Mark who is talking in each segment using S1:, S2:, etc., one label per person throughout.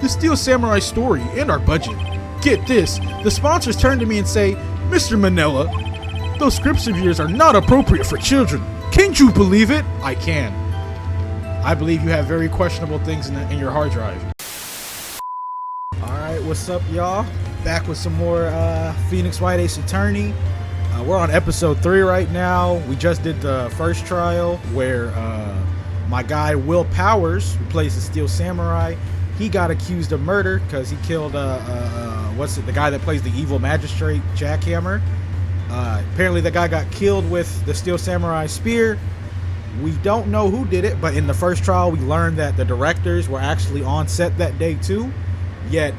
S1: the Steel Samurai story and our budget. Get this, the sponsors turn to me and say, Mr. Manella, those scripts of yours are not appropriate for children. Can't you believe it? I can. I believe you have very questionable things in your hard drive. Alright, what's up, y'all? Back with some more Phoenix Wright Ace Attorney. We're on episode 3 right now. We just did the first trial where my guy Will Powers, who plays the Steel Samurai, he got accused of murder because he killed the guy that plays the evil magistrate, Jackhammer. Apparently the guy got killed with the Steel Samurai spear. We don't know who did it, but in the first trial we learned that the directors were actually on set that day too. Yet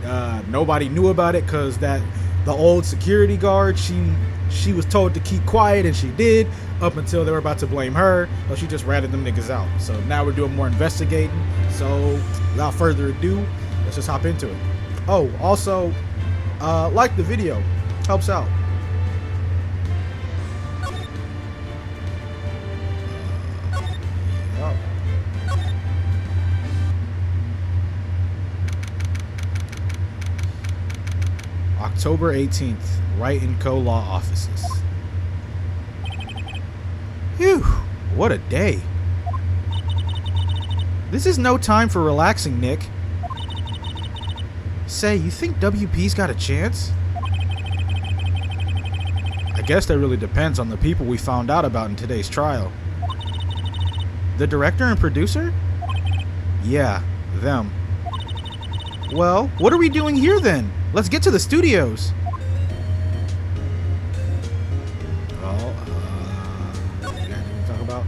S1: nobody knew about it because the old security guard, she was told to keep quiet, and she did up until they were about to blame her. So she just ratted them niggas out. So now we're doing more investigating. So without further ado, let's just hop into it. Oh, also, like the video, helps out. October 18th, Wright & Co. Law Offices. Phew, what a day. This is no time for relaxing, Nick. Say, you think WP's got a chance? I guess that really depends on the people we found out about in today's trial. The director and producer? Yeah, them. Well, what are we doing here then? Let's get to the studios. Well, talk about.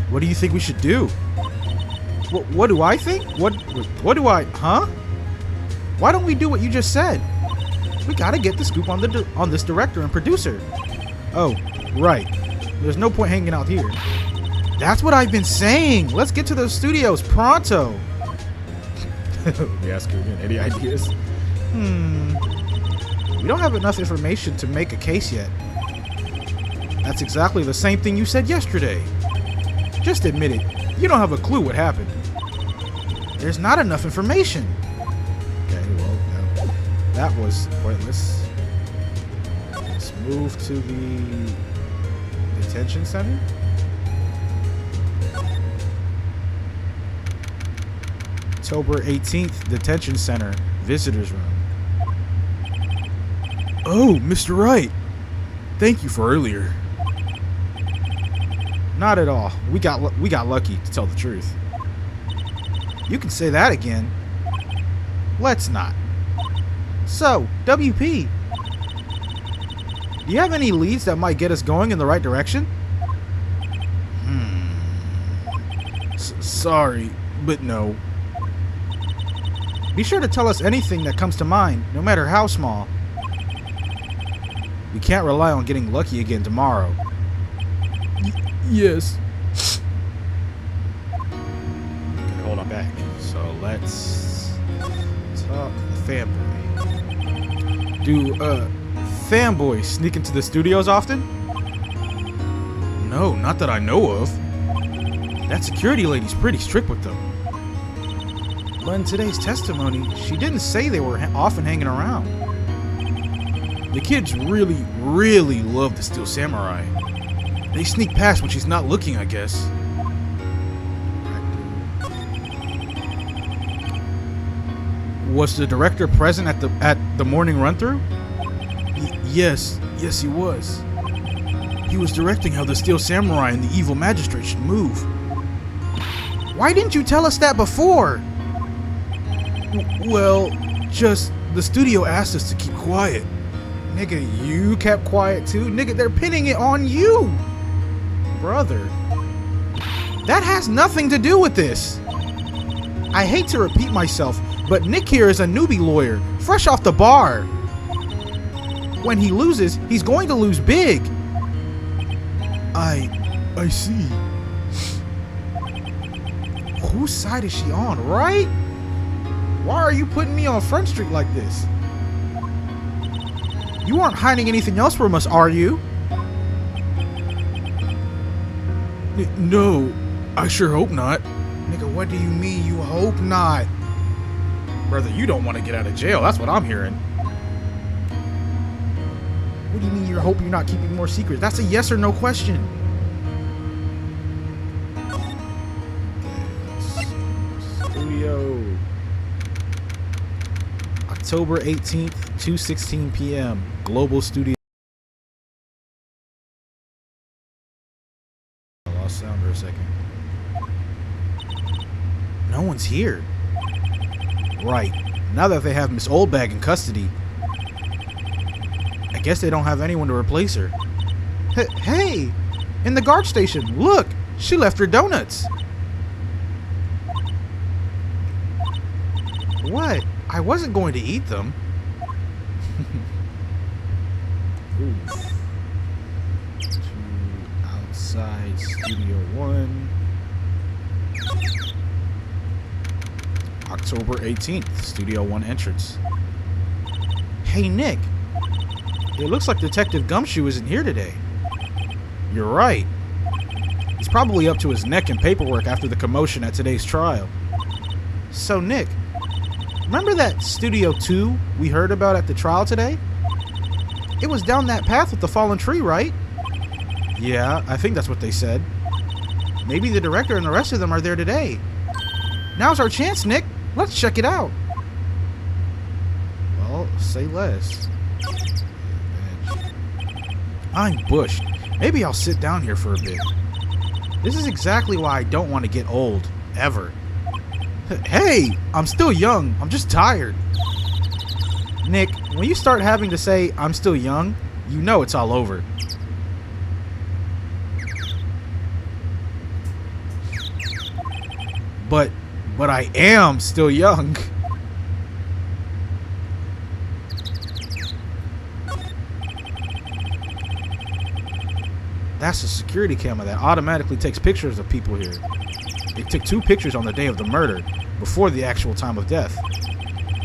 S1: What do you think we should do? What do I think? What do I? Huh? Why don't we do what you just said? We gotta get the scoop on this director and producer. Oh, right. There's no point hanging out here. That's what I've been saying. Let's get to the studios pronto. Let me ask you again. Any ideas? We don't have enough information to make a case yet. That's exactly the same thing you said yesterday. Just admit it. You don't have a clue what happened. There's not enough information. Okay, well, no. That was pointless. Let's move to the detention center. October 18th, Detention Center, Visitors Room. Oh, Mr. Wright. Thank you for earlier. Not at all. We got lucky, to tell the truth. You can say that again. Let's not. So, WP. Do you have any leads that might get us going in the right direction? Sorry, but no. Be sure to tell us anything that comes to mind, no matter how small. We can't rely on getting lucky again tomorrow. Yes. Okay, hold on back. So let's talk fanboy. Do fanboys sneak into the studios often? No, not that I know of. That security lady's pretty strict with them. But in today's testimony, she didn't say they were often hanging around. The kids really, really love the Steel Samurai. They sneak past when she's not looking, I guess. Was the director present at the morning run-through? Yes, he was. He was directing how the Steel Samurai and the evil magistrate should move. Why didn't you tell us that before? Well, just the studio asked us to keep quiet. Nigga, you kept quiet too? Nigga, they're pinning it on you! Brother. That has nothing to do with this. I hate to repeat myself, but Nick here is a newbie lawyer, fresh off the bar. When he loses, he's going to lose big. I see. Whose side is she on, right? Why are you putting me on Front Street like this? You aren't hiding anything else from us, are you? No, I sure hope not. Nigga, what do you mean you hope not? Brother, you don't want to get out of jail. That's what I'm hearing. What do you mean you hope you're not keeping more secrets? That's a yes or no question. Studio. October 18th, 2:16 p.m. Global Studio. I lost sound for a second. No one's here. Right. Now that they have Miss Oldbag in custody, I guess they don't have anyone to replace her. Hey! In the guard station, look! She left her donuts! What? I wasn't going to eat them. Ooh. To outside Studio 1. October 18th, Studio 1 entrance. Hey, Nick. It looks like Detective Gumshoe isn't here today. You're right. He's probably up to his neck in paperwork after the commotion at today's trial. So, Nick, remember that Studio 2 we heard about at the trial today? It was down that path with the fallen tree, right? Yeah, I think that's what they said. Maybe the director and the rest of them are there today. Now's our chance, Nick. Let's check it out. Well, say less. I'm bushed. Maybe I'll sit down here for a bit. This is exactly why I don't want to get old. Ever. Hey! I'm still young. I'm just tired. Nick, when you start having to say, I'm still young, you know it's all over. But I am still young. That's a security camera that automatically takes pictures of people here. It took 2 pictures on the day of the murder, before the actual time of death.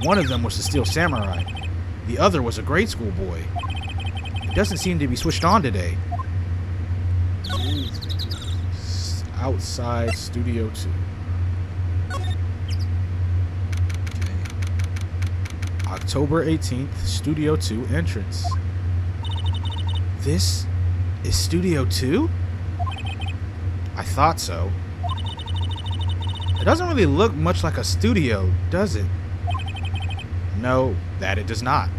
S1: One of them was the Steel Samurai. The other was a grade school boy. It doesn't seem to be switched on today. Outside Studio 2. October 18th, Studio 2 entrance. This is Studio 2? I thought so. It doesn't really look much like a studio, does it? No, that it does not.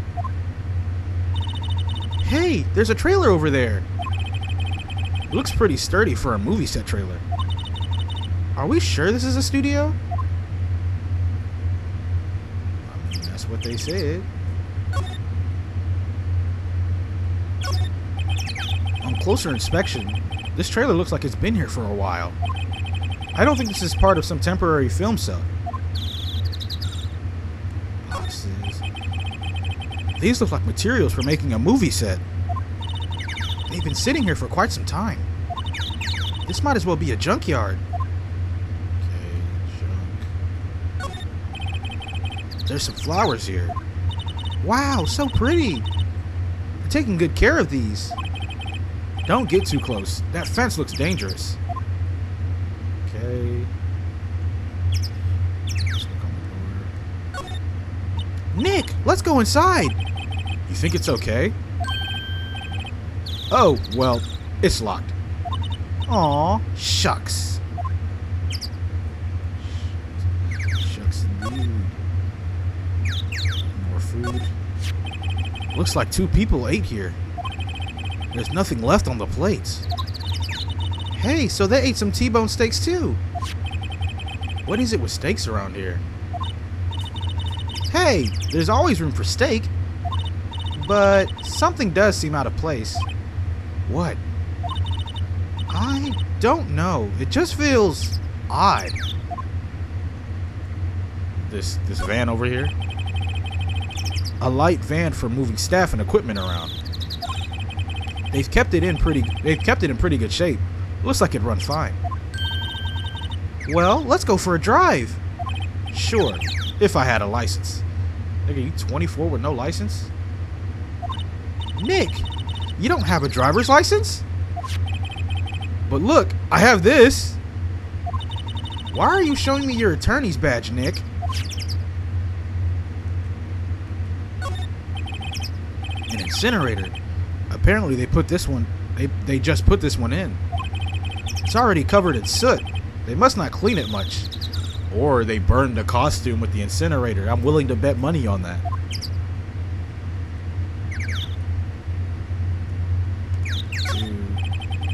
S1: Hey, there's a trailer over there. It looks pretty sturdy for a movie set trailer. Are we sure this is a studio? What they said. On closer inspection, this trailer looks like it's been here for a while. I don't think this is part of some temporary film set. Boxes. These look like materials for making a movie set. They've been sitting here for quite some time. This might as well be a junkyard. There's some flowers here. Wow, so pretty. You're taking good care of these. Don't get too close. That fence looks dangerous. Okay. Let's look on the door. Nick, let's go inside. You think it's okay? Oh, well, it's locked. Aw, shucks. Shucks indeed. Food. Looks like 2 people ate here. There's nothing left on the plates. Hey, so they ate some T-bone steaks too. What is it with steaks around here? Hey, there's always room for steak. But something does seem out of place. What? I don't know. It just feels odd. This van over here? A light van for moving staff and equipment around. They've kept it in pretty good shape. Looks like it'd run fine. Well, let's go for a drive. Sure, if I had a license. Nigga, you 24 with no license? Nick, you don't have a driver's license? But look, I have this. Why are you showing me your attorney's badge, Nick? An incinerator. Apparently they put this one, they just put this one in. It's already covered in soot. They must not clean it much. Or they burned the costume with the incinerator. I'm willing to bet money on that.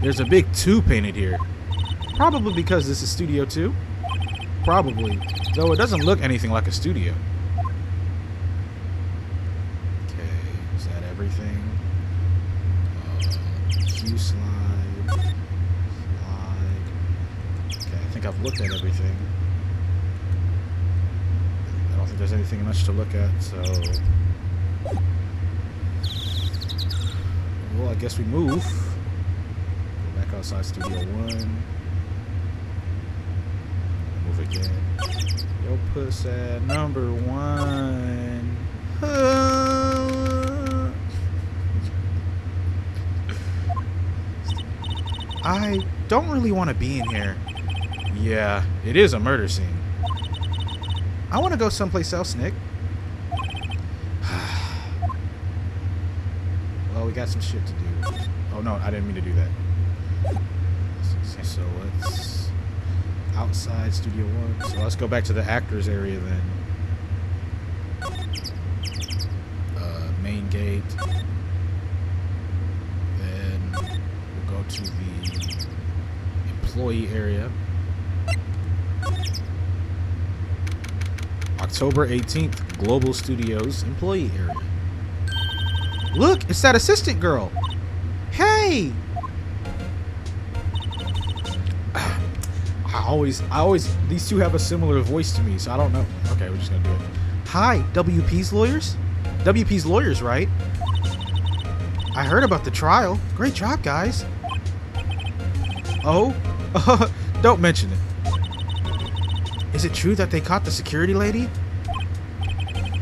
S1: There's a big 2 painted here. Probably because this is Studio 2. Probably. Though it doesn't look anything like a studio. Okay, is that everything? Q slide. Slide. Okay, I think I've looked at everything. I don't think there's anything much to look at, so... Well, I guess we move. Go back outside Studio 1. Move again. Yo, puss at number 1. I don't really want to be in here. Yeah, it is a murder scene. I want to go someplace else, Nick. Well, we got some shit to do. Oh, no, I didn't mean to do that. So let's... Outside Studio 1. So let's go back to the actors area then. Main gate. Then we'll go to the employee area. October 18th, Global Studios employee area. Look, it's that assistant girl. Hey! I always, these two have a similar voice to me, so I don't know. Okay, we're just gonna do it. Hi, WP's lawyers? WP's lawyers, right? I heard about the trial. Great job, guys. Oh? Don't mention it. Is it true that they caught the security lady?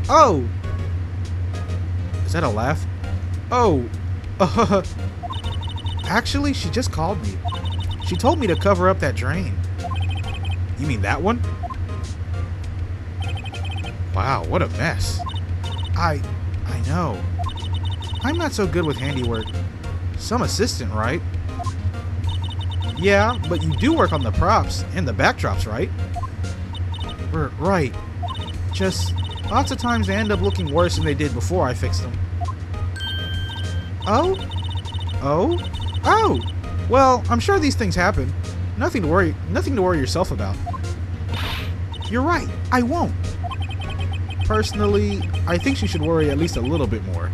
S1: Oh! Is that a laugh? Oh! Actually, she just called me. She told me to cover up that drain. You mean that one? Wow, what a mess. I know. I'm not so good with handiwork. Some assistant, right? Yeah, but you do work on the props and the backdrops, right? Right. Just lots of times they end up looking worse than they did before I fixed them. Oh? Oh? Oh! Well, I'm sure these things happen. Nothing to worry yourself about. You're right. I won't. Personally, I think she should worry at least a little bit more.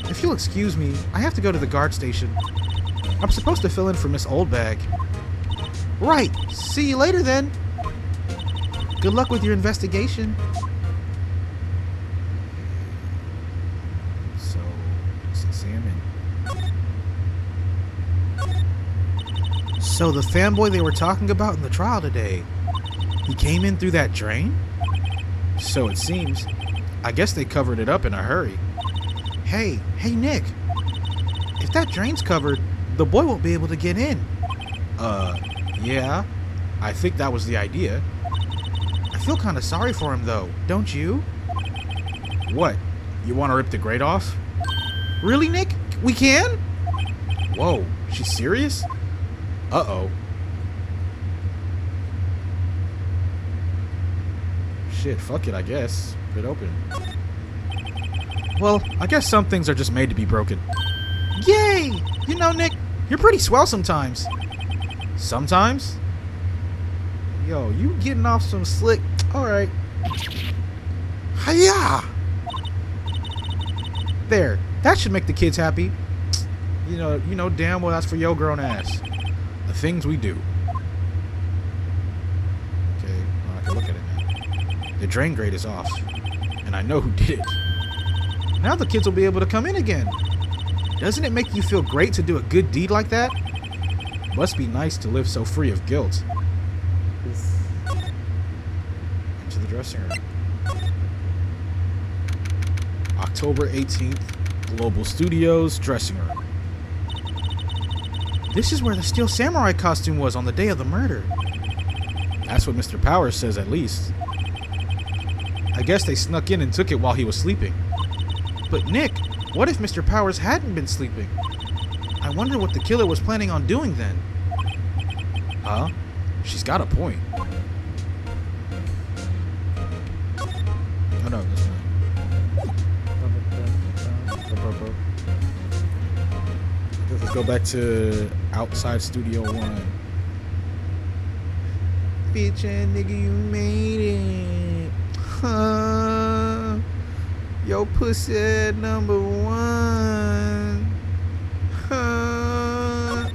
S1: If you'll excuse me, I have to go to the guard station. I'm supposed to fill in for Miss Oldbag. Right. See you later then. Good luck with your investigation. So, examine. So the fanboy they were talking about in the trial today, he came in through that drain? So it seems. I guess they covered it up in a hurry. Hey Nick. If that drain's covered, the boy won't be able to get in. Yeah. I think that was the idea. I feel kind of sorry for him though, don't you? What? You want to rip the grate off? Really, Nick? We can? Whoa, she's serious? Uh-oh. Shit, fuck it, I guess. It open. Well, I guess some things are just made to be broken. Yay! You know, Nick, you're pretty swell sometimes. Sometimes? Yo, you getting off some slick... Alright. Hiya! There. That should make the kids happy. You know damn well that's for your grown ass. The things we do. Okay, well, I can look at it now. The drain grate is off. And I know who did it. Now the kids will be able to come in again. Doesn't it make you feel great to do a good deed like that? Must be nice to live so free of guilt. Into the dressing room. October 18th, Global Studios dressing room. This is where the Steel Samurai costume was on the day of the murder. That's what Mr. Powers says, at least. I guess they snuck in and took it while he was sleeping. But Nick, what if Mr. Powers hadn't been sleeping? I wonder what the killer was planning on doing then. Huh? She's got a point. Oh no, that's not. Let's go back to outside Studio One. Bitch and nigga, you made it. Huh? Yo, pussy at number one. Huh?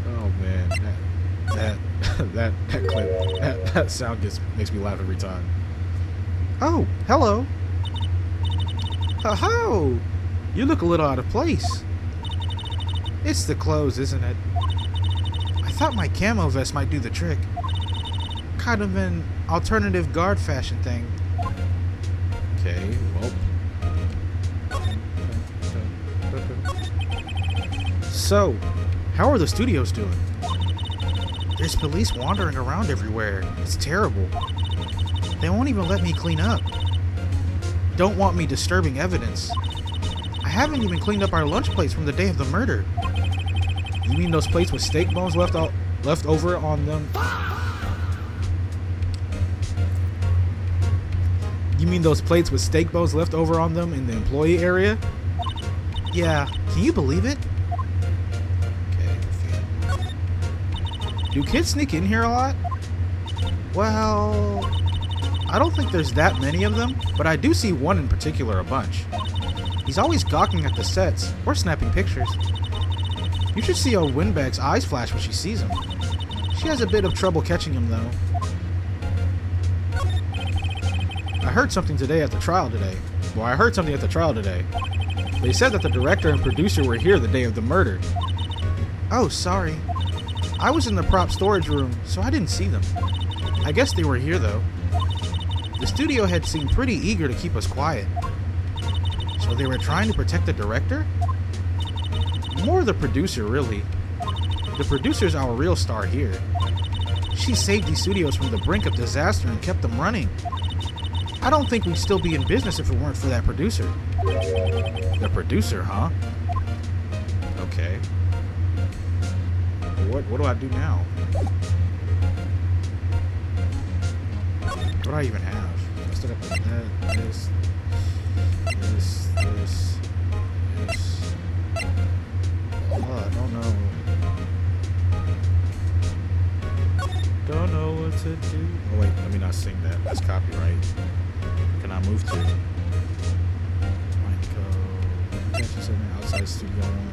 S1: Oh man, that clip, that sound makes me laugh every time. Oh, hello. Ho-ho! You look a little out of place. It's the clothes, isn't it? I thought my camo vest might do the trick. Kind of an alternative guard fashion thing. Okay, well. So, how are the studios doing? There's police wandering around everywhere. It's terrible. They won't even let me clean up. Don't want me disturbing evidence. I haven't even cleaned up our lunch plates from the day of the murder. You mean those plates with steak bones left over on them? You mean those plates with steak bones left over on them in the employee area? Yeah, can you believe it? Okay. Do kids sneak in here a lot? Well, I don't think there's that many of them, but I do see one in particular a bunch. He's always gawking at the sets or snapping pictures. You should see old Windbag's eyes flash when she sees him. She has a bit of trouble catching him, though. I heard something at the trial today. They said that the director and producer were here the day of the murder. Oh, sorry. I was in the prop storage room, so I didn't see them. I guess they were here, though. The studio head seemed pretty eager to keep us quiet. So they were trying to protect the director? More the producer, really. The producer's our real star here. She saved these studios from the brink of disaster and kept them running. I don't think we'd still be in business if it weren't for that producer. The producer, huh? Okay. What do I do now? What do I even have? I still got that, this. Oh, I don't know. Don't know what to do. Oh wait, let me not sing that. That's copyright. Can I move to? Might go. Attention center outside Studio One.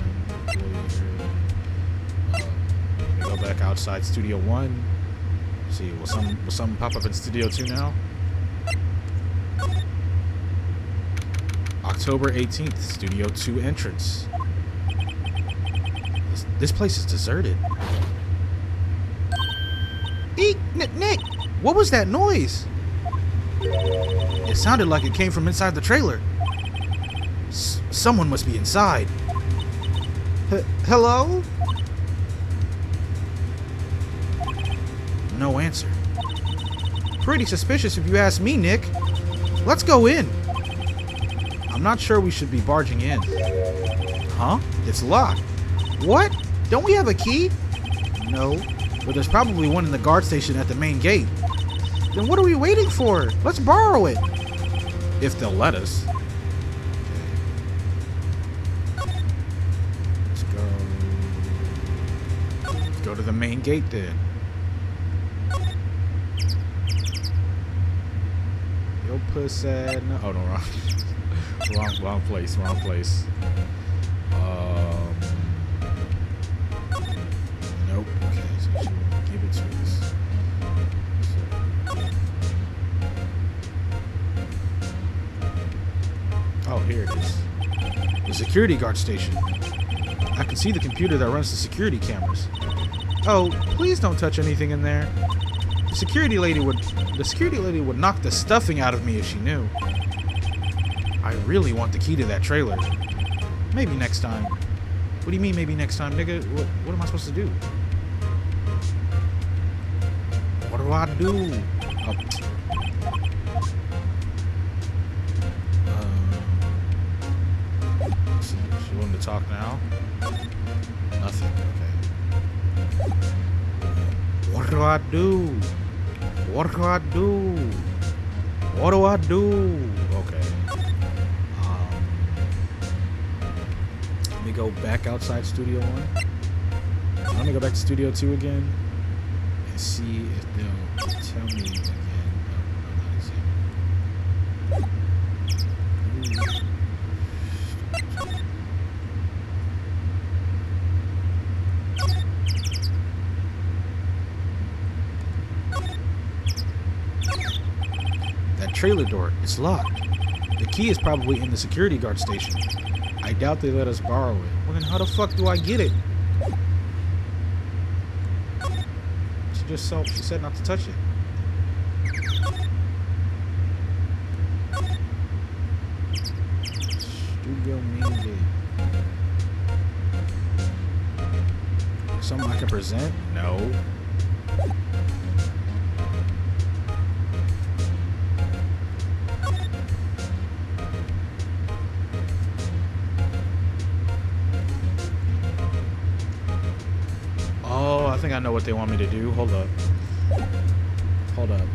S1: Let me go back outside Studio One. See, will some pop up in Studio 2 now? October 18th, Studio 2 entrance. This place is deserted. Eek! Nick! What was that noise? It sounded like it came from inside the trailer. Someone must be inside. Hello? No answer. Pretty suspicious if you ask me, Nick. Let's go in. I'm not sure we should be barging in. Huh? It's locked. What? Don't we have a key? No, but there's probably one in the guard station at the main gate. Then what are we waiting for? Let's borrow it. If they'll let us. Okay. Let's go to the main gate then. Yo, pussy. No. Oh, no, wrong place. Nope. Okay, so she give it to us. Oh, here it is. The security guard station. I can see the computer that runs the security cameras. Oh, please don't touch anything in there. The security lady would knock the stuffing out of me if she knew. I really want the key to that trailer. Maybe next time. What do you mean maybe next time, nigga? What am I supposed to do? What do I do? Oh. She wanted to talk now? Nothing. Okay. What do I do? What do I do? What do I do? Okay. Let me go back outside Studio 1. Let me go back to Studio 2 again and see if they'll tell me again. That trailer door, it's locked. The key is probably in the security guard station. I doubt they let us borrow it. Well, then how the fuck do I get it? She said not to touch it. Studio main gate. Something I can present? No. Oh, I think I know what they want me to do. Hold up. Hold up.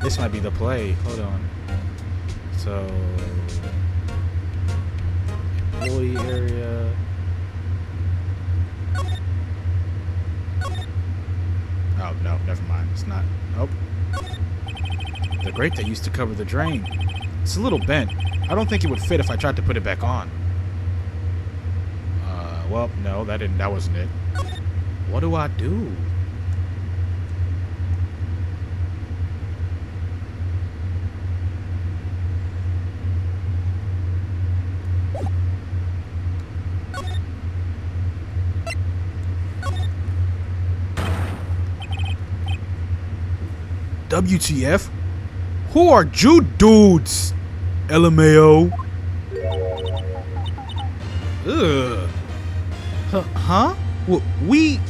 S1: This might be the play. Hold on. So, employee area. Oh, no, never mind. It's not. Nope. The grate that used to cover the drain. It's a little bent. I don't think it would fit if I tried to put it back on. Well, no, that wasn't it. What do I do? WTF? Who are you dudes? LMAO. Ugh. Huh? Wait,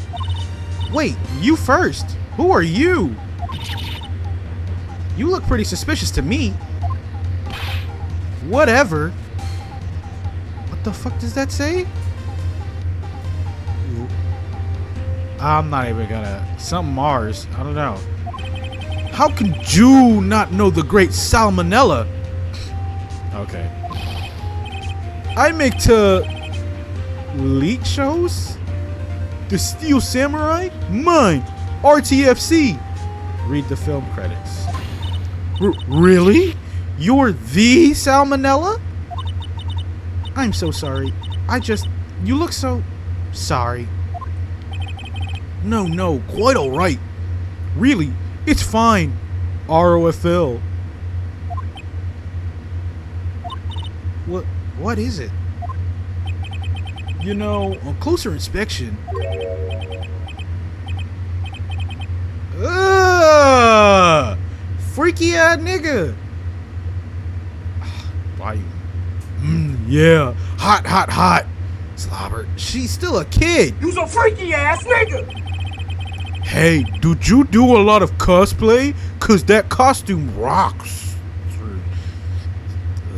S1: you first. Who are you? You look pretty suspicious to me. Whatever. What the fuck does that say? I'm not even gonna. Some Mars. I don't know. How can you not know the great Salmonella? Okay. I make leak shows? The Steel Samurai? Mine! RTFC! Read the film credits. Really? You're the Salmonella? I'm so sorry. You look so sorry. No, quite alright. Really, it's fine. ROFL. What is it? You know, on closer inspection. Ugh! Freaky ass nigga. Why you? Yeah. Hot. Slobber. She's still a kid. You's a freaky ass nigga. Hey, did you do a lot of cosplay? Cause that costume rocks.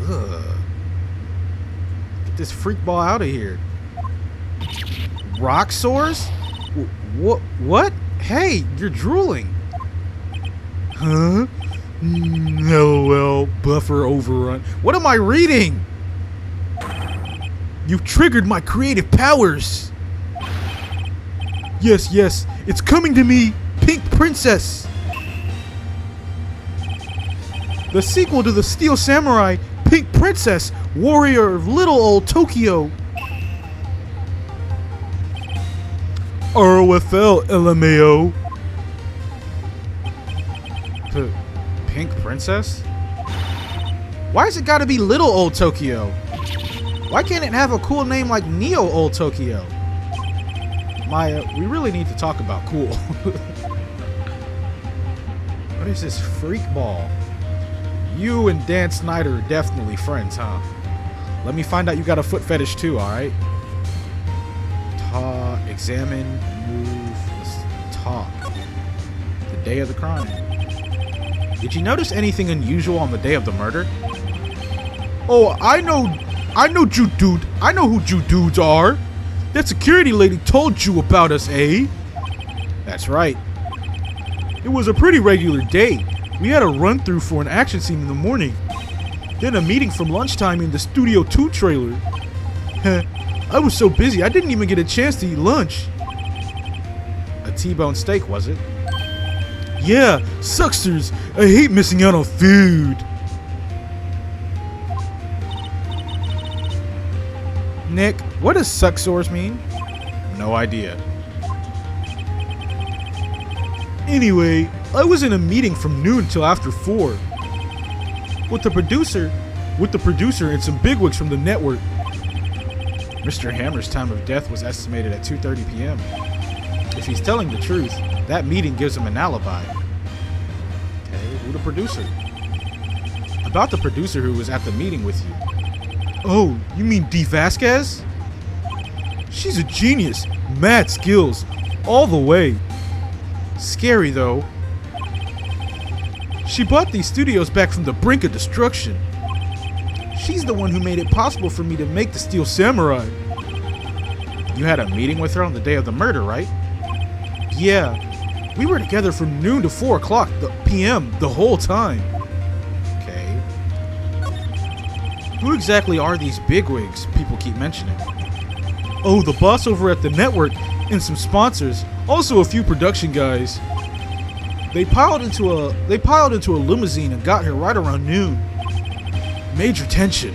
S1: Ugh. Get this freak ball out of here. Rock sores? What? Hey, you're drooling. Huh? LOL, buffer overrun. What am I reading? You've triggered my creative powers. Yes, it's coming to me, Pink Princess. The sequel to the Steel Samurai, Pink Princess, Warrior of Little Old Tokyo. ROFL, LMAO. Pink Princess? Why has it gotta be Little Old Tokyo? Why can't it have a cool name like Neo Old Tokyo? Maya, we really need to talk about cool. What is this freak ball? You and Dan Snyder are definitely friends, huh? Let me find out you got a foot fetish too, alright? Examine, move, let's talk. The day of the crime. Did you notice anything unusual on the day of the murder? Oh, I know you dude. I know who you dudes are. That security lady told you about us, eh? That's right. It was a pretty regular day. We had a run through for an action scene in the morning. Then a meeting from lunchtime in the Studio 2 trailer. I was so busy I didn't even get a chance to eat lunch. A T-bone steak, was it? Yeah, sucksters. I hate missing out on food. Nick, what does sucksores mean? No idea. Anyway, I was in a meeting from noon till after 4. With the producer and some bigwigs from the network. Mr. Hammer's time of death was estimated at 2:30 p.m. If he's telling the truth, that meeting gives him an alibi. Okay, who the producer? About the producer who was at the meeting with you. Oh, you mean Dee Vasquez? She's a genius. Mad skills. All the way. Scary, though. She bought these studios back from the brink of destruction. She's the one who made it possible for me to make the Steel Samurai. You had a meeting with her on the day of the murder, right? Yeah. We were together from noon to 4 o'clock p.m. the whole time. Okay. Who exactly are these bigwigs people keep mentioning? Oh, the boss over at the network and some sponsors. Also a few production guys. They piled into a limousine and got here right around noon. Major tension.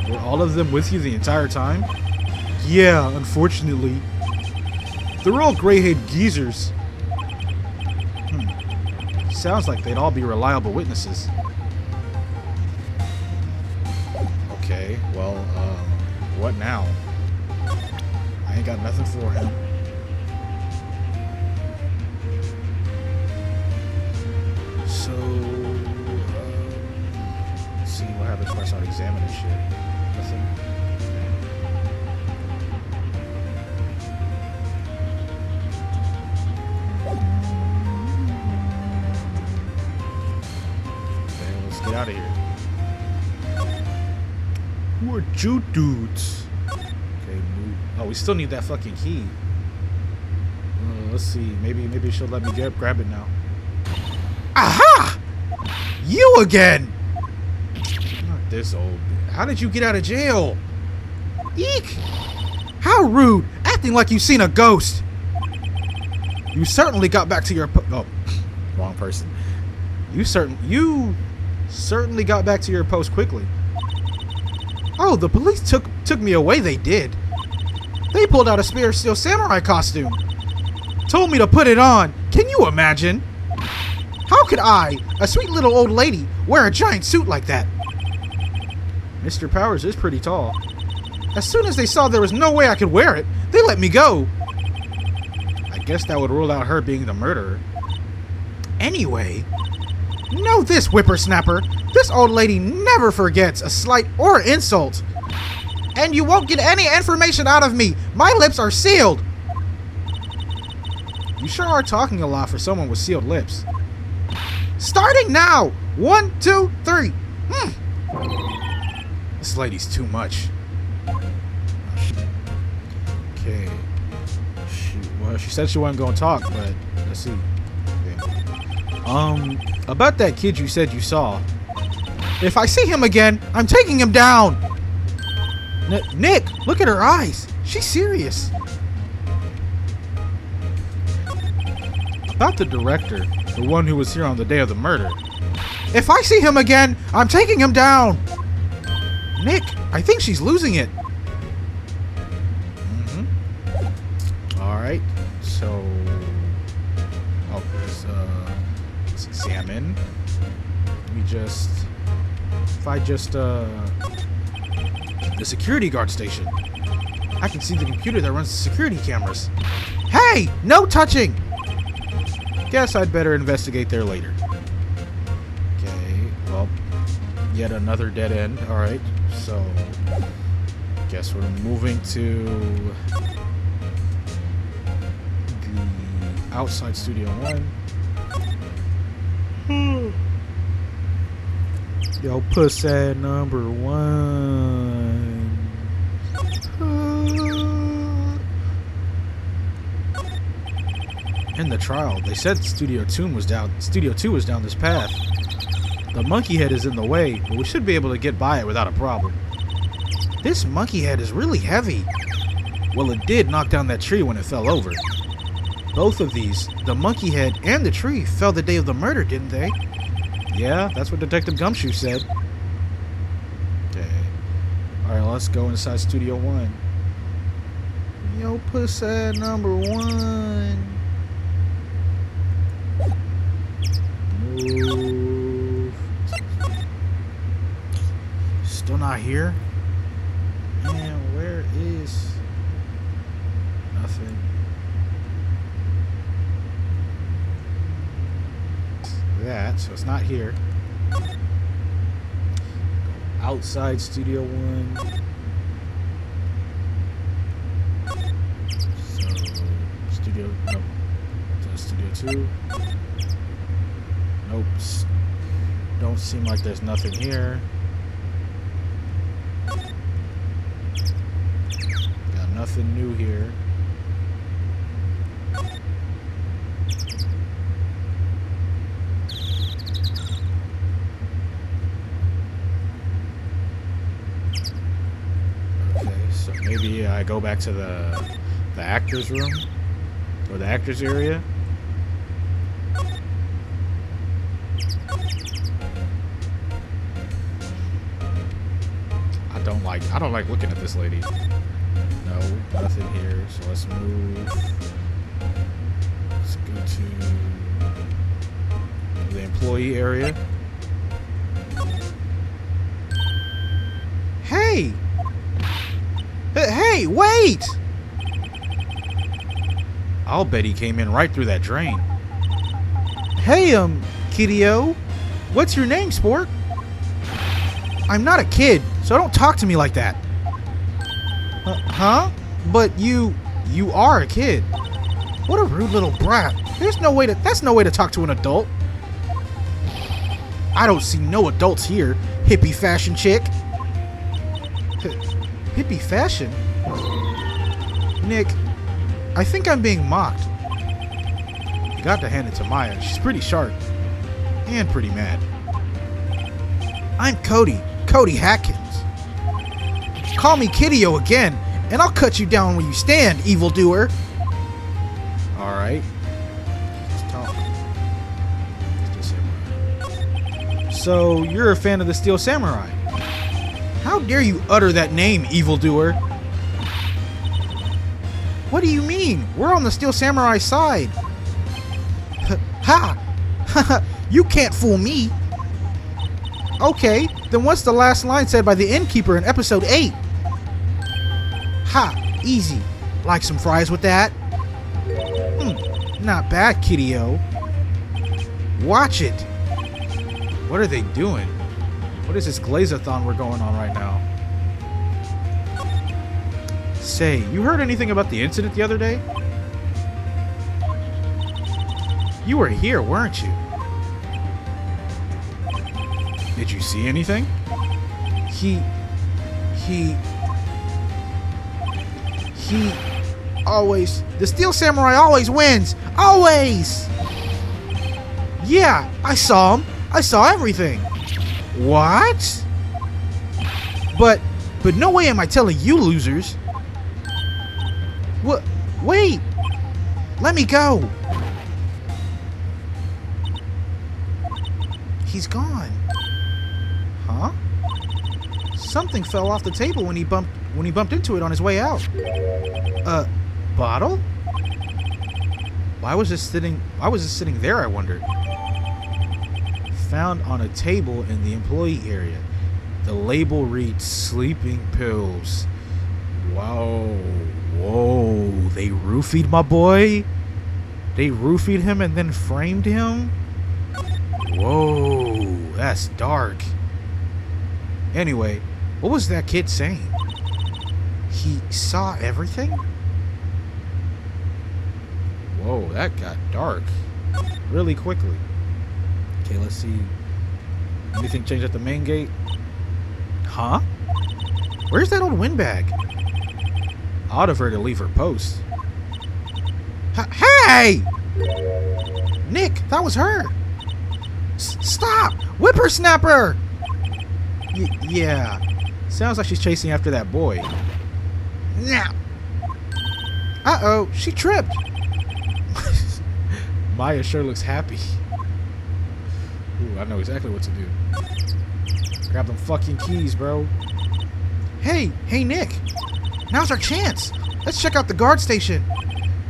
S1: Were all of them with you the entire time? Yeah, unfortunately. They're all gray-haired geezers. Sounds like they'd all be reliable witnesses. Okay, well, what now? I ain't got nothing for him. So, let's see what happens when I start examining shit. Nothing. Okay, let's get out of here. Who are you dudes? Okay, move. Oh, we still need that fucking key. Let's see. Maybe she'll let me grab it now. Aha! You again! Not this old. How did you get out of jail? Eek! How rude! Acting like you've seen a ghost. You certainly got back to your oh, wrong person. You certainly got back to your post quickly. Oh, the police took me away. They did. They pulled out a spare Steel Samurai costume. Told me to put it on. Can you imagine? How could I, a sweet little old lady, wear a giant suit like that? Mr. Powers is pretty tall. As soon as they saw there was no way I could wear it, they let me go. I guess that would rule out her being the murderer. Anyway, know this, whippersnapper. This old lady never forgets a slight or insult. And you won't get any information out of me. My lips are sealed. You sure are talking a lot for someone with sealed lips. Starting now! 1, 2, 3. This lady's too much. Okay. She said she wasn't gonna talk, but let's see. Okay. About that kid you said you saw. If I see him again, I'm taking him down. Nick, look at her eyes. She's serious. About the director, the one who was here on the day of the murder. If I see him again, I'm taking him down. Nick, I think she's losing it. Alright, so let's examine. The security guard station. I can see the computer that runs the security cameras. Hey, no touching! Guess I'd better investigate there later. Okay, well, yet another dead end. Alright, so guess we're moving to the outside Studio 1. Yo, pussy number 1. In the trial, they said Studio 2 was down this path. The monkey head is in the way, but we should be able to get by it without a problem. This monkey head is really heavy. Well, it did knock down that tree when it fell over. Both of these, the monkey head and the tree, fell the day of the murder, didn't they? Yeah, that's what Detective Gumshoe said. Okay. Alright, let's go inside Studio 1. Yo, pussy number 1. Move. Still not here? Man, where is... Nothing. That, so it's not here. Outside Studio 1. So, nope. So Studio 2. Nope. Don't seem like there's nothing here. Got nothing new here. So maybe I go back to the actor's room or the actor's area. I don't like looking at this lady. No, nothing here. So let's move. Let's go to the employee area. Hey! Hey, wait! I'll bet he came in right through that drain. Hey, Kitty-O. What's your name, sport? I'm not a kid, so don't talk to me like that. Huh? But you are a kid. What a rude little brat. That's no way to talk to an adult. I don't see no adults here, hippie fashion chick. Hippie fashion? Nick, I think I'm being mocked. You got to hand it to Maya. She's pretty sharp. And pretty mad. I'm Cody Hatkins. Call me Kitty-O again, and I'll cut you down where you stand, evildoer. Alright. Let's talk. So, you're a fan of the Steel Samurai? How dare you utter that name, evildoer? What do you mean? We're on the Steel Samurai side. Ha! You can't fool me. Okay, then what's the last line said by the innkeeper in episode 8? Ha! Easy. Like some fries with that? Not bad, Kitty-O. Watch it. What are they doing? What is this glaze-a-thon we're going on right now? Say, you heard anything about the incident the other day? You were here, weren't you? Did you see anything? He always... The Steel Samurai always wins! Always! Yeah, I saw him. I saw everything. What? But no way am I telling you losers. What? Wait! Let me go! He's gone. Huh? Something fell off the table when he bumped into it on his way out. Bottle? Why was it sitting there, I wondered? Found on a table in the employee area. The label reads sleeping pills. Wow. Whoa. They roofied my boy? They roofied him and then framed him? Whoa. That's dark. Anyway, what was that kid saying? He saw everything? Whoa, that got dark really quickly. Okay, let's see. Anything change at the main gate? Huh? Where's that old windbag? Odd of her to leave her post. Hey! Nick, that was her! Stop! Whippersnapper! Yeah. Sounds like she's chasing after that boy. Uh-oh, she tripped. Maya sure looks happy. Ooh, I know exactly what to do. Grab them fucking keys, bro. Hey, Nick. Now's our chance. Let's check out the guard station.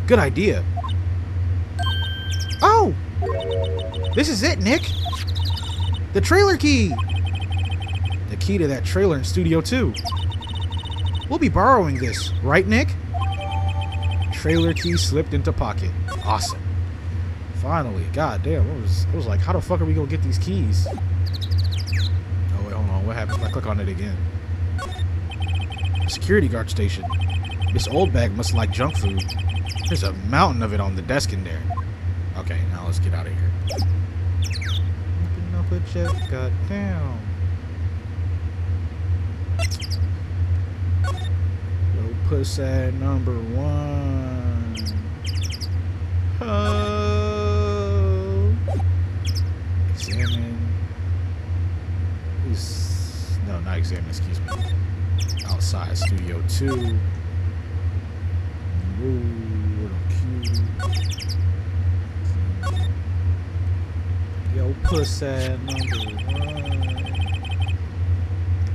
S1: Good idea. Oh! This is it, Nick. The trailer key. The key to that trailer in Studio 2. We'll be borrowing this, right, Nick? Trailer key slipped into pocket. Awesome. Finally, goddamn. I was like, how the fuck are we gonna get these keys? Oh wait, hold on. What happens if I click on it again? Security guard station. This old bag must like junk food. There's a mountain of it on the desk in there. Okay, now let's get out of here. Open up a jet, goddamn. Yo, puss at number 1. Oh. Examine. No, not examine, excuse me. Outside Studio 2. Ooh, cute. Yo, puss at number 1.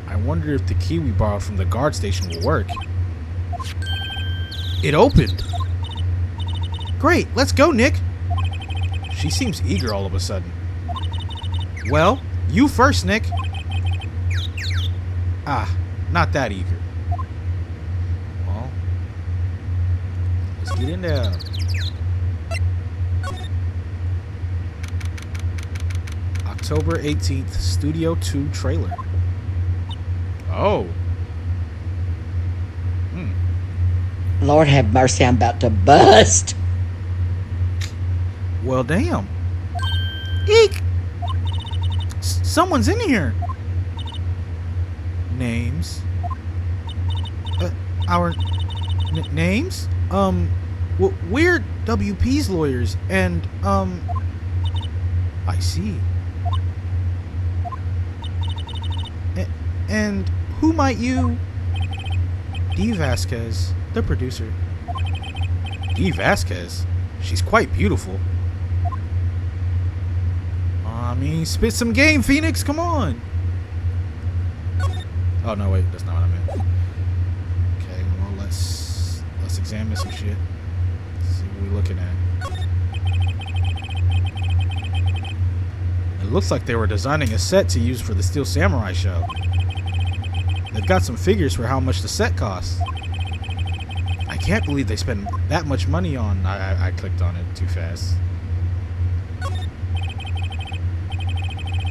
S1: I wonder if the key we borrowed from the guard station will work. It opened. Great, let's go, Nick. She seems eager all of a sudden. Well, you first, Nick. Ah, not that eager. Well, let's get in there. October 18th, Studio 2 trailer. Oh.
S2: Lord have mercy, I'm about to bust.
S1: Well, damn. Eek! Someone's in here. Names. Our names? We're WP's lawyers, and, I see. And who might you... Dee Vasquez, the producer. Dee Vasquez? She's quite beautiful. I mean, spit some game, Phoenix, come on. Oh, no, wait, that's not what I meant. Okay, well, let's examine some shit. See what we're looking at. It looks like they were designing a set to use for the Steel Samurai show. They've got some figures for how much the set costs. I can't believe they spend that much money on... I clicked on it too fast.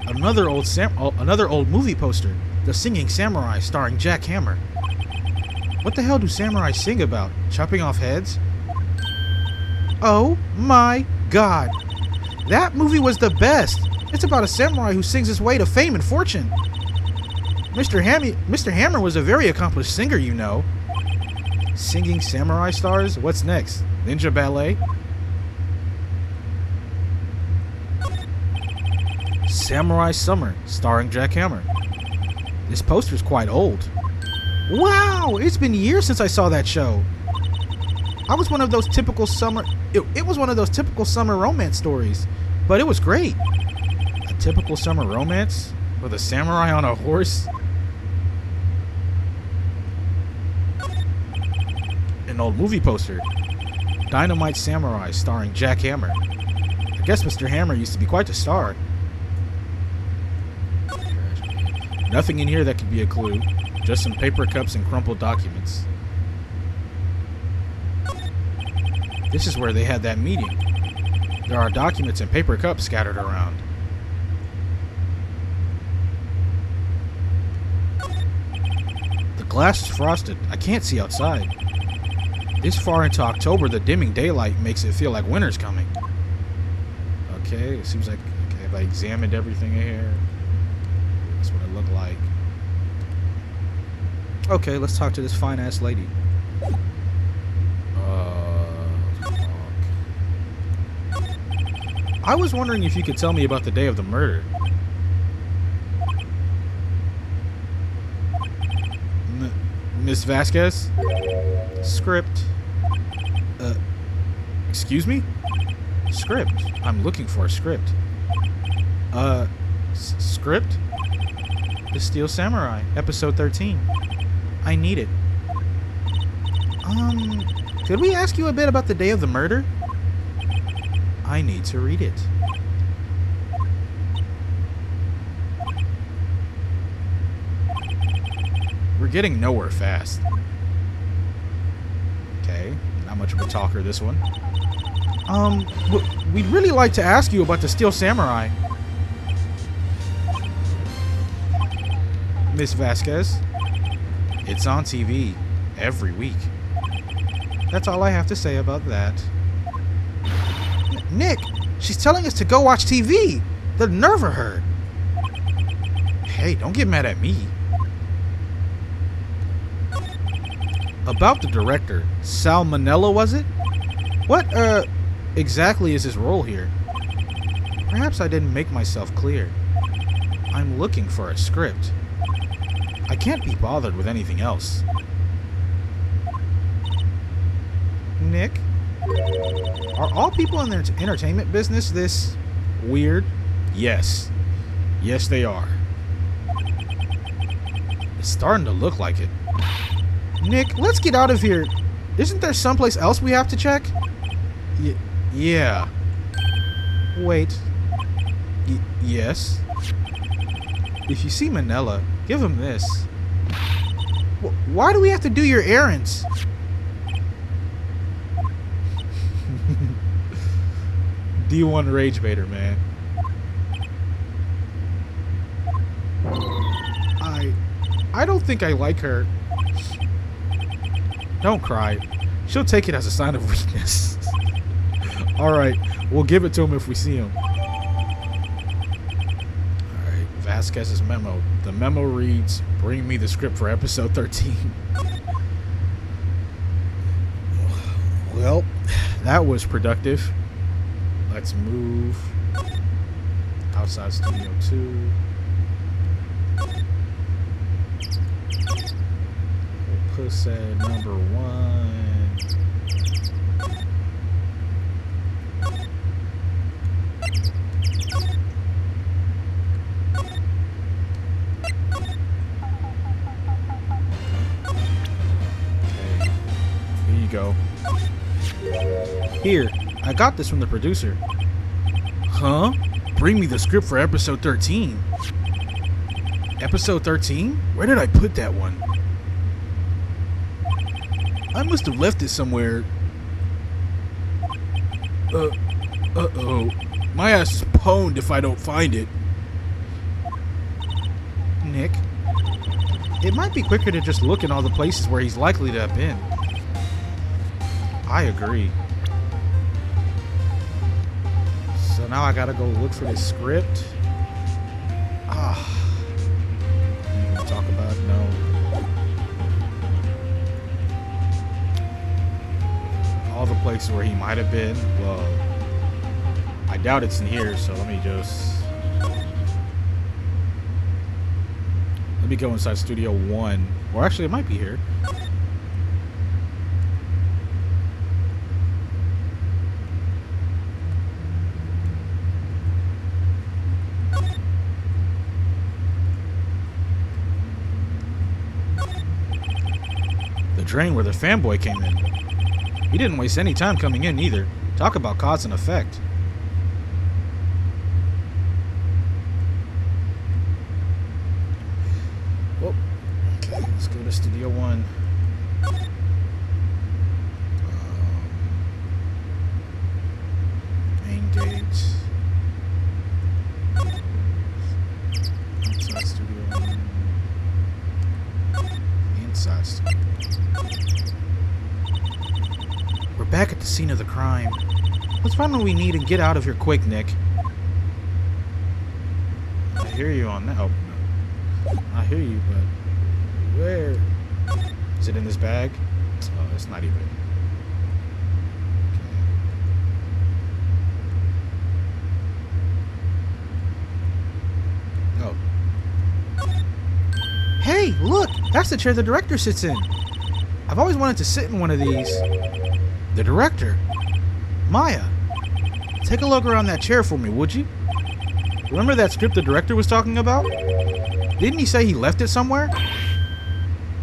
S1: Another old movie poster. The Singing Samurai starring Jack Hammer. What the hell do samurai sing about? Chopping off heads? Oh my god. That movie was the best. It's about a samurai who sings his way to fame and fortune. Mr. Hammer was a very accomplished singer, you know. Singing samurai stars? What's next? Ninja ballet? Samurai Summer, starring Jack Hammer. This poster's quite old. Wow, it's been years since I saw that show. It was one of those typical summer romance stories, but it was great. A typical summer romance with a samurai on a horse? An old movie poster. Dynamite Samurai, starring Jack Hammer. I guess Mr. Hammer used to be quite the star. Nothing in here that could be a clue. Just some paper cups and crumpled documents. This is where they had that meeting. There are documents and paper cups scattered around. The Glass is frosted. I can't see outside. This far into October, the dimming daylight makes it feel like winter's coming. Okay, it seems like, okay, if I examined everything in here, that's what it looked like. Okay, let's talk to this fine-ass lady. I was wondering if you could tell me about the day of the murder. Miss Vasquez? Script. Excuse me? Script. I'm looking for a script. Script? The Steel Samurai, episode 13. I need it. Could we ask you a bit about the day of the murder? I need to read it. We're getting nowhere fast. Okay, not much of a talker, this one. We'd really like to ask you about the Steel Samurai. Miss Vasquez, it's on TV every week. That's all I have to say about that. Nick, she's telling us to go watch TV. The nerve of her. Hey, don't get mad at me. About the director, Sal Manella, was it? What, exactly is his role here? Perhaps I didn't make myself clear. I'm looking for a script. I can't be bothered with anything else. Nick? Are all people in the entertainment business this weird? Yes. Yes, they are. It's starting to look like it. Nick, let's get out of here. Isn't there someplace else we have to check? Yeah. Wait. Yes. If you see Manella, give him this. Why do we have to do your errands? D1 Rage Baiter, man. I don't think I like her. Don't cry. She'll take it as a sign of weakness. Alright, we'll give it to him if we see him. Alright, Vasquez's memo. The memo reads, bring me the script for episode 13. Well, that was productive. Let's move outside Studio 2. We'll push at number 1. Okay, here you go. Here, I got this from the producer. Huh? Bring me the script for episode 13. Episode 13? Where did I put that one? I must have left it somewhere. Uh-oh. My ass is pwned if I don't find it. Nick, it might be quicker to just look in all the places where he's likely to have been. I agree. So now I gotta go look for this script. Talk about no. All the places where he might have been. Well, I doubt it's in here, so let me go inside Studio 1. Or actually, it might be here. The drain where the fanboy came in. He didn't waste any time coming in either. Talk about cause and effect. Well, okay, let's go to Studio 1. Main gate. Outside Studio 1. back at the scene of the crime. Let's find what we need and get out of here quick, Nick. I hear you on that. Oh, no. I hear you, but where? Is it in this bag? Oh, it's not even. Okay. Oh. Hey, look! That's the chair the director sits in. I've always wanted to sit in one of these. The director? Maya, take a look around that chair for me, would you? Remember that script the director was talking about? Didn't he say he left it somewhere?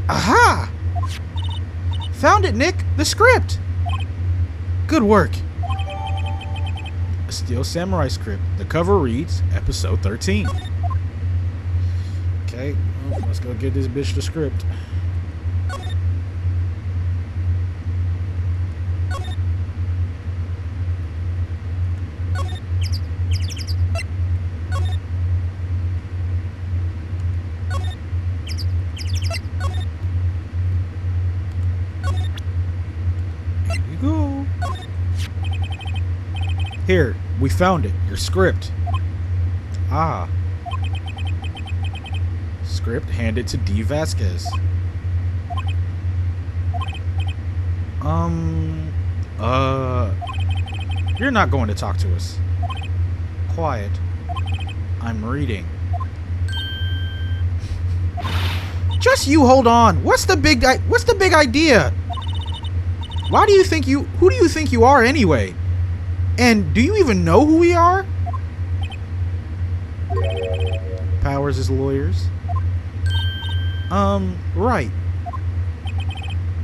S1: Aha! Found it, Nick! The script! Good work. A Steel Samurai script. The cover reads, Episode 13. Okay, well, let's go get this bitch the script. Go. Here, we found it. Your script. Ah. Script handed to D. Vasquez. You're not going to talk to us. Quiet. I'm reading. Just you hold on. What's the big idea? Who do you think you are anyway? And do you even know who we are? Powers' lawyers. Right.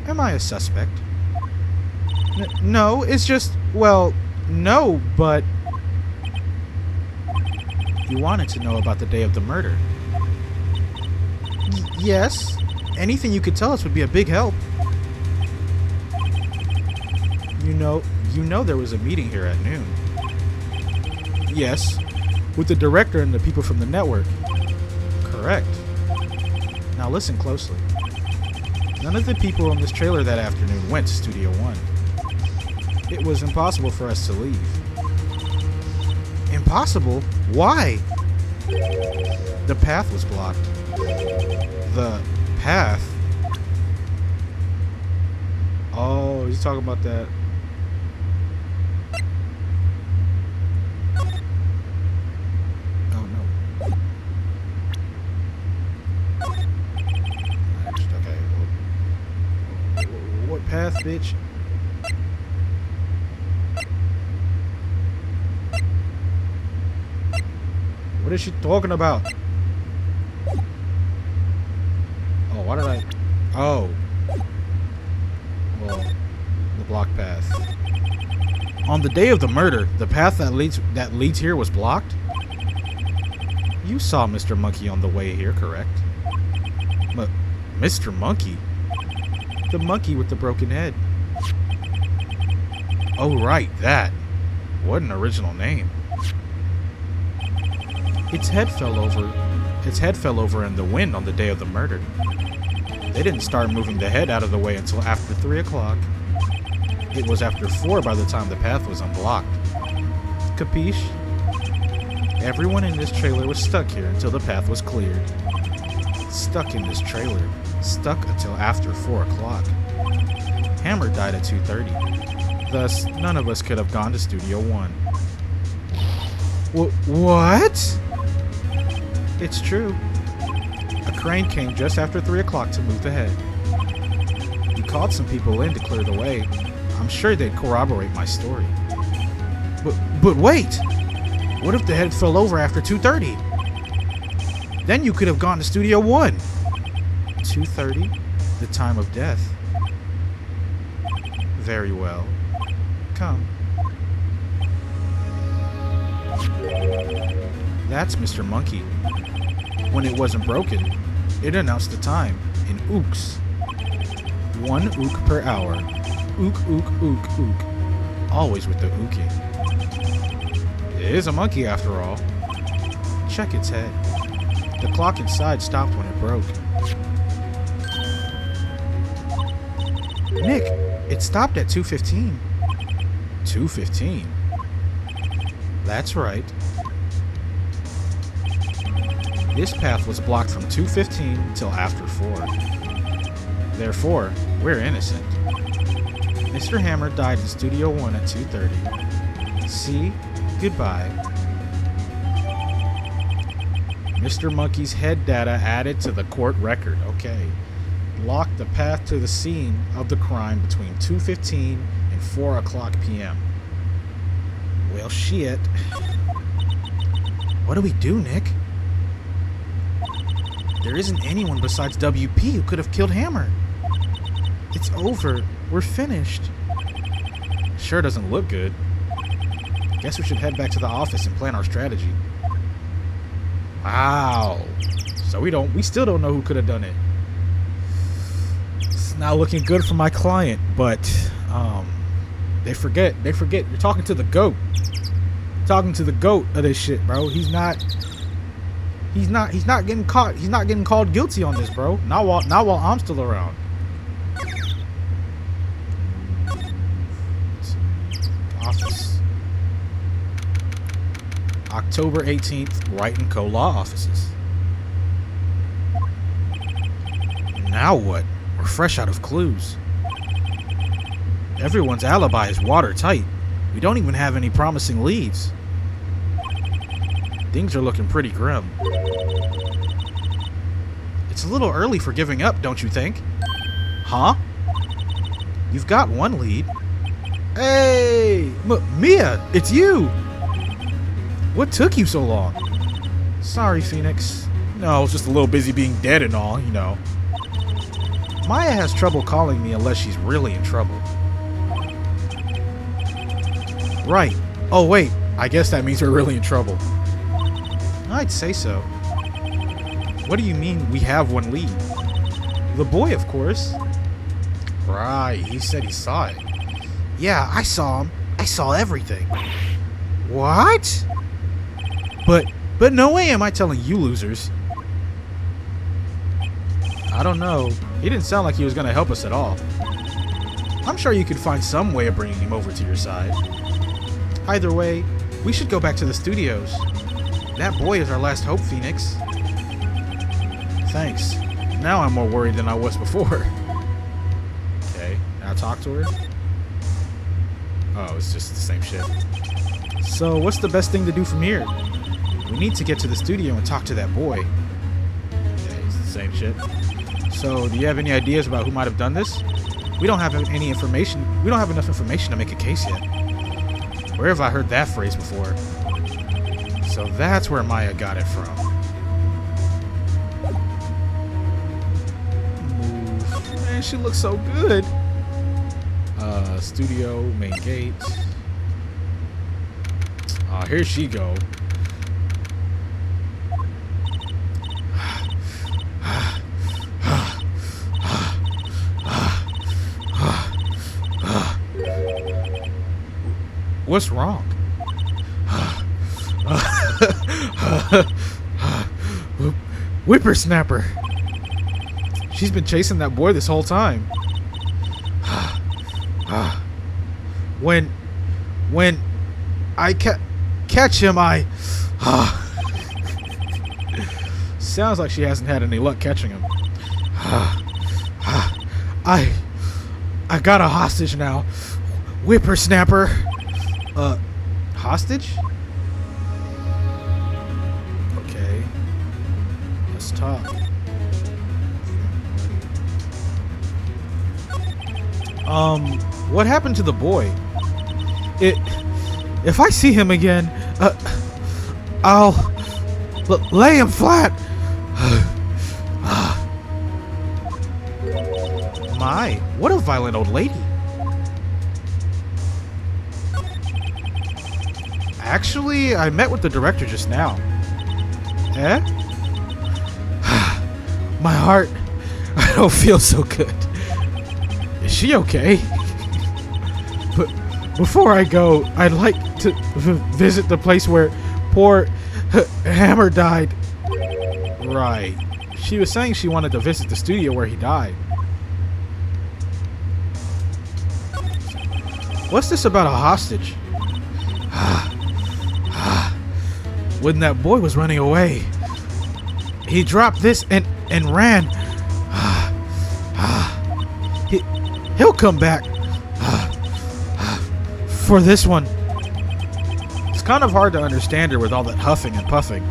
S1: Am I a suspect? No, it's just, well, no, but you wanted to know about the day of the murder. Yes. Anything you could tell us would be a big help. You know there was a meeting here at noon. Yes, with the director and the people from the network. Correct. Now listen closely. None of the people in this trailer that afternoon went to Studio One. It was impossible for us to leave. Impossible? Why? The path was blocked. The path? Oh, he's talking about that. Oh, no. Okay. What path, bitch? What is she talking about? Oh, why did I... Oh. Well, the blocked path. On the day of the murder, the path that leads here was blocked? You saw Mr. Monkey on the way here, correct? Mr. Monkey? The monkey with the broken head. Oh, right, that. What an original name. Its head fell over in the wind on the day of the murder. They didn't start moving the head out of the way until after 3 o'clock. It was after 4 by the time the path was unblocked. Capiche? Everyone in this trailer was stuck here until the path was cleared. Stuck in this trailer. Stuck until after 4 o'clock. Hammer died at 2:30. Thus, none of us could have gone to Studio One. What? It's true. A crane came just after 3 o'clock to move the head. He called some people in to clear the way. I'm sure they'd corroborate my story. But wait! What if the head fell over after 2:30? Then you could have gone to Studio One. 2:30? The time of death. Very well. Come. That's Mr. Monkey. When it wasn't broken, it announced the time in ooks. 1 ook per hour. Ook, ook, ook, ook. Always with the ooking. It is a monkey after all. Check its head. The clock inside stopped when it broke. Nick, it stopped at 2:15. 2:15. That's right. This path was blocked from 2:15 until after 4. Therefore, we're innocent. Mr. Hammer died in Studio 1 at 2:30. See? Goodbye. Mr. Monkey's head data added to the court record. Okay. Locked the path to the scene of the crime between 2:15 and 4 o'clock p.m. Well, shit. What do we do, Nick? There isn't anyone besides WP who could have killed Hammer. It's over. We're finished. Sure doesn't look good. Guess we should head back to the office and plan our strategy. Wow. So we still don't know who could have done it. It's not looking good for my client, but they forget. You're talking to the GOAT. Talking to the GOAT of this shit, bro. He's not getting caught. He's not getting called guilty on this, bro. Not while I'm still around. Office. October 18th, Wright & Co. Law Offices. Now what? We're fresh out of clues. Everyone's alibi is watertight. We don't even have any promising leads. Things are looking pretty grim. It's a little early for giving up, don't you think? Huh? You've got one lead. Hey! Mia, it's you! What took you so long? Sorry, Phoenix. No, I was just a little busy being dead and all, you know. Maya has trouble calling me unless she's really in trouble. Right. Oh, wait. I guess that means we're really in trouble. I'd say so. What do you mean we have one lead? The boy, of course. Right. He said he saw it. Yeah, I saw him. I saw everything. What? But no way am I telling you losers. I don't know. He didn't sound like he was going to help us at all. I'm sure you could find some way of bringing him over to your side. Either way, we should go back to the studios. That boy is our last hope, Phoenix. Thanks. Now I'm more worried than I was before. Okay, now talk to her. Oh, it's just the same shit. So, what's the best thing to do from here? We need to get to the studio and talk to that boy. Okay, it's the same shit. So, do you have any ideas about who might have done this? We don't have any information. We don't have enough information to make a case yet. Where have I heard that phrase before? So that's where Maya got it from. Move. Man, she looks so good. Studio, main gate. Here she go. What's wrong? Whippersnapper. She's been chasing that boy this whole time. When I catch him, sounds like she hasn't had any luck catching him. I got a hostage now. Whippersnapper. Hostage? Okay. Let's talk. What happened to the boy? If I see him again, I'll lay him flat. My, what a violent old lady. Actually, I met with the director just now. Eh? My heart, I don't feel so good. Is she okay? But before I go, I'd like to visit the place where poor Hammer died. Right. She was saying she wanted to visit the studio where he died. What's this about a hostage? When that boy was running away, he dropped this and ran. He'll come back for this one. It's kind of hard to understand her with all that huffing and puffing.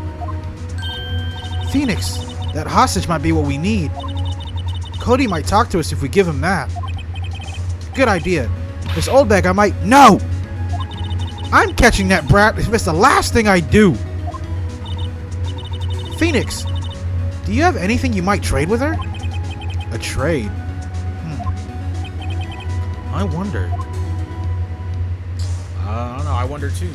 S1: Phoenix, that hostage might be what we need. Cody might talk to us if we give him that. Good idea. This old bag I might... No! I'm catching that brat. It's the last thing I do. Phoenix, do you have anything you might trade with her? A trade? I wonder. I don't know. I wonder too.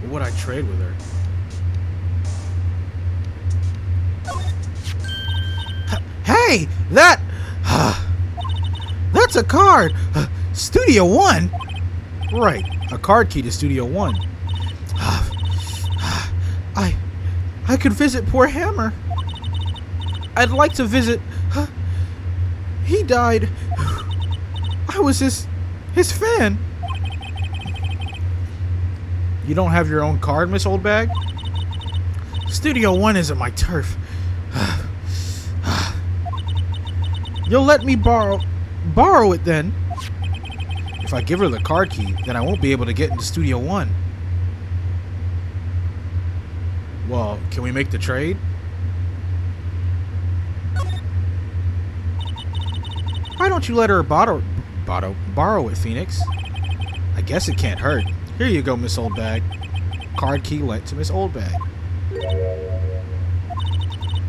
S1: Would I trade with her? Hey, that's a card. Studio One. Right, a card key to Studio One. I could visit poor Hammer. I'd like to visit. He died. I was his fan. You don't have your own card, Miss Oldbag? Studio One isn't my turf. You'll let me borrow it then? If I give her the card key, then I won't be able to get into Studio One. Well, can we make the trade? Why don't you let her borrow it, Phoenix? I guess it can't hurt. Here you go, Miss Oldbag. Card key lent to Miss Oldbag.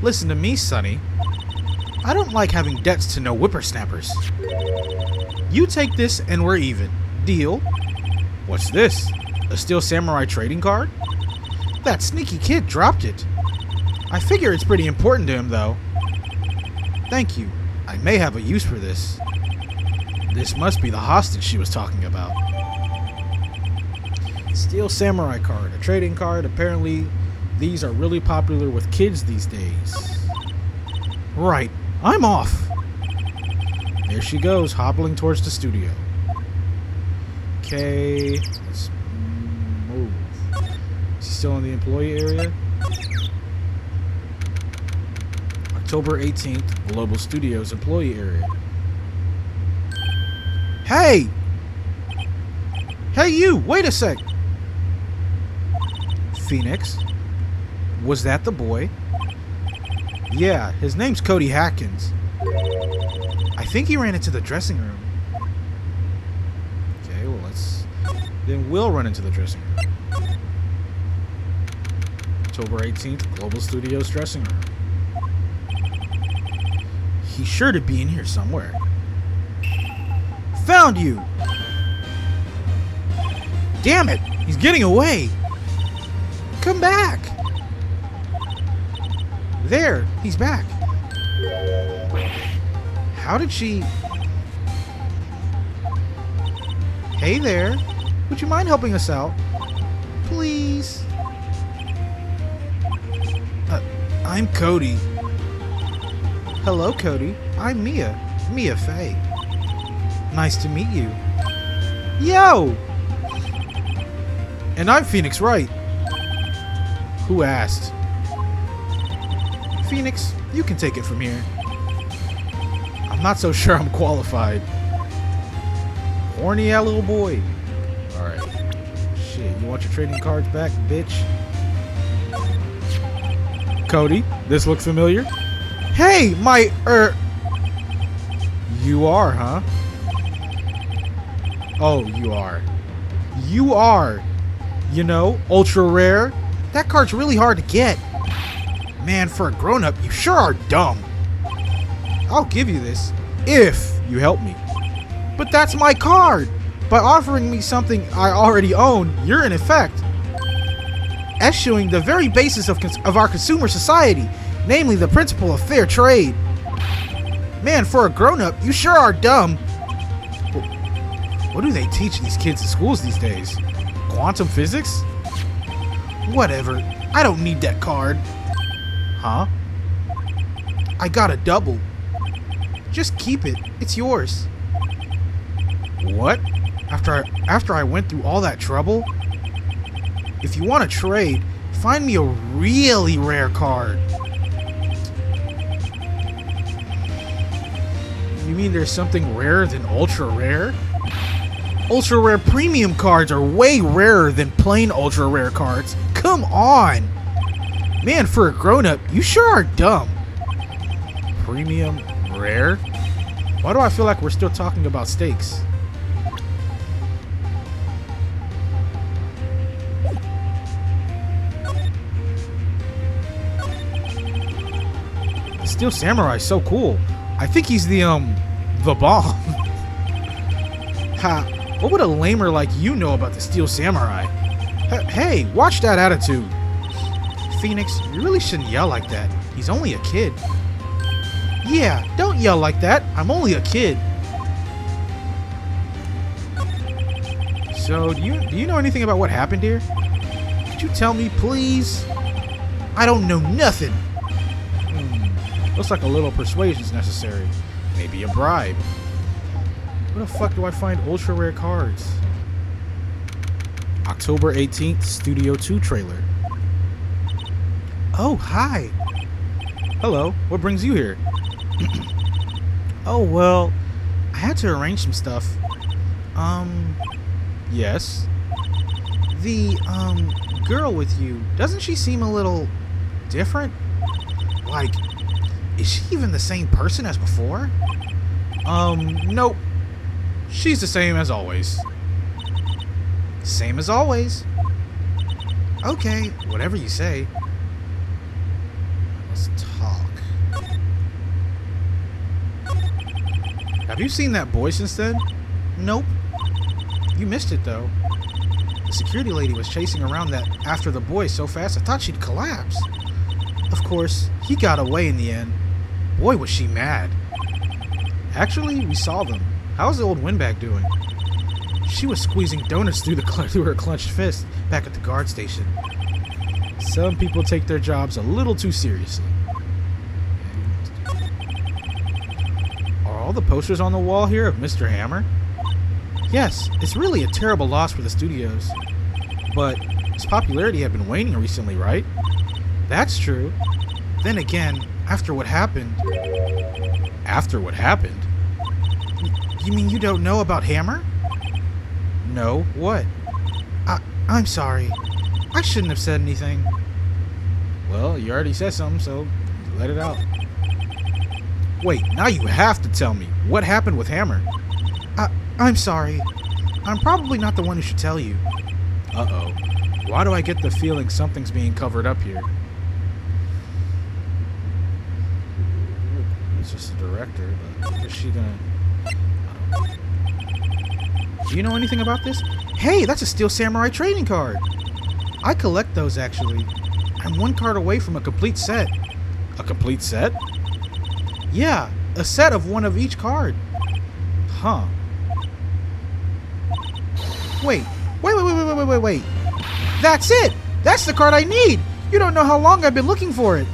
S1: Listen to me, Sonny. I don't like having debts to no whippersnappers. You take this and we're even. Deal? What's this? A Steel Samurai trading card? That sneaky kid dropped it. I figure it's pretty important to him, though. Thank you. I may have a use for this. This must be the hostage she was talking about. Steel Samurai card, a trading card. Apparently, these are really popular with kids these days. Right, I'm off. There she goes, hobbling towards the studio. Okay, let's move. Is he still in the employee area? October 18th, Global Studios employee area. Hey! Hey you, wait a sec! Phoenix? Was that the boy? Yeah, his name's Cody Hatkins. I think he ran into the dressing room. Okay, well then we'll run into the dressing room. October 18th, Global Studios dressing room. He's sure to be in here somewhere. Found you! Damn it! He's getting away! Come back! There! He's back! How did she... Hey there! Would you mind helping us out? Please? I'm Cody. Hello, Cody. I'm Mia. Mia Faye. Nice to meet you. Yo! And I'm Phoenix Wright. Who asked? Phoenix, you can take it from here. I'm not so sure I'm qualified. Horny little boy. Alright. Shit, you want your trading cards back, bitch? Cody, this look familiar? Hey, my, You are, huh? Oh, you are. You are. You know, ultra rare. That card's really hard to get. Man, for a grown-up, you sure are dumb. I'll give you this, if you help me. But that's my card. By offering me something I already own, you're in effect eschewing the very basis of our consumer society, namely the principle of fair trade. Man, for a grown-up, you sure are dumb. What do they teach these kids in schools these days? Quantum physics? Whatever. I don't need that card. Huh? I got a double. Just keep it. It's yours. What? After I went through all that trouble? If you want to trade, find me a really rare card. You mean there's something rarer than ultra rare? Ultra rare premium cards are way rarer than plain ultra rare cards. Come on! Man, for a grown-up, you sure are dumb. Premium rare? Why do I feel like we're still talking about steaks? The Steel Samurai's so cool. I think he's the bomb. Ha, what would a lamer like you know about the Steel Samurai? Hey, watch that attitude. Phoenix, you really shouldn't yell like that. He's only a kid. Yeah, don't yell like that. I'm only a kid. So, do you know anything about what happened here? Could you tell me, please? I don't know nothing. Looks like a little persuasion's necessary. Maybe a bribe. Where the fuck do I find ultra rare cards? October 18th, Studio 2 trailer. Oh, hi. Hello, what brings you here? Oh, well, I had to arrange some stuff. Yes. The, girl with you, doesn't she seem a little different? Like, is she even the same person as before? Nope. She's the same as always. Same as always. Okay, whatever you say. Let's talk. Have you seen that boy since then? Nope. You missed it, though. The security lady was chasing around that after the boy so fast I thought she'd collapse. Of course, he got away in the end. Boy, was she mad. Actually, we saw them. How's the old windbag doing? She was squeezing donuts through her clenched fist back at the guard station. Some people take their jobs a little too seriously. Are all the posters on the wall here of Mr. Hammer? Yes, it's really a terrible loss for the studios. But his popularity had been waning recently, right? That's true. Then again, after what happened... After what happened? You mean you don't know about Hammer? No, what? I'm sorry. I shouldn't have said anything. Well, you already said something, so let it out. Wait, now you have to tell me. What happened with Hammer? I'm sorry. I'm probably not the one who should tell you. Uh-oh. Why do I get the feeling something's being covered up here? It's just a director, but is she gonna... Do you know anything about this? Hey, that's a Steel Samurai trading card. I collect those, actually. I'm one card away from a complete set. A complete set? Yeah, a set of one of each card. Huh. Wait. Wait. That's it! That's the card I need! You don't know how long I've been looking for it.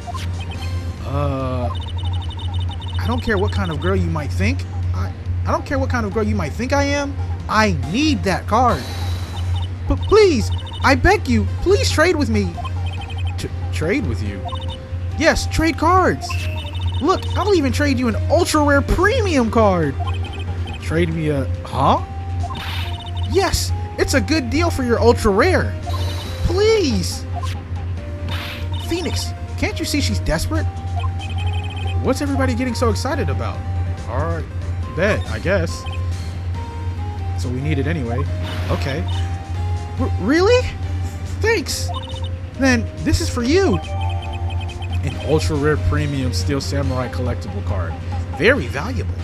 S1: I don't care what kind of girl you might think. I don't care what kind of girl you might think I am. I need that card. But please, I beg you, please trade with me. Trade with you? Yes, trade cards. Look, I'll even trade you an ultra rare premium card. Trade me a... Huh? Yes, it's a good deal for your ultra rare. Please. Phoenix, can't you see she's desperate? What's everybody getting so excited about? Alright, bet, I guess. So we need it anyway. Okay. Really? Thanks. Then this is for you. An ultra rare premium Steel Samurai collectible card. Very valuable.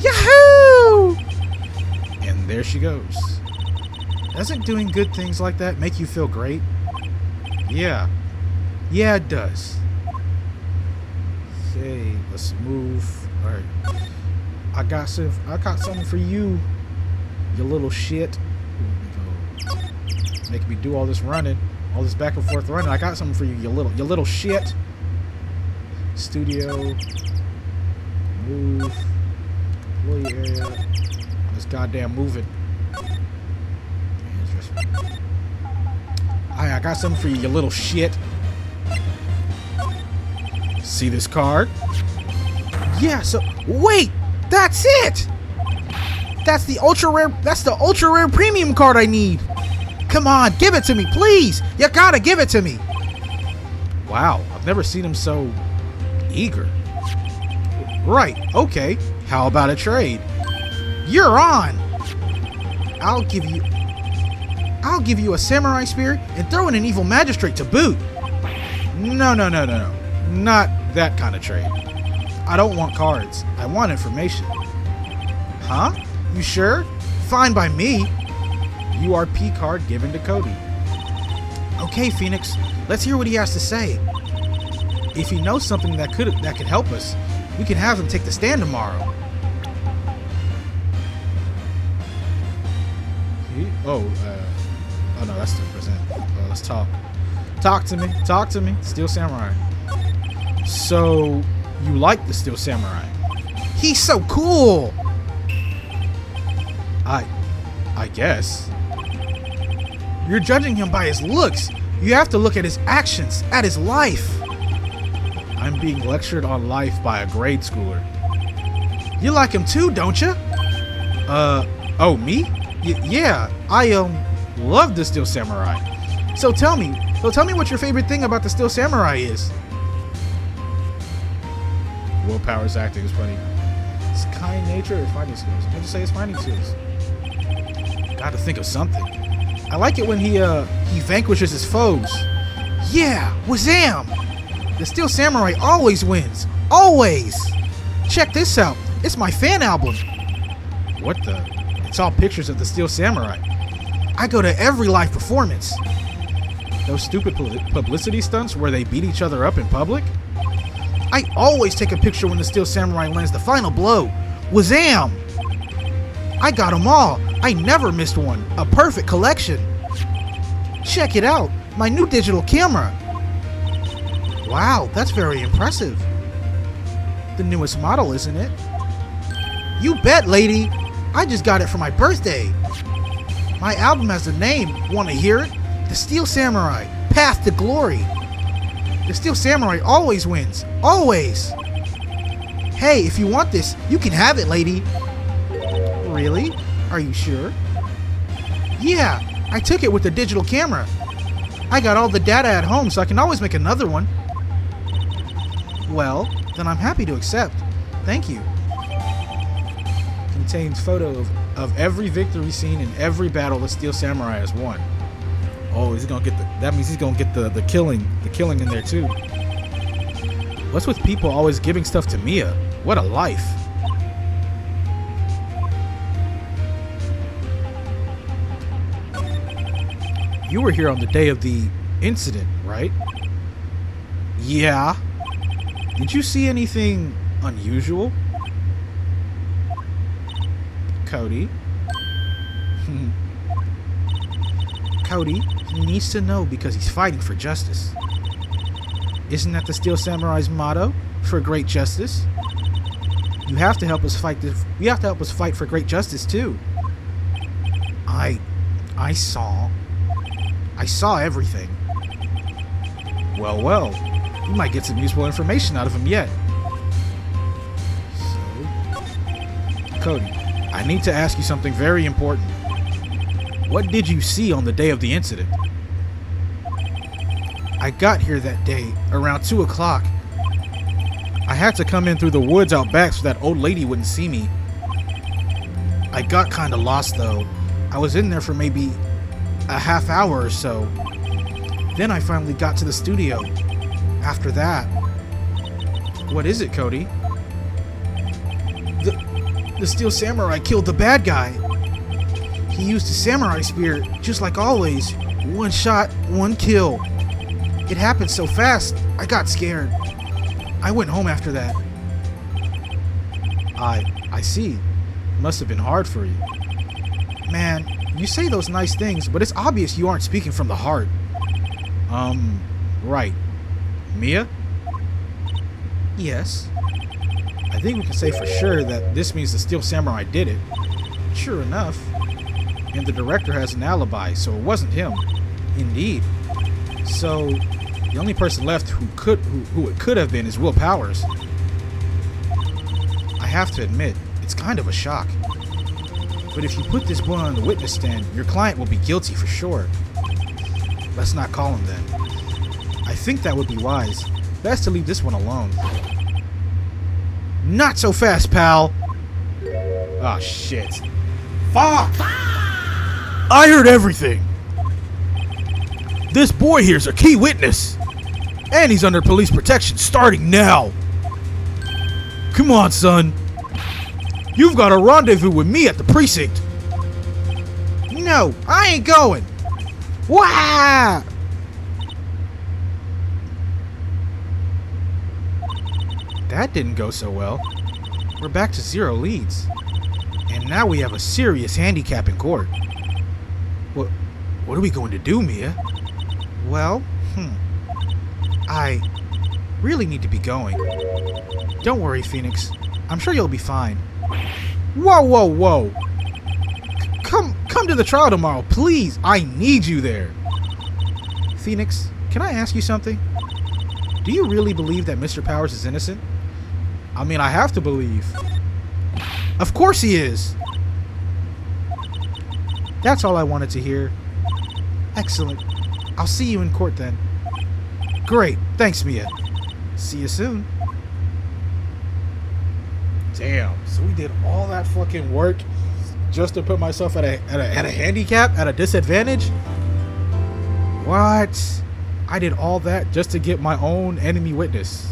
S1: Yahoo! And there she goes. Doesn't doing good things like that make you feel great? Yeah. Yeah, it does. Okay, let's move. All right. I got something for you, you little shit. Here we go. Making me do all this running, all this back and forth running. I got something for you, you little shit. Studio. Move. Employee area. This goddamn moving. I got something for you, you little shit. See this card? Yeah, so wait, that's it! That's the ultra rare premium card I need. Come on, give it to me, please! You gotta give it to me. Wow, I've never seen him so eager. Right, okay. How about a trade? You're on! I'll give you a samurai spear and throw in an evil magistrate to boot. No. Not that kind of trade. I don't want cards. I want information. Huh? You sure? Fine by me. URP card given to Cody. Okay, Phoenix. Let's hear what he has to say. If he knows something that could help us, we can have him take the stand tomorrow. Oh no, that's 10%. Let's talk. Talk to me. Steel Samurai. So, you like the Steel Samurai? He's so cool! I guess. You're judging him by his looks. You have to look at his actions, at his life. I'm being lectured on life by a grade schooler. You like him too, don't you? Oh, me? Yeah, I love the Steel Samurai. So tell me what your favorite thing about the Steel Samurai is. Willpower's acting is funny. It's kind nature or fighting skills? I'm gonna say it's fighting skills. Gotta think of something. I like it when he vanquishes his foes. Yeah, wazam! The Steel Samurai always wins. Always! Check this out. It's my fan album. What the? It's all pictures of the Steel Samurai. I go to every live performance. Those stupid publicity stunts where they beat each other up in public? I always take a picture when the Steel Samurai lands the final blow. Wazam! I got them all. I never missed one. A perfect collection. Check it out. My new digital camera. Wow, that's very impressive. The newest model, isn't it? You bet, lady. I just got it for my birthday. My album has a name. Want to hear it? The Steel Samurai. Path to Glory. The Steel Samurai always wins. Always. Hey, if you want this, you can have it, lady. Really? Are you sure? Yeah, I took it with the digital camera. I got all the data at home, so I can always make another one. Well, then I'm happy to accept. Thank you. Contains photo of every victory scene in every battle the Steel Samurai has won. Oh, he's gonna get that means he's gonna get the killing in there too. What's with people always giving stuff to Mia? What a life. You were here on the day of the incident, right? Yeah. Did you see anything unusual? Cody? Cody, he needs to know because he's fighting for justice. Isn't that the Steel Samurai's motto? For great justice? You have to help us fight this. You have to help us fight for great justice too. I saw everything. Well, you might get some useful information out of him yet. So, Cody, I need to ask you something very important. What did you see on the day of the incident? I got here that day around 2 o'clock. I had to come in through the woods out back so that old lady wouldn't see me. I got kinda lost though. I was in there for maybe a half hour or so. Then I finally got to the studio. After that... What is it, Cody? The Steel Samurai killed the bad guy. He used a samurai spear, just like always. One shot, one kill. It happened so fast, I got scared. I went home after that. I see. Must have been hard for you. Man, you say those nice things, but it's obvious you aren't speaking from the heart. Right. Mia? Yes. I think we can say for sure that this means the Steel Samurai did it. Sure enough. And the director has an alibi, so it wasn't him. Indeed. So, the only person left who it could have been is Will Powers. I have to admit, it's kind of a shock. But if you put this boy on the witness stand, your client will be guilty for sure. Let's not call him then. I think that would be wise. Best to leave this one alone. Not so fast, pal! Oh, shit. Fuck! I heard everything! This boy here's a key witness! And he's under police protection starting now! Come on, son! You've got a rendezvous with me at the precinct! No, I ain't going! Wah! That didn't go so well. We're back to 0 leads. And now we have a serious handicap in court. What are we going to do, Mia? Well, I really need to be going. Don't worry, Phoenix. I'm sure you'll be fine. Whoa, whoa, whoa! Come to the trial tomorrow, please! I need you there! Phoenix, can I ask you something? Do you really believe that Mr. Powers is innocent? I mean, I have to believe. Of course he is! That's all I wanted to hear. Excellent. I'll see you in court then. Great. Thanks, Mia. See you soon. Damn. So we did all that fucking work just to put myself at a handicap, at a disadvantage? What? I did all that just to get my own enemy witness.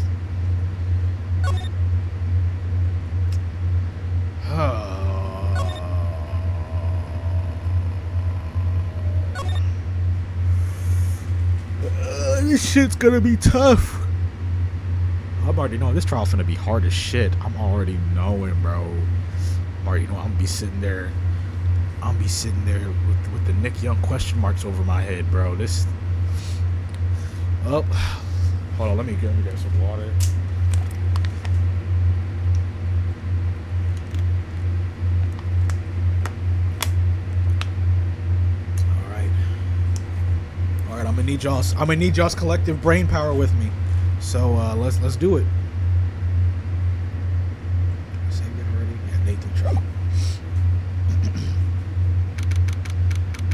S1: This shit's gonna be tough. I'm already knowing this trial's gonna be hard as shit. I'm already knowing, bro. I'm already knowing I'm gonna be sitting there. I'm be sitting there with the Nick Young question marks over my head, bro. This. Oh, hold on. Let me get some water. I'm gonna need y'all's collective brain power with me. So let's do it. Save it already. Yeah, Nathan Trump.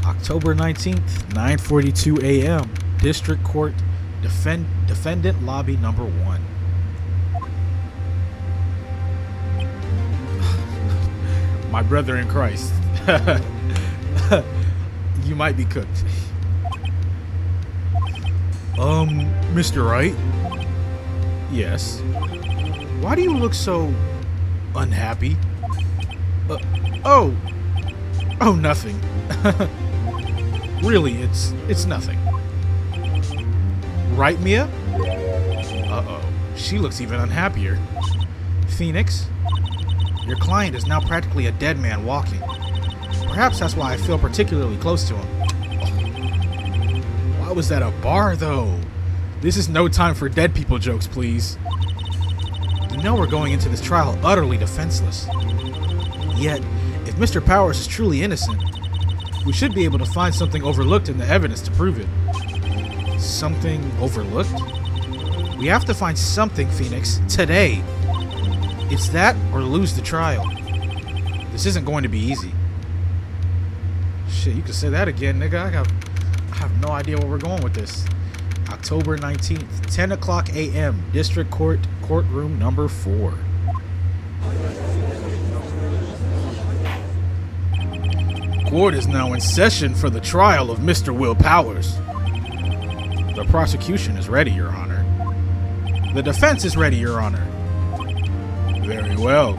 S1: October 19th, 9:42 a.m. District Court, Defendant Lobby Number 1. My brother in Christ. You might be cooked. Mr. Wright? Yes. Why do you look so unhappy? Oh, nothing. Really, it's nothing. Right, Mia? Uh-oh. She looks even unhappier. Phoenix, your client is now practically a dead man walking. Perhaps that's why I feel particularly close to him. Why was that a bar, though? This is no time for dead people jokes, please. You know we're going into this trial utterly defenseless. Yet, if Mr. Powers is truly innocent, we should be able to find something overlooked in the evidence to prove it. Something overlooked? We have to find something, Phoenix, today. It's that or lose the trial. This isn't going to be easy. Shit, you can say that again, nigga. I have no idea where we're going with this. October 19th, 10 o'clock a.m., District Court, Courtroom Number 4. Court is now in session for the trial of Mr. Will Powers. The prosecution is ready, Your Honor. The defense is ready, Your Honor. Very well.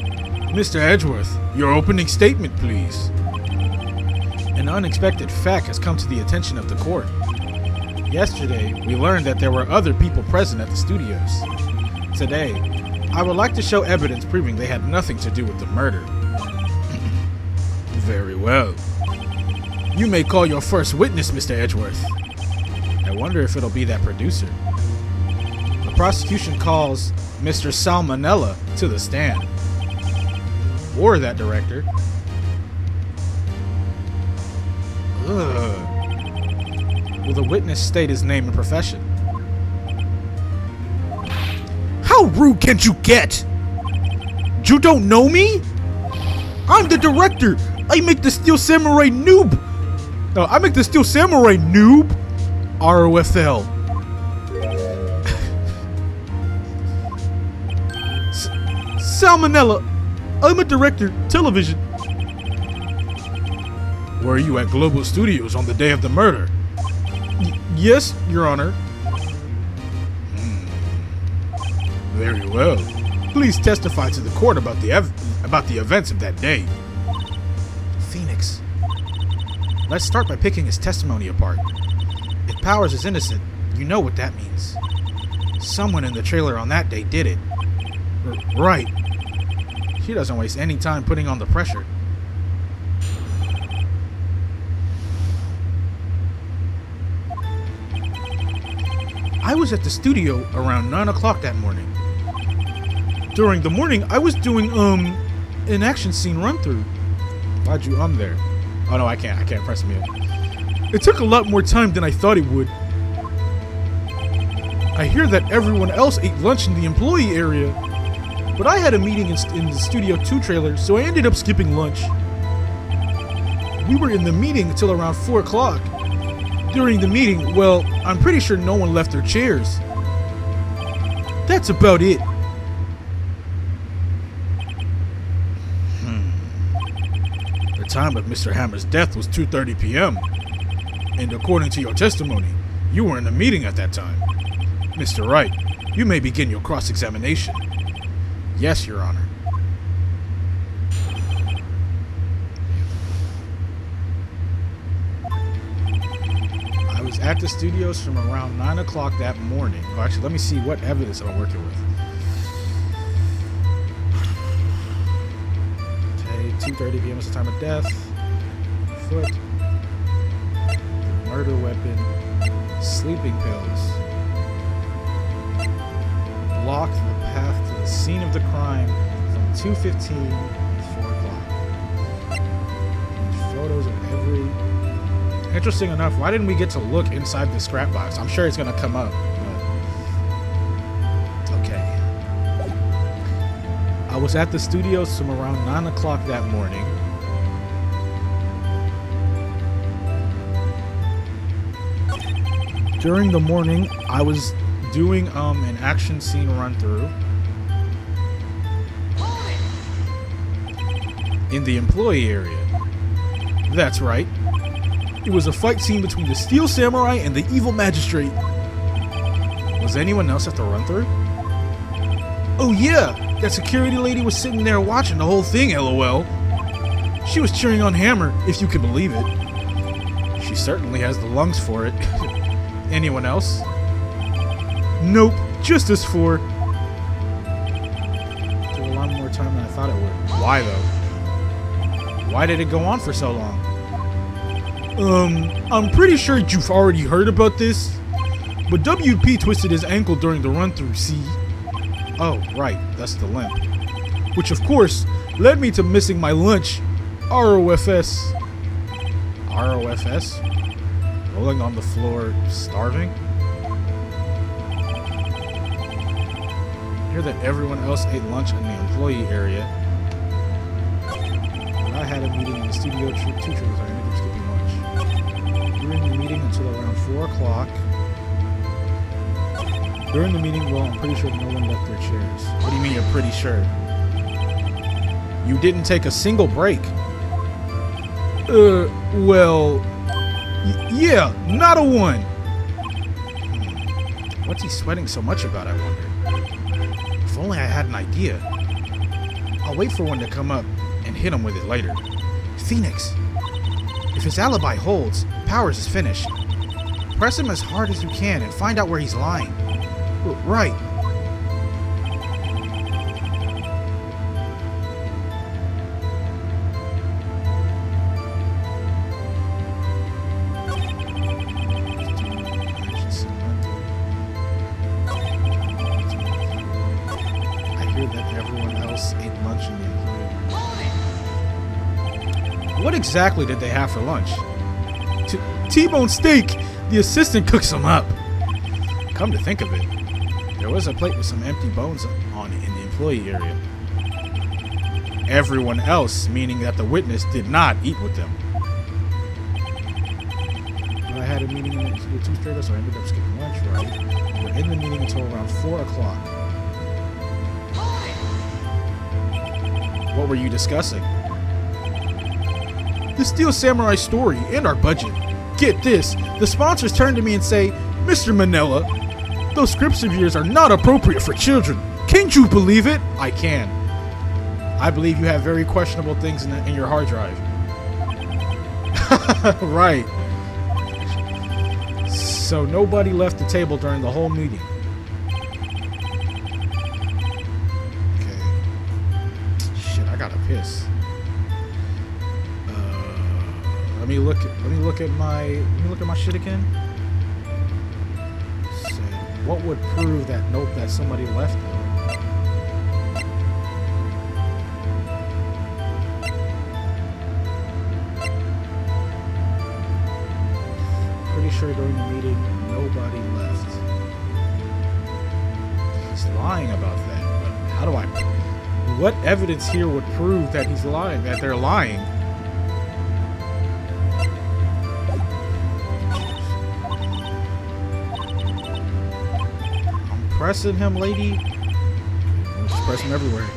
S1: Mr. Edgeworth, your opening statement, please. An unexpected fact has come to the attention of the court. Yesterday, we learned that there were other people present at the studios. today. I would like to show evidence proving they had nothing to do with the murder. Very well. You may call your first witness, Mr. Edgeworth. I wonder if it'll be that producer. The prosecution calls Mr. Salmonella to the stand. Or that director. Ugh. Will the witness state his name and profession? How rude can you get? You don't know me? I'm the director. I make the Steel Samurai noob. No, I make the Steel Samurai noob. ROFL. Salmonella. I'm a director. Television. Were you at Global Studios on the day of the murder? Yes, Your Honor. Very well. Please testify to the court about the events of that day. Phoenix. Let's start by picking his testimony apart. If Powers is innocent, you know what that means. Someone in the trailer on that day did it. Right. She doesn't waste any time putting on the pressure. I was at the studio around 9 o'clock that morning. During the morning, I was doing, an action scene run-through. Why'd you there? Oh no, I can't press mute. It took a lot more time than I thought it would. I hear that everyone else ate lunch in the employee area, but I had a meeting in the Studio 2 trailer, so I ended up skipping lunch. We were in the meeting until around 4 o'clock. During the meeting, well, I'm pretty sure no one left their chairs. That's about it. The time of Mr. Hammer's death was 2:30 p.m. And according to your testimony, you were in the meeting at that time. Mr. Wright, you may begin your cross-examination. Yes, Your Honor. I was at the studios from around 9 o'clock that morning. Oh, actually, let me see what evidence I'm working with. Okay, 2:30 p.m. is the time of death. Foot. Murder weapon. Sleeping pills. Blocked the path to the scene of the crime from 2:15 to 4 o'clock. Photos of every... Interesting enough, why didn't we get to look inside the scrap box? I'm sure it's going to come up. But... Okay. I was at the studios from around 9 o'clock that morning. During the morning, I was doing an action scene run through in the employee area. That's right. It was a fight scene between the Steel Samurai and the evil magistrate. Was anyone else at the run through? Oh yeah, that security lady was sitting there watching the whole thing, LOL. She was cheering on Hammer, if you can believe it. She certainly has the lungs for it. Anyone else? Nope, just us four. Took a lot more time than I thought it would. Why though? Why did it go on for so long? I'm pretty sure you've already heard about this, but WP twisted his ankle during the run-through, see? Oh, right, that's the limp. Which of course, led me to missing my lunch. ROFS. ROFS? Rolling on the floor, starving? I hear that everyone else ate lunch in the employee area. But I had a meeting in the Studio 2 trailers. I ended up skipping lunch. During the meeting until around 4 o'clock. During the meeting, well, I'm pretty sure no one left their chairs. What do you mean you're pretty sure? You didn't take a single break. Well... yeah, not a one. What's he sweating so much about, I wonder? If only I had an idea. I'll wait for one to come up and hit him with it later. Phoenix. If his alibi holds, Powers is finished. Press him as hard as you can and find out where he's lying. Right. What exactly did they have for lunch? T-bone steak! The assistant cooks them up. Come to think of it, there was a plate with some empty bones on it in the employee area. Everyone else, meaning that the witness, did not eat with them. I had a meeting with 2 straight, so I ended up skipping lunch, right? We were in the meeting until around 4 o'clock. What were you discussing? The Steel Samurai story and our budget. Get this, the sponsors turn to me and say, Mr. Manella, those scripts of yours are not appropriate for children. Can't you believe it? I can. I believe you have very questionable things in your hard drive. Right. So nobody left the table during the whole meeting. Okay. Shit, I gotta piss. Let me look at my shit again. So, what would prove that that somebody left them? Pretty sure during the meeting nobody left. He's lying about that, but how do I? What evidence here would prove that he's lying? That they're lying? Pressing him, lady. Just press him everywhere.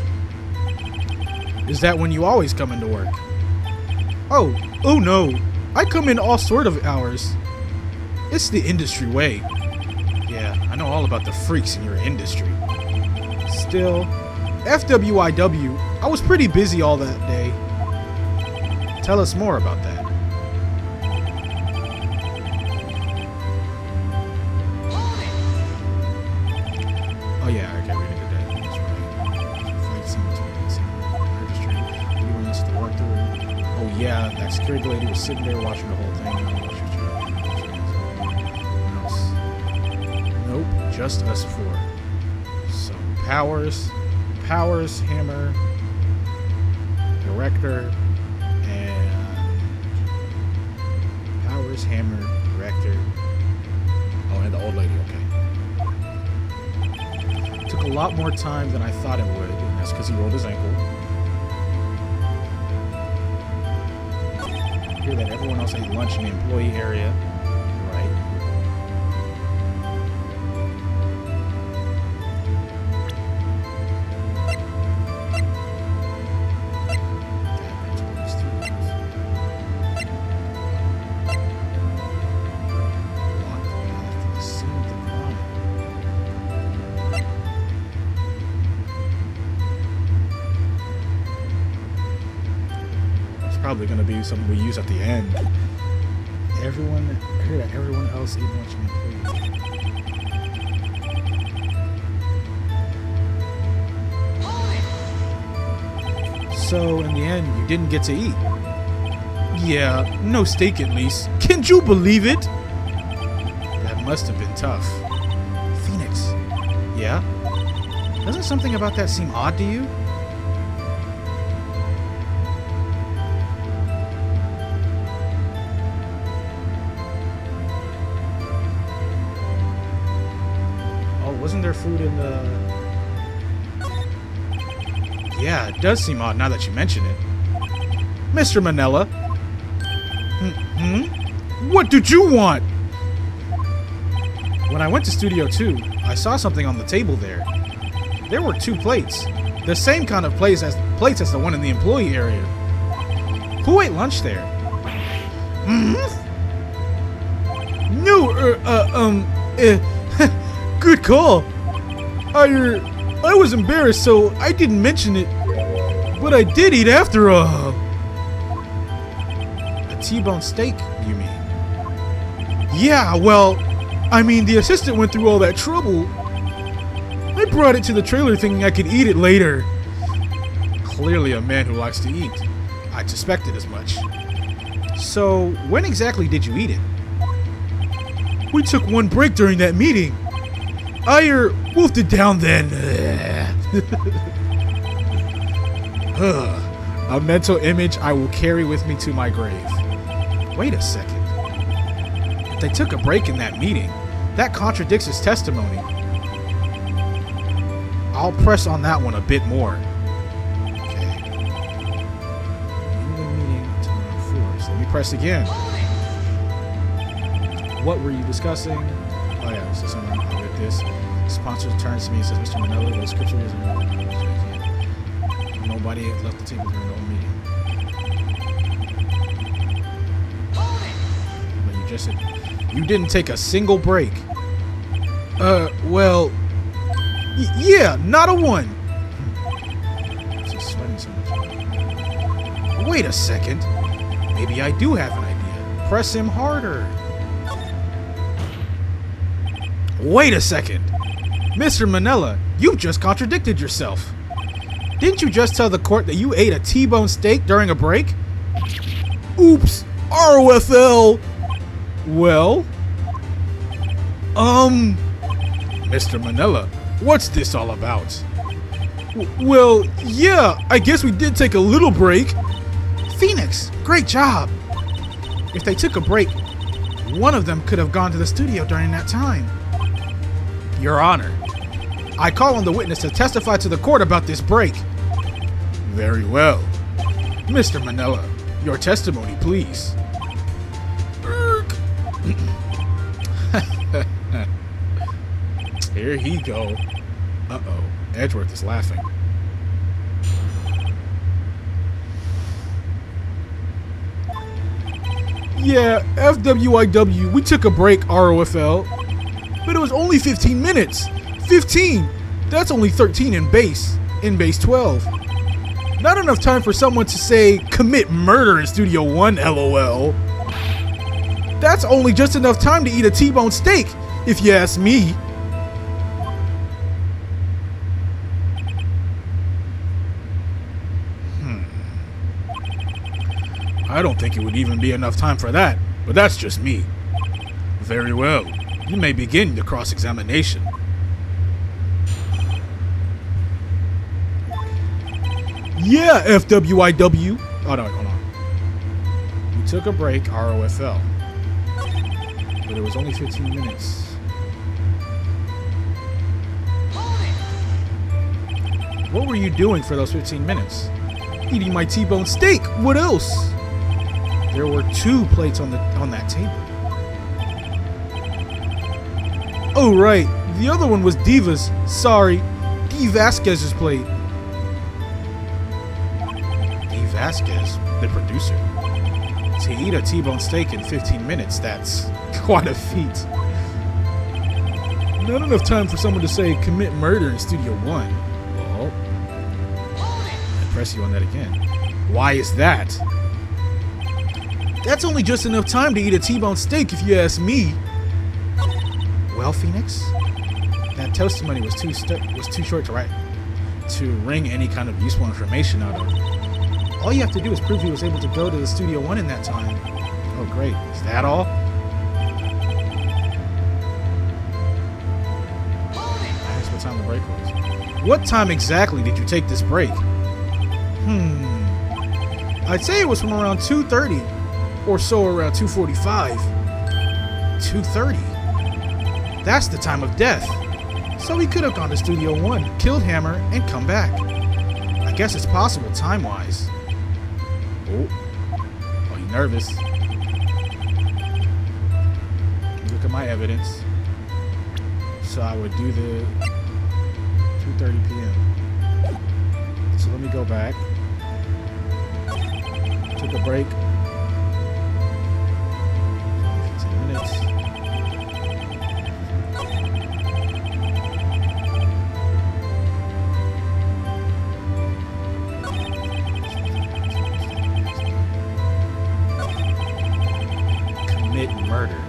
S1: Is that when you always come into work? Oh no. I come in all sort of hours. It's the industry way. Yeah, I know all about the freaks in your industry. Still, FWIW, I was pretty busy all that day. Tell us more about that. Oh yeah, okay, we did that. That's right. Flight scene registry. Anyone else to work through? Oh yeah, that security lady was sitting there watching the whole thing. Nope, just us 4. So Powers, Hammer, Director, and Powers, Hammer, Director. Oh, and the old lady. Okay. Took a lot more time than I thought it would, and that's because he rolled his ankle. I hear that everyone else ate lunch in the employee area. Right. Probably going to be something we use at the end. I hear that everyone else ate lunch in the employee. So in the end, you didn't get to eat. Yeah, no steak at least. Can't you believe it? That must have been tough. Phoenix. Yeah? Doesn't something about that seem odd to you? Wasn't there food in the... Yeah, it does seem odd now that you mention it. Mr. Manella? What did you want? When I went to Studio 2, I saw something on the table there. There were 2 plates. The same kind of plates as the one in the employee area. Who ate lunch there? No, good call. I was embarrassed, so I didn't mention it. But I did eat after all. A T-bone steak, you mean? Yeah, well, I mean, the assistant went through all that trouble. I brought it to the trailer thinking I could eat it later. Clearly a man who likes to eat. I suspected as much. So, when exactly did you eat it? We took one break during that meeting. I wolfed it down then. A mental image I will carry with me to my grave. Wait a second. If they took a break in that meeting, that contradicts his testimony. I'll press on that one a bit more. Okay. In the meeting tomorrow 4. So let me press again. What were you discussing? Oh yeah, so someone with this. Sponsor turns to me and says, Mr. Manila, those scriptures are nobody left the table during the whole meeting. But you just said you didn't take a single break. Well, yeah, not a one. Just sweating so much. Wait a second. Maybe I do have an idea. Press him harder. Wait a second. Mr. Manila, you've just contradicted yourself. Didn't you just tell the court that you ate a T-bone steak during a break? Oops, ROFL. Well, Mr. Manila, what's this all about? Well, yeah, I guess we did take a little break. Phoenix, great job. If they took a break, one of them could have gone to the studio during that time. Your Honor, I call on the witness to testify to the court about this break. Very well. Mr. Manila, your testimony, please. Here he go. Uh-oh. Edgeworth is laughing. Yeah, FWIW, we took a break, ROFL. But it was only 15 minutes. 15! That's only 13 in base 12. Not enough time for someone to say, commit murder in Studio 1, LOL. That's only just enough time to eat a T-bone steak, if you ask me. I don't think it would even be enough time for that, but that's just me. Very well. You may begin the cross-examination. Yeah, FWIW. Oh, no, hold on. We took a break, ROFL. But it was only 15 minutes. What were you doing for those 15 minutes? Eating my T-bone steak. What else? There were 2 plates on that table. Oh, right. The other one was Diva's. Sorry. D. Vasquez's plate. D. Vasquez, the producer. To eat a T-bone steak in 15 minutes, that's quite a feat. Not enough time for someone to say, commit murder in Studio 1. Well, I press you on that again. Why is that? That's only just enough time to eat a T-bone steak, if you ask me. Well, Phoenix, that testimony was too short to wring any kind of useful information out of. All you have to do is prove he was able to go to the Studio 1 in that time. Oh, great. Is that all? That's what time the break was. What time exactly did you take this break? I'd say it was from around 2:30 or so, around 2:45. 2:30? That's the time of death. So he could have gone to Studio 1, killed Hammer, and come back. I guess it's possible time-wise. Oh, you nervous? Look at my evidence. So I would do the 2:30 p.m. So let me go back. Took a break. 15 minutes. Commit murder.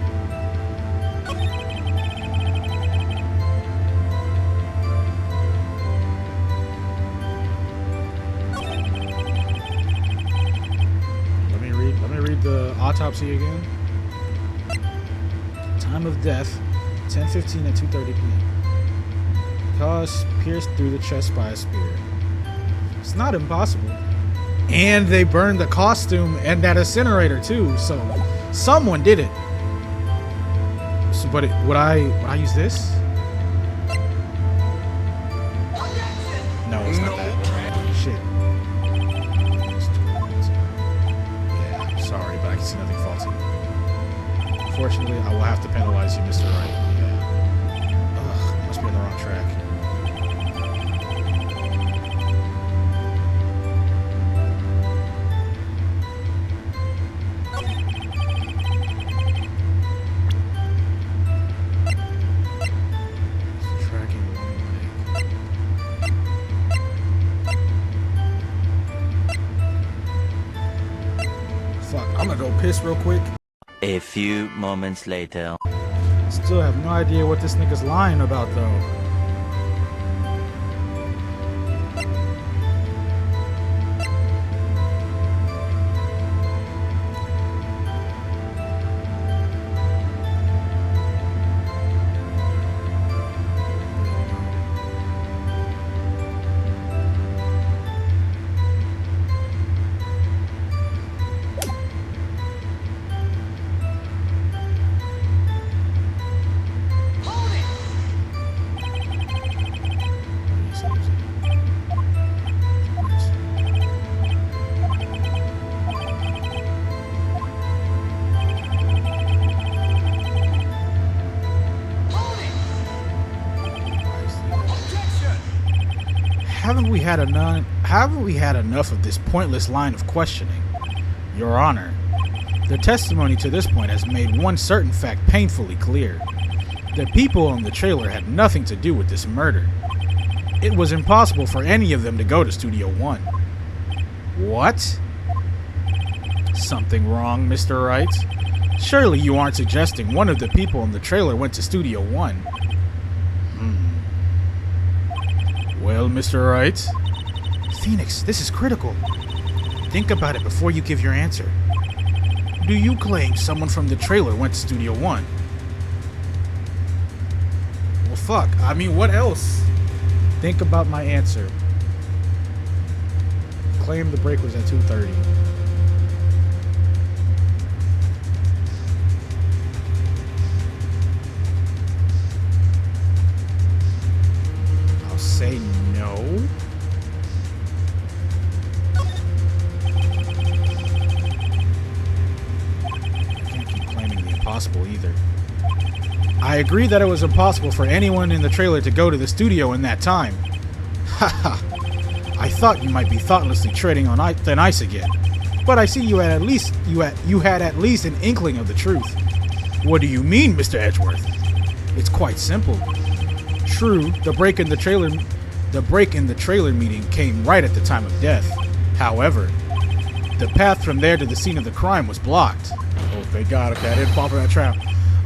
S1: Let me read the autopsy again. Time of death, 10:15 at 2:30 p.m. Cause pierced through the chest by a spear. It's not impossible. And they burned the costume and that incinerator too. So someone did it. So, but would I use this? No, it's not that. Shit. Yeah, sorry, but I can see nothing faulty. Unfortunately, I will have to penalize you, Mr. Wright. Yeah. Ugh, must be on the wrong track. I'm gonna go piss real quick.
S3: A few moments later.
S1: Still have no idea what this nigga's lying about though. Haven't we had enough of this pointless line of questioning? Your Honor, the testimony to this point has made one certain fact painfully clear. The people on the trailer had nothing to do with this murder. It was impossible for any of them to go to Studio One. What? Something wrong, Mr. Wright? Surely you aren't suggesting one of the people in the trailer went to Studio One. Well, Mr. Wright? Phoenix, this is critical. Think about it before you give your answer. Do you claim someone from the trailer went to Studio One? Well, fuck. I mean, what else? Think about my answer. Claim the break was at 2:30. I'll say no. Impossible either. I agree that it was impossible for anyone in the trailer to go to the studio in that time. Haha. I thought you might be thoughtlessly treading on thin ice again, but I see you had at least an inkling of the truth. What do you mean, Mr. Edgeworth? It's quite simple. True, the break in the trailer meeting came right at the time of death. However, the path from there to the scene of the crime was blocked. Oh, thank God. Okay, I didn't fall for that trap.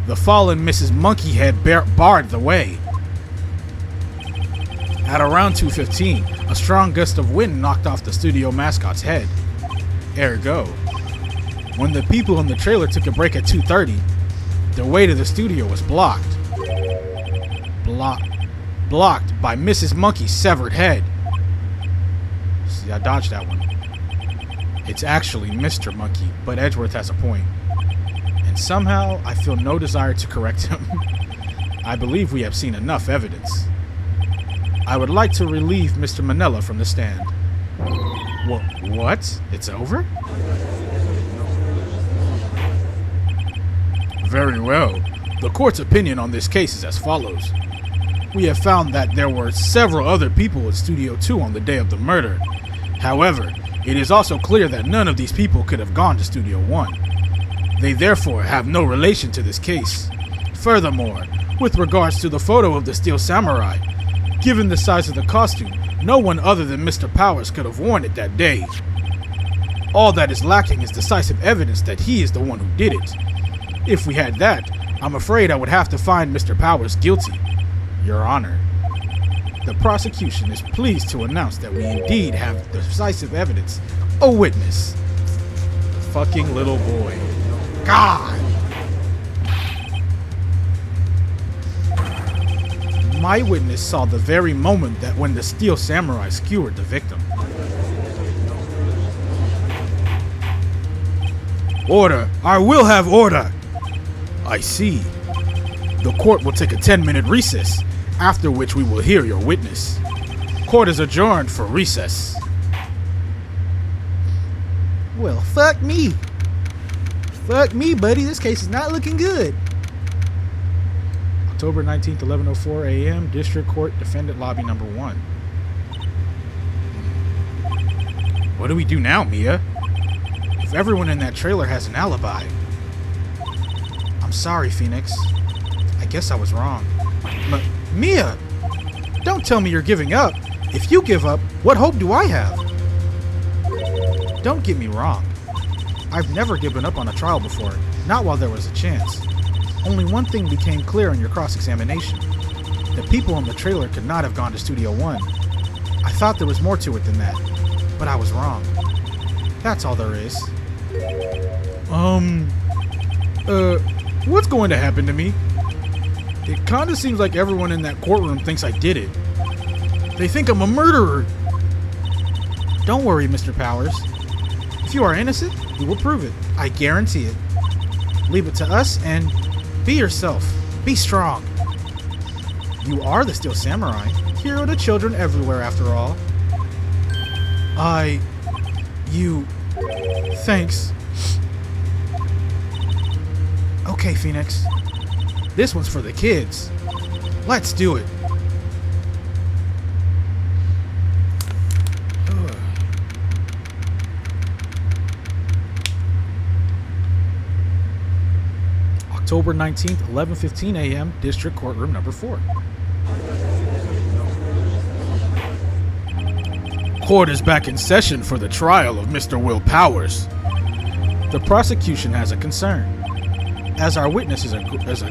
S1: The fallen Mrs. Monkeyhead barred the way. At around 2:15, a strong gust of wind knocked off the studio mascot's head. Ergo, when the people in the trailer took a break at 2:30, the way to the studio was blocked. Blocked by Mrs. Monkey's severed head. See, I dodged that one. It's actually Mr. Monkey, but Edgeworth has a point. And somehow, I feel no desire to correct him. I believe we have seen enough evidence. I would like to relieve Mr. Manella from the stand. What? It's over? Very well. The court's opinion on this case is as follows. We have found that there were several other people at Studio 2 on the day of the murder. However, it is also clear that none of these people could have gone to Studio 1. They therefore have no relation to this case. Furthermore, with regards to the photo of the Steel Samurai, given the size of the costume, no one other than Mr. Powers could have worn it that day. All that is lacking is decisive evidence that he is the one who did it. If we had that, I'm afraid I would have to find Mr. Powers guilty. Your Honor, the prosecution is pleased to announce that we indeed have decisive evidence. A witness. The fucking little boy. God! My witness saw the very moment that when the Steel Samurai skewered the victim. Order! I will have order! I see. The court will take a 10-minute recess, after which we will hear your witness. Court is adjourned for recess. Well, fuck me. Fuck me, buddy. This case is not looking good. October 19th, 11:04 a.m., District Court, Defendant Lobby Number 1. What do we do now, Mia? If everyone in that trailer has an alibi. I'm sorry, Phoenix. I guess I was wrong. Mia! Don't tell me you're giving up. If you give up, what hope do I have? Don't get me wrong. I've never given up on a trial before, not while there was a chance. Only one thing became clear in your cross-examination. The people in the trailer could not have gone to Studio One. I thought there was more to it than that, but I was wrong. That's all there is. What's going to happen to me? It kinda seems like everyone in that courtroom thinks I did it. They think I'm a murderer. Don't worry, Mr. Powers. If you are innocent, we will prove it. I guarantee it. Leave it to us and be yourself. Be strong. You are the Steel Samurai, hero to children everywhere after all. Thanks. Okay, Phoenix. This one's for the kids. Let's do it. October 19th, 11:15 a.m., District Courtroom Number 4. Court is back in session for the trial of Mr. Will Powers. The prosecution has a concern. As our witness is a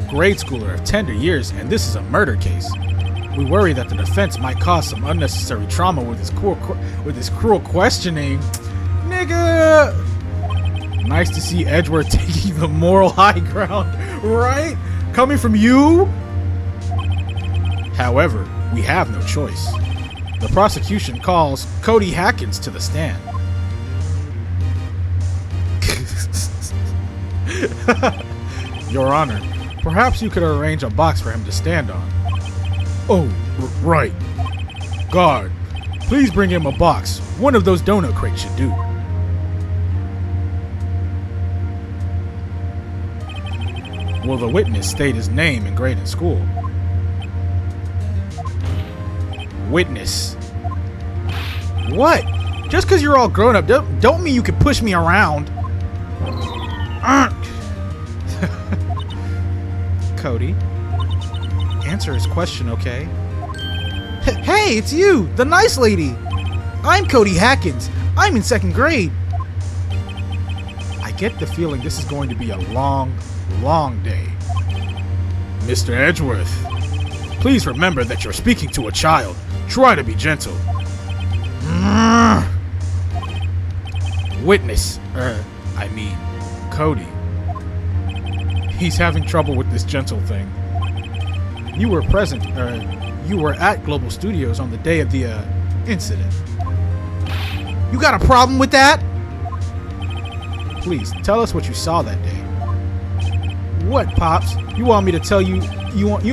S1: grade schooler of tender years and this is a murder case, we worry that the defense might cause some unnecessary trauma with his cruel questioning. Nigga! Nice to see Edgeworth taking the moral high ground, right? Coming from you? However, we have no choice. The prosecution calls Cody Hackins to the stand. Your Honor, perhaps you could arrange a box for him to stand on. Oh, right. Guard, please bring him a box. One of those donut crates should do. Will the witness state his name and grade in school? Witness. What? Just because you're all grown up don't mean you can push me around. Cody, answer his question, okay? Hey, it's you, the nice lady. I'm Cody Hackins. I'm in 2nd grade. I get the feeling this is going to be a long day. Mr. Edgeworth, please remember that you're speaking to a child. Try to be gentle. Witness, Cody. He's having trouble with this gentle thing. You were at Global Studios on the day of the, incident. You got a problem with that? Please, tell us what you saw that day. What, Pops? You want me to tell you, you want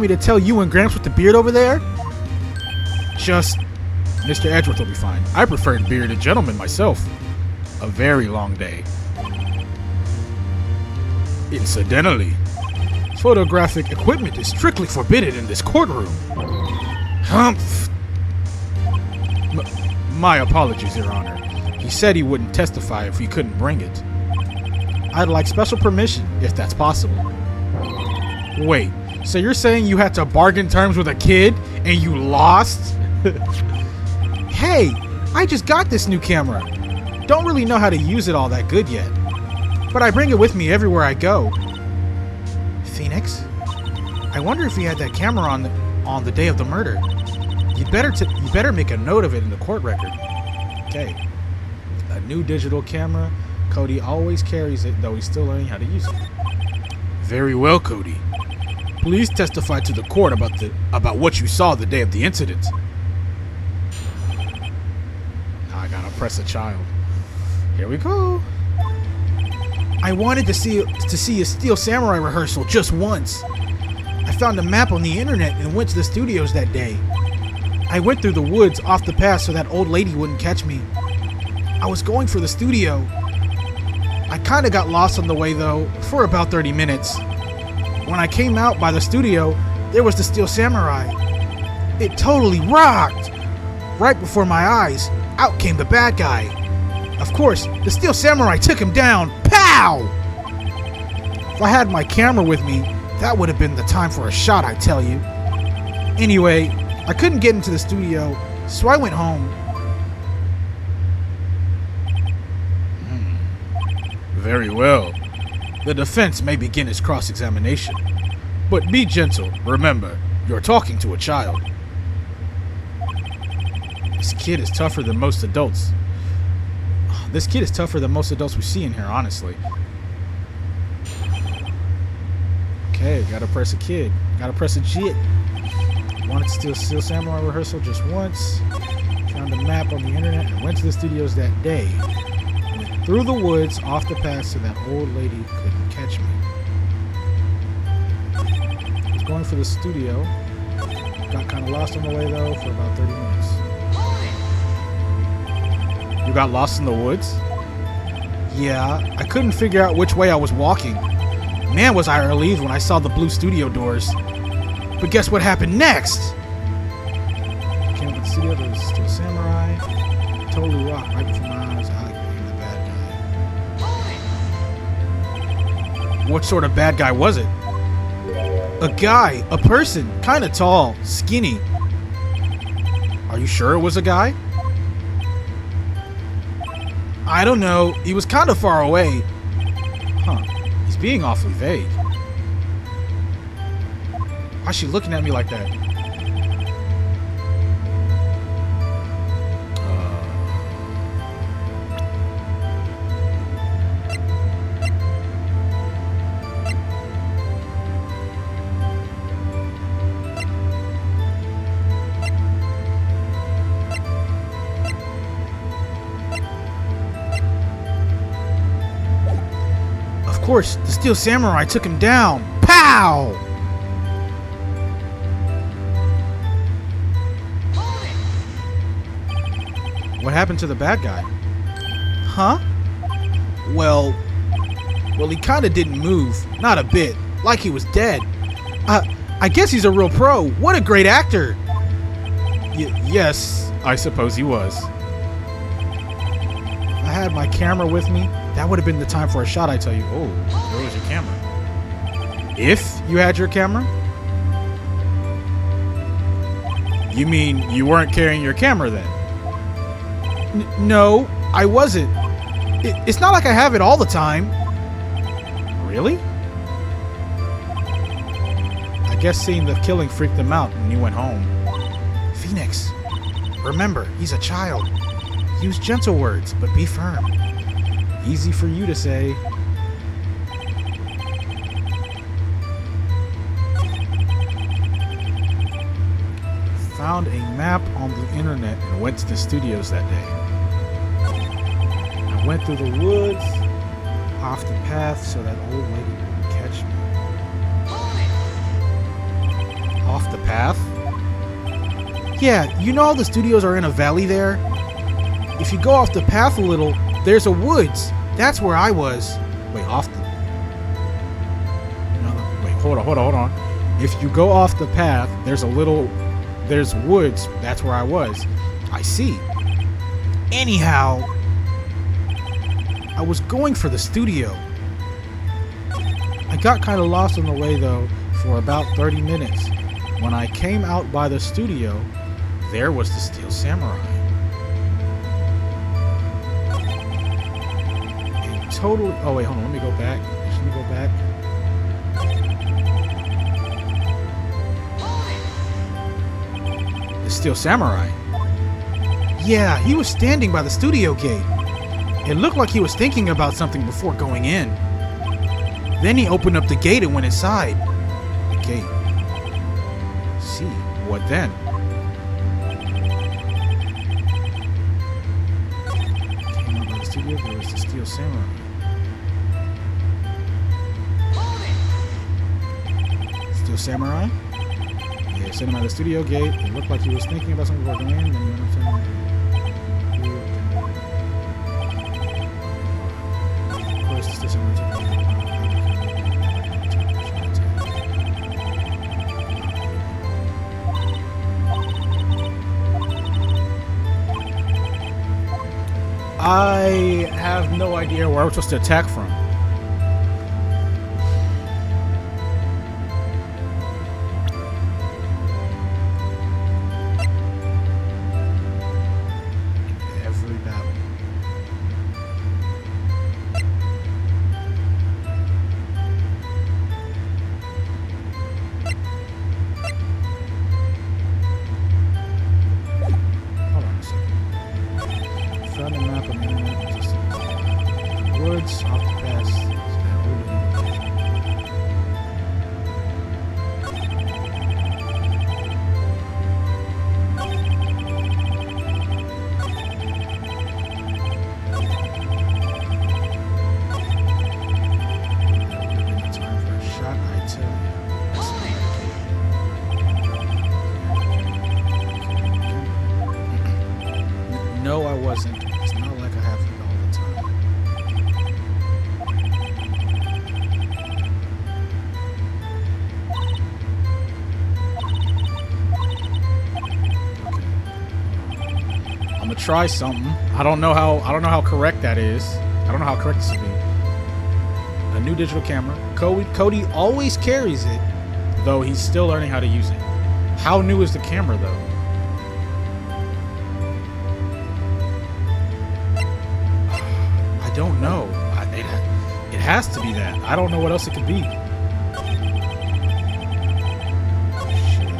S1: me to tell you and Gramps with the beard over there? Just, Mr. Edgeworth will be fine. I prefer bearded gentlemen myself. A very long day. Incidentally, photographic equipment is strictly forbidden in this courtroom. Humph. My apologies, Your Honor. He said he wouldn't testify if we couldn't bring it. I'd like special permission, if that's possible. Wait, so you're saying you had to bargain terms with a kid and you lost? Hey, I just got this new camera. Don't really know how to use it all that good yet. But I bring it with me everywhere I go. Phoenix? I wonder if he had that camera on the day of the murder. You better make a note of it in the court record. Okay. A new digital camera. Cody always carries it, though he's still learning how to use it. Very well, Cody. Please testify to the court about what you saw the day of the incident. press a child. Here we go. I wanted to see a Steel Samurai rehearsal just once. I found a map on the internet and went to the studios that day. I went through the woods off the path so that old lady wouldn't catch me. I was going for the studio. I kind of got lost on the way though, for about 30 minutes. When I came out by the studio, there was the Steel Samurai. It totally rocked! Right before my eyes, out came the bad guy. Of course, the Steel Samurai took him down. Pow! If I had my camera with me, that would have been the time for a shot, I tell you. Anyway, I couldn't get into the studio, so I went home. Very well. The defense may begin its cross-examination. But be gentle. Remember, you're talking to a child. This kid is tougher than most adults. This kid is tougher than most adults we see in here, honestly. Okay, gotta press a kid. Gotta press a jit. Wanted to Steel Samurai rehearsal just once. Found a map on the internet and went to the studios that day. Went through the woods off the path so that old lady couldn't catch me. I was going for the studio. Got kind of lost on the way though for about 30 minutes. You got lost in the woods? Yeah, I couldn't figure out which way I was walking. Man, was I relieved when I saw the blue studio doors. But guess what happened next? Came to the studio, there was Steel Samurai. Totally rocked right before my eyes. I became the bad guy. What sort of bad guy was it? A guy, a person, kind of tall, skinny. Are you sure it was a guy? I don't know. He was kind of far away. Huh. He's being awfully vague. Why's she looking at me like that? Of course, the Steel Samurai took him down. Pow! What happened to the bad guy? Huh? Well, he kind of didn't move. Not a bit. Like he was dead. I guess he's a real pro. What a great actor. Yes, I suppose he was. If I had my camera with me, that would have been the time for a shot, I tell you. Oh, where was your camera? If you had your camera? You mean you weren't carrying your camera then? No, I wasn't. It's not like I have it all the time. Really? I guess seeing the killing freaked him out and he went home. Phoenix, remember, he's a child. Use gentle words, but be firm. Easy for you to say. Found a map on the internet and went to the studios that day. I went through the woods, off the path so that old lady wouldn't catch me. Off the path? Yeah, you know all the studios are in a valley there? If you go off the path a little, there's a woods. That's where I was. Wait, off the... No, wait, hold on. If you go off the path, there's woods. That's where I was. I see. Anyhow, I was going for the studio. I got kind of lost on the way though for about 30 minutes. When I came out by the studio, there was the Steel Samurai. Totally. Oh wait, hold on. Let me go back. The Steel Samurai. Yeah, he was standing by the studio gate. It looked like he was thinking about something before going in. Then he opened up the gate and went inside. The gate. See, what then? studio, there was the Steel Samurai. Steel Samurai? Yeah, sent him out of the studio gate. It looked like he was thinking about something before going in, then he went upstairs. Of course, the Steel Samurai took I have no idea where I was supposed to attack from. Every battle. Hold on a second. Found a map on the internet. Woods off the pass. Time for a shot, I tell you. No, I wasn't. It's not like I have it all the time. I'm gonna try something. I don't know how correct that is. I don't know how correct this would be. A new digital camera. Cody always carries it, though he's still learning how to use it. How new is the camera though? I don't know. It has to be that. I don't know what else it could be. Shit,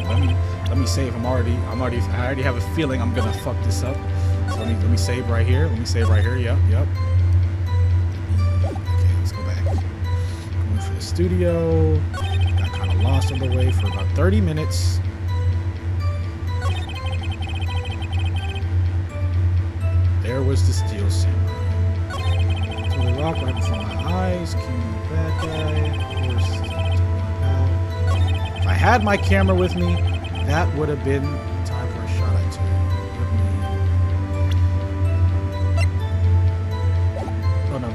S1: let me save. I already have a feeling I'm gonna fuck this up. So let me save right here. Let me save right here. Yep. Okay, let's go back. Going for the studio. Got kind of lost on the way for about 30 minutes. There was the Steel Samurai. To the rock right before my eyes. Came the bad guy. Of course, if I had my camera with me, that would have been time for a shot, I tell you. Oh no.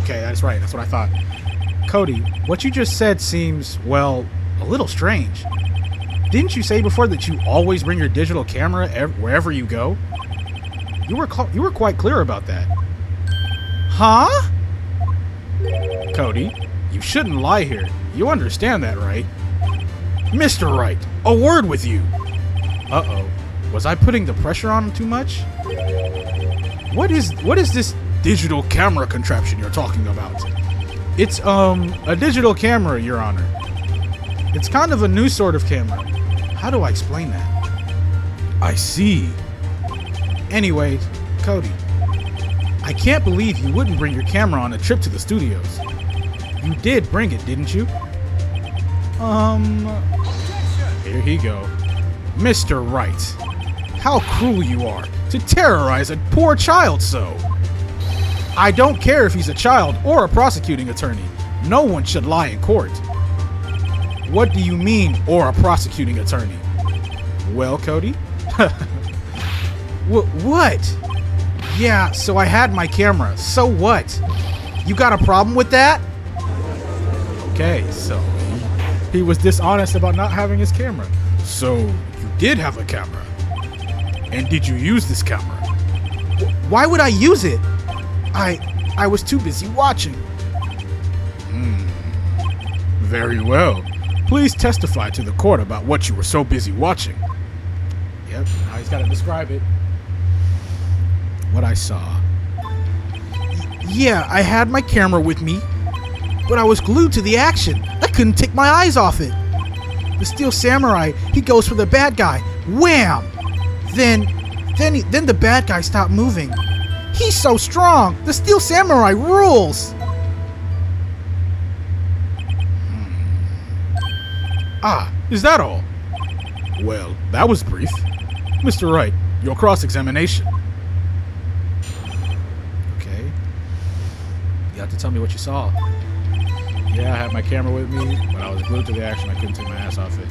S1: Okay, that's right. That's what I thought. Cody, what you just said seems, well, a little strange. Didn't you say before that you always bring your digital camera wherever you go? You were quite clear about that. Huh? Cody, you shouldn't lie here. You understand that, right? Mr. Wright, a word with you. Uh-oh. Was I putting the pressure on him too much? What is this digital camera contraption you're talking about? It's, a digital camera, Your Honor. It's kind of a new sort of camera. How do I explain that? I see. Anyways, Cody, I can't believe you wouldn't bring your camera on a trip to the studios. You did bring it, didn't you? Here he go. Mr. Wright, how cruel you are to terrorize a poor child so. I don't care if he's a child or a prosecuting attorney. No one should lie in court. What do you mean, or a prosecuting attorney? Well, Cody? What? Yeah, so I had my camera. So what? You got a problem with that? Okay, so he was dishonest about not having his camera. So you did have a camera. And did you use this camera? Why would I use it? I was too busy watching. Very well. Please testify to the court about what you were so busy watching. Yep, now he's got to describe it. What I saw. Yeah, I had my camera with me, but I was glued to the action. I couldn't take my eyes off it. The Steel Samurai, he goes for the bad guy. Wham! Then the bad guy stopped moving. He's so strong. The Steel Samurai rules. Ah, is that all? Well, that was brief. Mr. Wright, your cross-examination. Okay. You have to tell me what you saw. Yeah, I had my camera with me, but I was glued to the action. I couldn't take my ass off it.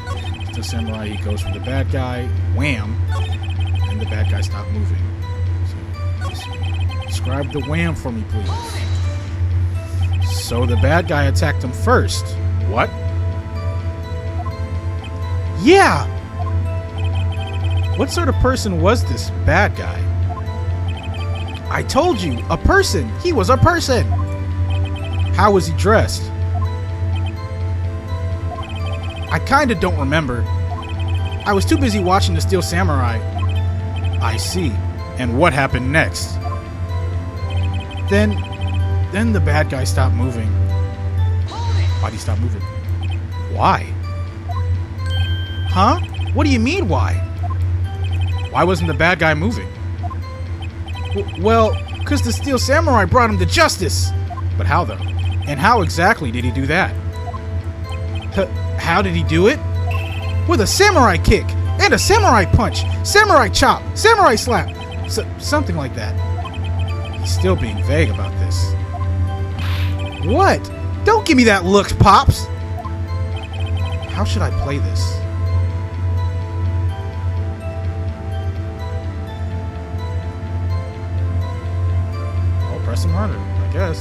S1: The samurai, he goes for the bad guy, wham, and the bad guy stopped moving. So, describe the wham for me, please. So the bad guy attacked him first. What? Yeah! What sort of person was this bad guy? I told you, a person! He was a person! How was he dressed? I kinda don't remember. I was too busy watching The Steel Samurai. I see. And what happened next? Then the bad guy stopped moving. Why'd he stop moving? Why? Huh? What do you mean, why? Why wasn't the bad guy moving? Well, because the Steel Samurai brought him to justice. But how, though? And how exactly did he do that? How did he do it? With a samurai kick, and a samurai punch, samurai chop, samurai slap, something like that. He's still being vague about this. What? Don't give me that look, Pops! How should I play this? Oh, press him harder, I guess.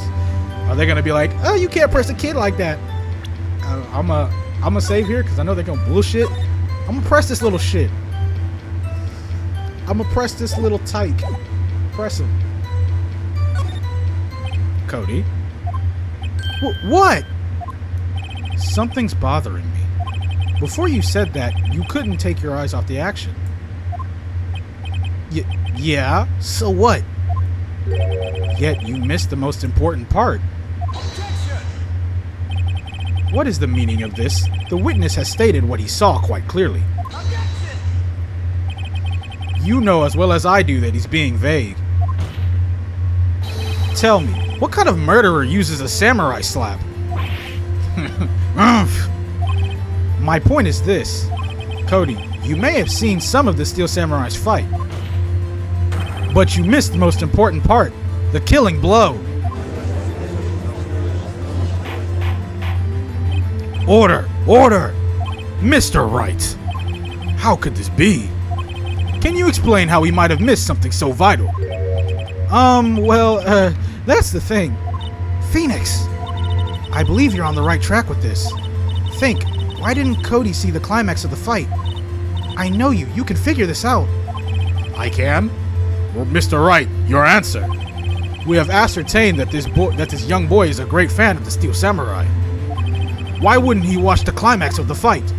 S1: Are they gonna be like, oh, you can't press a kid like that? I'm gonna save here because I know they're gonna bullshit. I'm gonna press this little shit. I'm gonna press this little tyke. Press him. Cody. What? Something's bothering me. Before you said that, you couldn't take your eyes off the action. Yeah? So what? Yet you missed the most important part. What is the meaning of this? The witness has stated what he saw quite clearly. You know as well as I do that he's being vague. Tell me, what kind of murderer uses a samurai slap? My point is this. Cody, you may have seen some of the Steel Samurai's fight, but you missed the most important part, the killing blow. Order! Order! Mr. Wright! How could this be? Can you explain how he might have missed something so vital? That's the thing. Phoenix! I believe you're on the right track with this. Think, why didn't Cody see the climax of the fight? I know you. You can figure this out. I can? Well, Mr. Wright, your answer. We have ascertained that this young boy is a great fan of the Steel Samurai. Why wouldn't he watch the climax of the fight?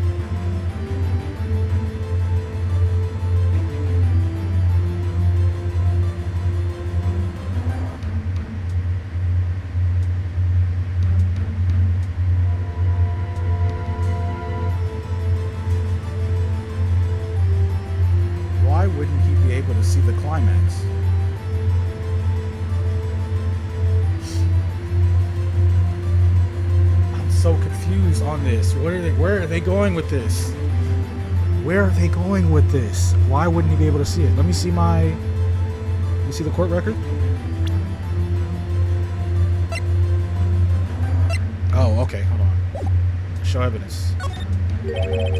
S1: Why wouldn't he be able to see the climax? So confused on this. Where are they going with this? Where are they going with this? Why wouldn't he be able to see it? Let me see the court record. Oh, okay, hold on. Show evidence.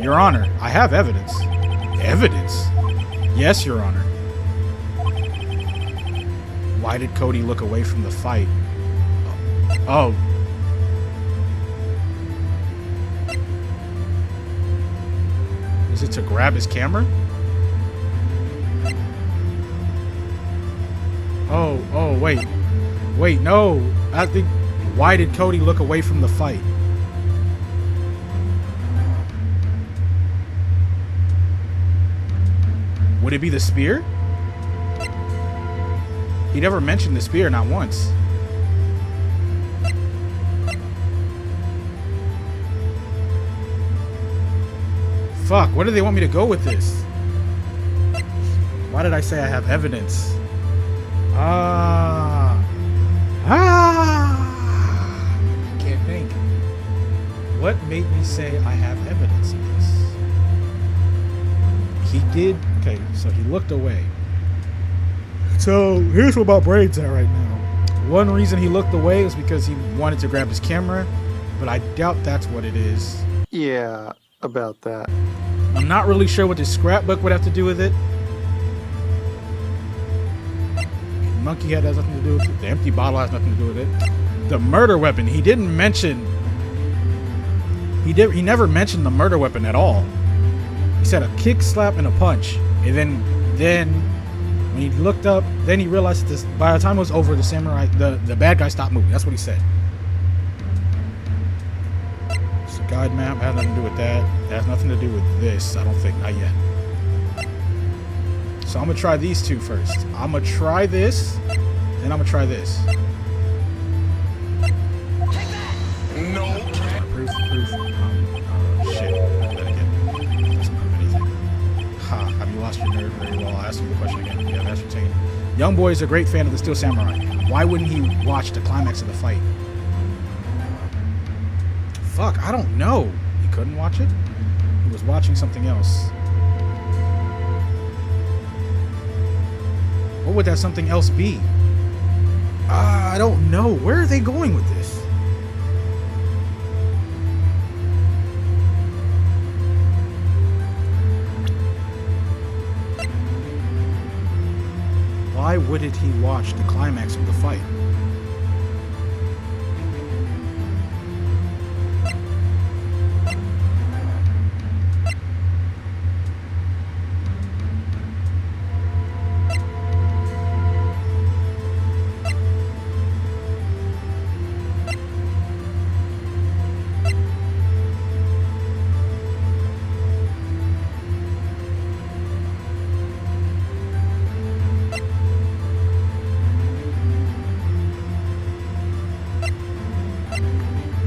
S1: Your Honor, I have evidence. Evidence? Yes, Your Honor. Why did Cody look away from the fight? Oh. Is it to grab his camera? Oh, wait. Wait, no. I think... Why did Cody look away from the fight? Would it be the spear? He never mentioned the spear, not once. Fuck, where do they want me to go with this? Why did I say I have evidence? I can't think. What made me say I have evidence of this? He did. Okay, so he looked away. So here's what my brain's at right now. One reason he looked away was because he wanted to grab his camera, but I doubt that's what it is.
S4: Yeah, about that.
S1: I'm not really sure what this scrapbook would have to do with it. Monkey head has nothing to do with it. The empty bottle has nothing to do with it. The murder weapon, he didn't mention. He never mentioned the murder weapon at all. He said a kick, slap, and a punch. And then when he looked up, then he realized this. By the time it was over, the samurai, the bad guy stopped moving. That's what he said. So guide map has nothing to do with that. It has nothing to do with this. I don't think, not yet. So I'm gonna try these two first. I'm gonna try this, then I'm gonna try this.
S4: No.
S1: Proof. Shit. That again. Doesn't prove anything. Ha. Have you lost your nerve? Very well. I'll ask you the question again. You have ascertained. Young boy is a great fan of the Steel Samurai. Why wouldn't he watch the climax of the fight? Fuck, I don't know. He couldn't watch it? He was watching something else. What would that something else be? I don't know. Where are they going with this? Why wouldn't he watch the climax of the fight?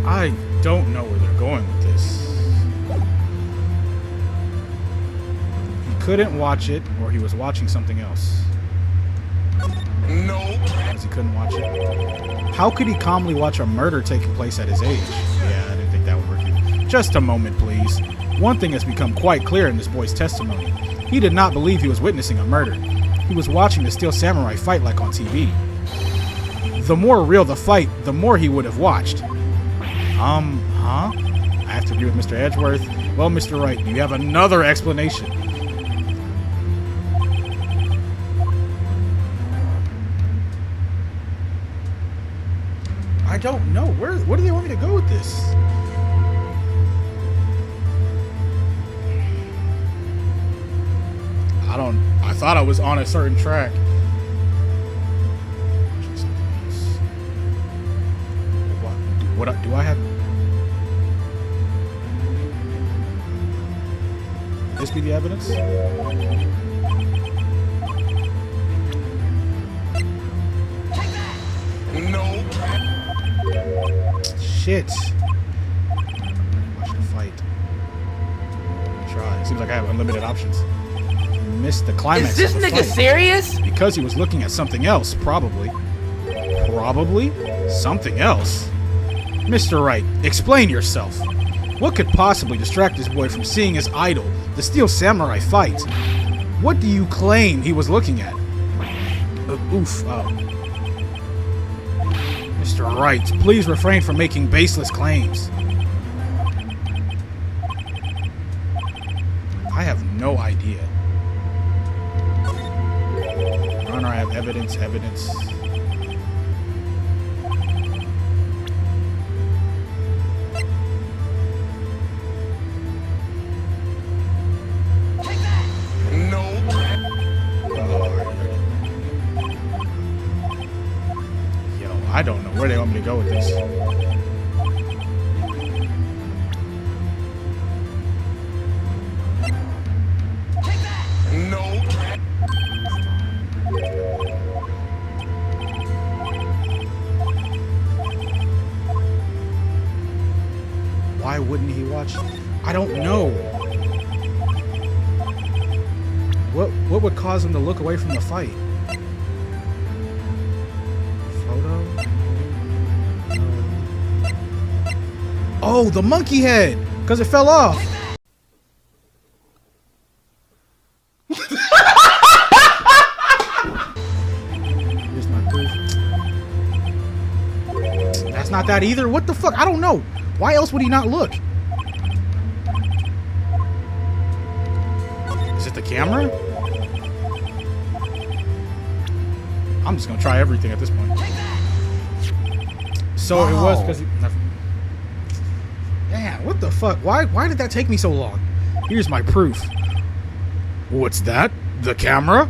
S1: I don't know where they're going with this. He couldn't watch it, or he was watching something else.
S4: No.
S1: Because he couldn't watch it. How could he calmly watch a murder taking place at his age? Yeah, I didn't think that would work either. Just a moment, please. One thing has become quite clear in this boy's testimony. He did not believe he was witnessing a murder. He was watching the Steel Samurai fight like on TV. The more real the fight, the more he would have watched. Huh? I have to agree with Mr. Edgeworth. Well, Mr. Wright, do you have another explanation? I don't know. Where do they want me to go with this? I thought I was on a certain track. What do I have? This be the evidence?
S4: No.
S1: Shit. Watch the fight. Try. Seems like I have unlimited options. Missed the climax.
S5: Is this
S1: of the
S5: nigga
S1: fight.
S5: serious?
S1: Because he was looking at something else, probably. Probably? Something else? Mr. Wright, explain yourself. What could possibly distract this boy from seeing his idol, the Steel Samurai, fight? What do you claim he was looking at? Mr. Wright, please refrain from making baseless claims. I have no idea. Your Honor, I have evidence. I don't know where they want me to go with this.
S4: No.
S1: Why wouldn't he watch? I don't know. What would cause him to look away from the fight? Photo? Oh, the monkey head! Because it fell off! Here's my proof. That's not that either. What the fuck? I don't know. Why else would he not look? Is it the camera? I'm just gonna try everything at this point. So it was because damn, what the fuck? Why did that take me so long? Here's my proof. What's that? The camera?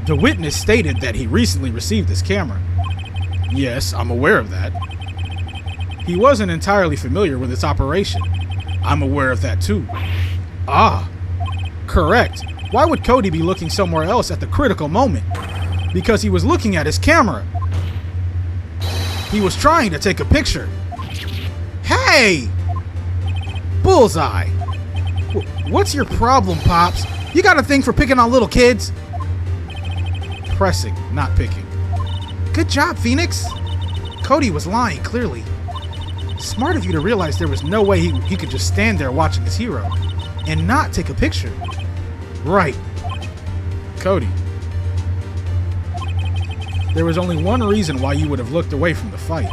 S1: The witness stated that he recently received this camera. Yes, I'm aware of that. He wasn't entirely familiar with its operation. I'm aware of that too. Ah, correct. Why would Cody be looking somewhere else at the critical moment? Because he was looking at his camera. He was trying to take a picture. Hey! Bullseye! What's your problem, Pops? You got a thing for picking on little kids? Pressing, not picking. Good job, Phoenix. Cody was lying, clearly. Smart of you to realize there was no way he could just stand there watching his hero and not take a picture. Right. Cody. There was only one reason why you would have looked away from the fight.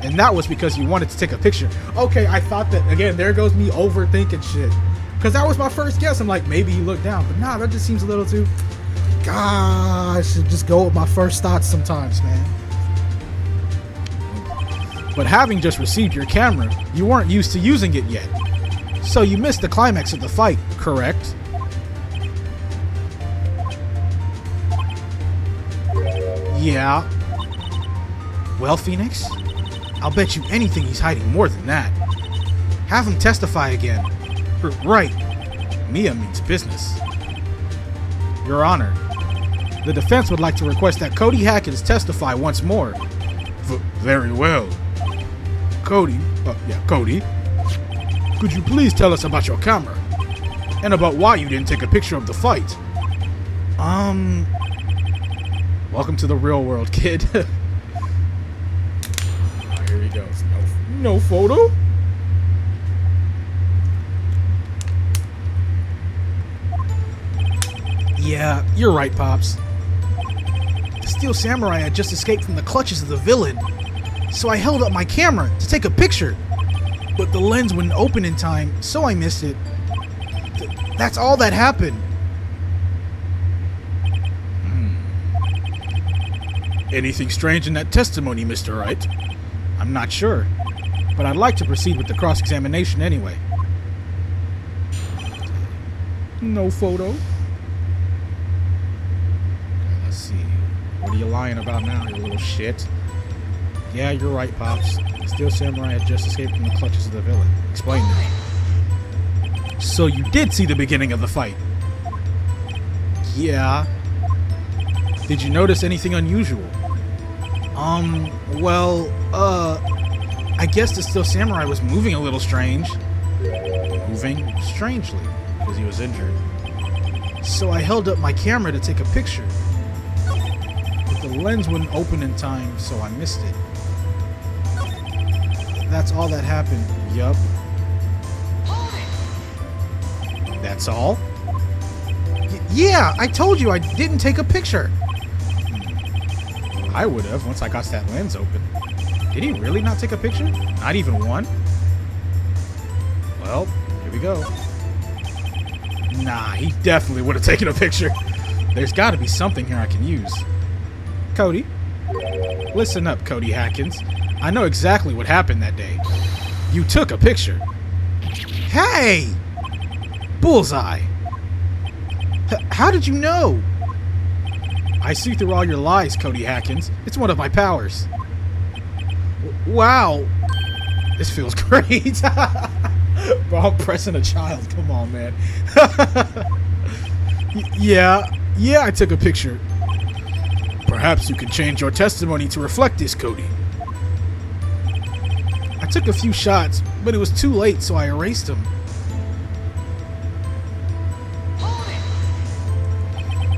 S1: And that was because you wanted to take a picture. Okay, I thought that, again, there goes me overthinking shit. Because that was my first guess. I'm like, maybe he looked down. But nah, that just seems a little too... God, I should just go with my first thoughts sometimes, man. But having just received your camera, you weren't used to using it yet. So you missed the climax of the fight, correct? Yeah. Well, Phoenix, I'll bet you anything he's hiding more than that. Have him testify again. Right. Mia means business. Your Honor, the defense would like to request that Cody Hackins testify once more. Very well. Cody, Cody, could you please tell us about your camera? And about why you didn't take a picture of the fight? Welcome to the real world, kid. Oh, here he goes. No photo? Yeah, you're right, Pops. The Steel Samurai had just escaped from the clutches of the villain. So I held up my camera to take a picture. But the lens wouldn't open in time, so I missed it. That's all that happened. Anything strange in that testimony, Mr. Wright? I'm not sure, but I'd like to proceed with the cross-examination anyway. No photo. Okay, let's see. What are you lying about now, you little shit? Yeah, you're right, Pops. Steel Samurai had just escaped from the clutches of the villain. Explain to me. So you did see the beginning of the fight? Yeah. Did you notice anything unusual? I guess the Steel Samurai was moving a little strange. Moving strangely, because he was injured. So I held up my camera to take a picture. But the lens wouldn't open in time, so I missed it. That's all that happened. Yup. That's all? Yeah, I told you I didn't take a picture. I would have once I got that lens open. Did he really not take a picture? Not even one? Well, here we go. Nah, he definitely would have taken a picture. There's got to be something here I can use. Cody? Listen up, Cody Hackins. I know exactly what happened that day. You took a picture. Hey! Bullseye! How did you know? I see through all your lies, Cody Hackins. It's one of my powers. Wow. This feels great. Bro, I'm pressing a child. Come on, man. Yeah, I took a picture. Perhaps you could change your testimony to reflect this, Cody. I took a few shots, but it was too late, so I erased them.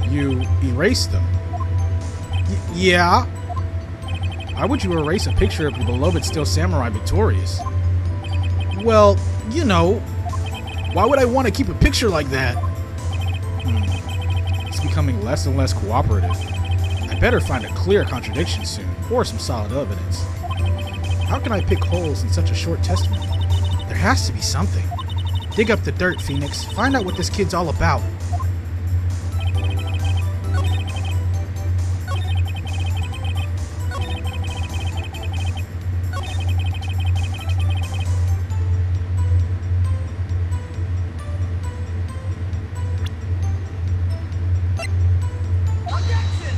S1: You erased them? Yeah. Why would you erase a picture of your beloved Steel Samurai victorious? Well, you know, why would I want to keep a picture like that? He's becoming less and less cooperative. I better find a clear contradiction soon, or some solid evidence. How can I pick holes in such a short testimony? There has to be something. Dig up the dirt, Phoenix. Find out what this kid's all about.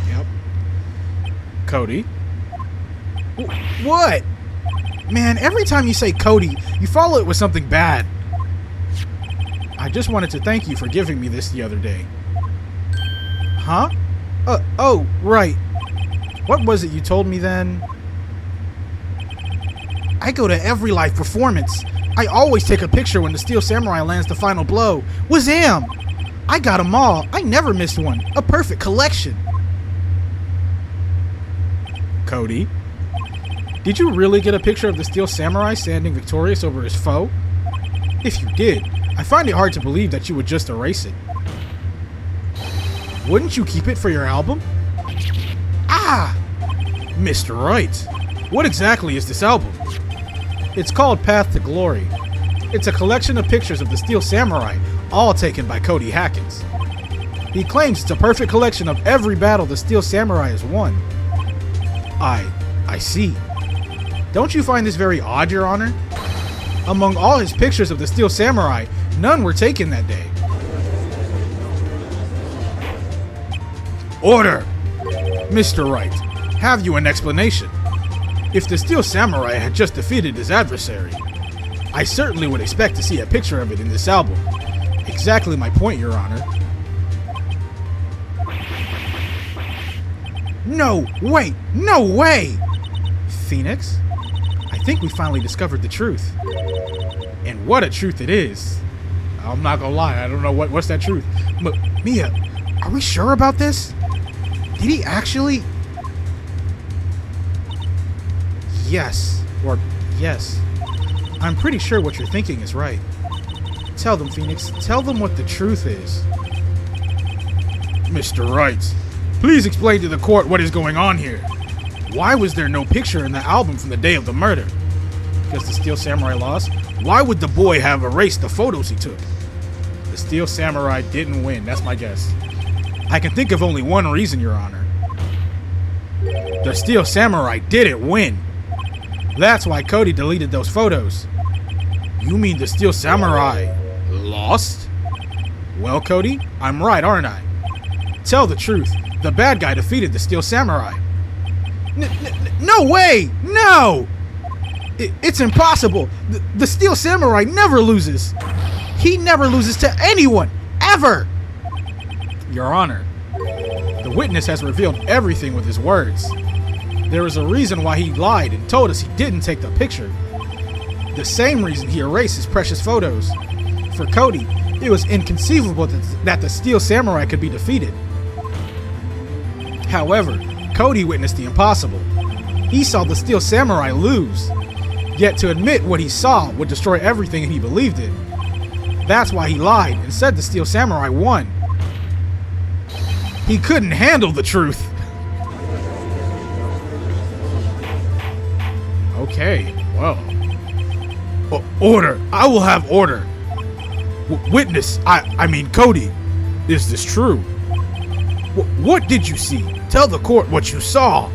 S1: Yep. Cody? What? Man, every time you say Cody, you follow it with something bad. I just wanted to thank you for giving me this the other day. Huh? Oh, right. What was it you told me then? I go to every live performance. I always take a picture when the Steel Samurai lands the final blow. Wazam! I got 'em all. I never missed one. A perfect collection. Cody? Did you really get a picture of the Steel Samurai standing victorious over his foe? If you did, I find it hard to believe that you would just erase it. Wouldn't you keep it for your album? Ah! Mr. Wright, what exactly is this album? It's called Path to Glory. It's a collection of pictures of the Steel Samurai, all taken by Cody Hackins. He claims it's a perfect collection of every battle the Steel Samurai has won. I see. Don't you find this very odd, Your Honor? Among all his pictures of the Steel Samurai, none were taken that day. Order! Mr. Wright, have you an explanation? If the Steel Samurai had just defeated his adversary, I certainly would expect to see a picture of it in this album. Exactly my point, Your Honor. No, wait, no way! Phoenix? I think we finally discovered the truth. And what a truth it is. I'm not gonna lie, I don't know what's that truth. But Mia, are we sure about this? Did he actually? Yes. I'm pretty sure what you're thinking is right. Tell them, Phoenix. Tell them what the truth is. Mr. Wright, please explain to the court what is going on here. Why was there no picture in the album from the day of the murder? Because the Steel Samurai lost? Why would the boy have erased the photos he took? The Steel Samurai didn't win, that's my guess. I can think of only one reason, Your Honor. The Steel Samurai didn't win. That's why Cody deleted those photos. You mean the Steel Samurai lost? Well, Cody, I'm right, aren't I? Tell the truth. The bad guy defeated the Steel Samurai. No way! No! It's impossible. The Steel Samurai never loses. He never loses to anyone, ever! Your Honor, the witness has revealed everything with his words. There is a reason why he lied and told us he didn't take the picture. The same reason he erased his precious photos. For Cody, it was inconceivable that the Steel Samurai could be defeated. However, Cody witnessed the impossible. He saw the Steel Samurai lose. Yet to admit what he saw would destroy everything he believed in. That's why he lied and said the Steel Samurai won. He couldn't handle the truth. Okay, well. Order. I will have order. Witness, I mean Cody. Is this true? What did you see? Tell the court what you saw.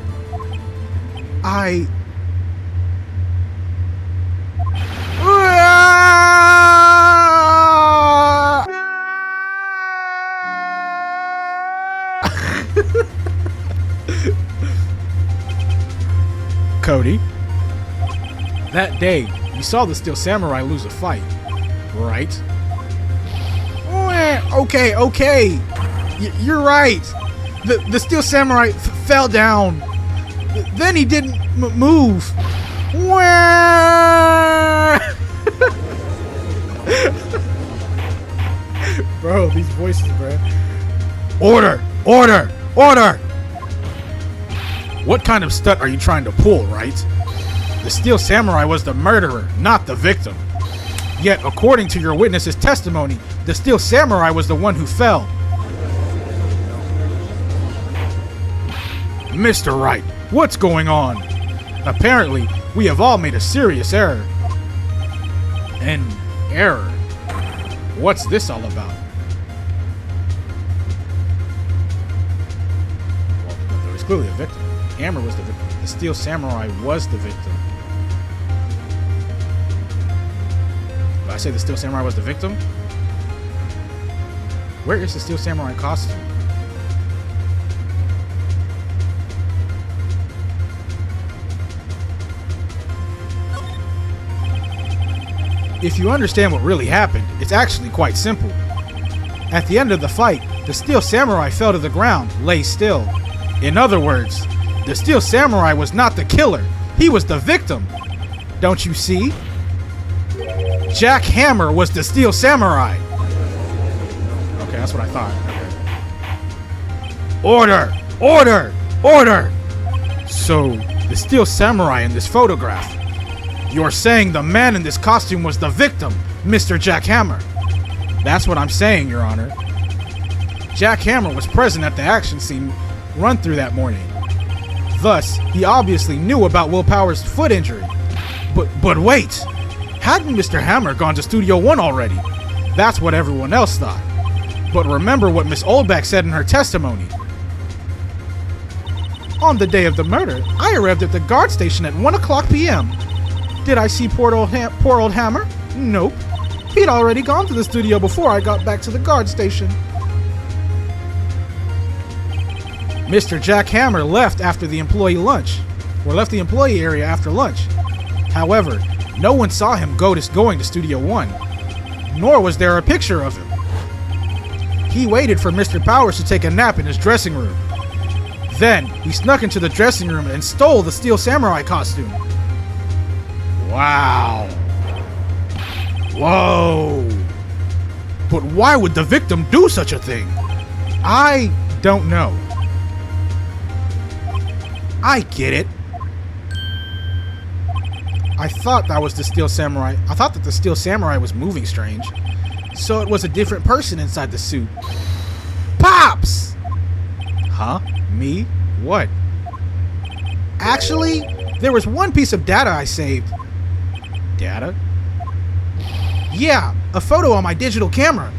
S1: Cody, that day, you saw the Steel Samurai lose a fight, right? Okay. You're right. The Steel Samurai fell down. Then he didn't move. Bro, these voices, bro. Order! What kind of stunt are you trying to pull, right? The Steel Samurai was the murderer, not the victim. Yet, according to your witness's testimony, the Steel Samurai was the one who fell. Mr. Wright, what's going on? Apparently, we have all made a serious error. An error? What's this all about? Well, there was clearly a victim. Hammer was the victim. The Steel Samurai was the victim. Did I say the Steel Samurai was the victim? Where is the Steel Samurai costume? If you understand what really happened, it's actually quite simple. At the end of the fight, the Steel Samurai fell to the ground, lay still. In other words, the Steel Samurai was not the killer, he was the victim. Don't you see? Jack Hammer was the Steel Samurai. Okay, that's what I thought. Okay. Order! Order! Order! So, the Steel Samurai in this photograph. You're saying the man in this costume was the victim, Mr. Jack Hammer. That's what I'm saying, Your Honor. Jack Hammer was present at the action scene run through that morning. Thus, he obviously knew about Will Power's foot injury. But wait! Hadn't Mr. Hammer gone to Studio One already? That's what everyone else thought. But remember what Miss Oldback said in her testimony. On the day of the murder, I arrived at the guard station at 1:00 p.m. Did I see poor old Hammer? Nope. He'd already gone to the studio before I got back to the guard station. Mr. Jack Hammer left after the employee lunch, or left the employee area after lunch. However, no one saw him going to Studio One, nor was there a picture of him. He waited for Mr. Powers to take a nap in his dressing room. Then, he snuck into the dressing room and stole the Steel Samurai costume. Wow. Whoa. But why would the victim do such a thing? I don't know. I get it. I thought that was the Steel Samurai. I thought that the Steel Samurai was moving strange. So it was a different person inside the suit. Pops! Huh? Me? What? Actually, there was one piece of data I saved. Data? Yeah, a photo on my digital camera.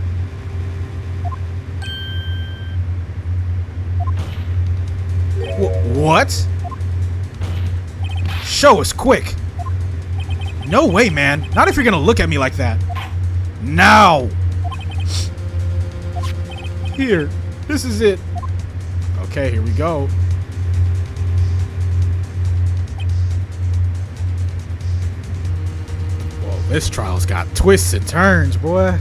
S1: What? Show us quick. No way, man. Not if you're gonna look at me like that. Now. Here. This is it. Okay, here we go. This trial's got twists and turns, boy.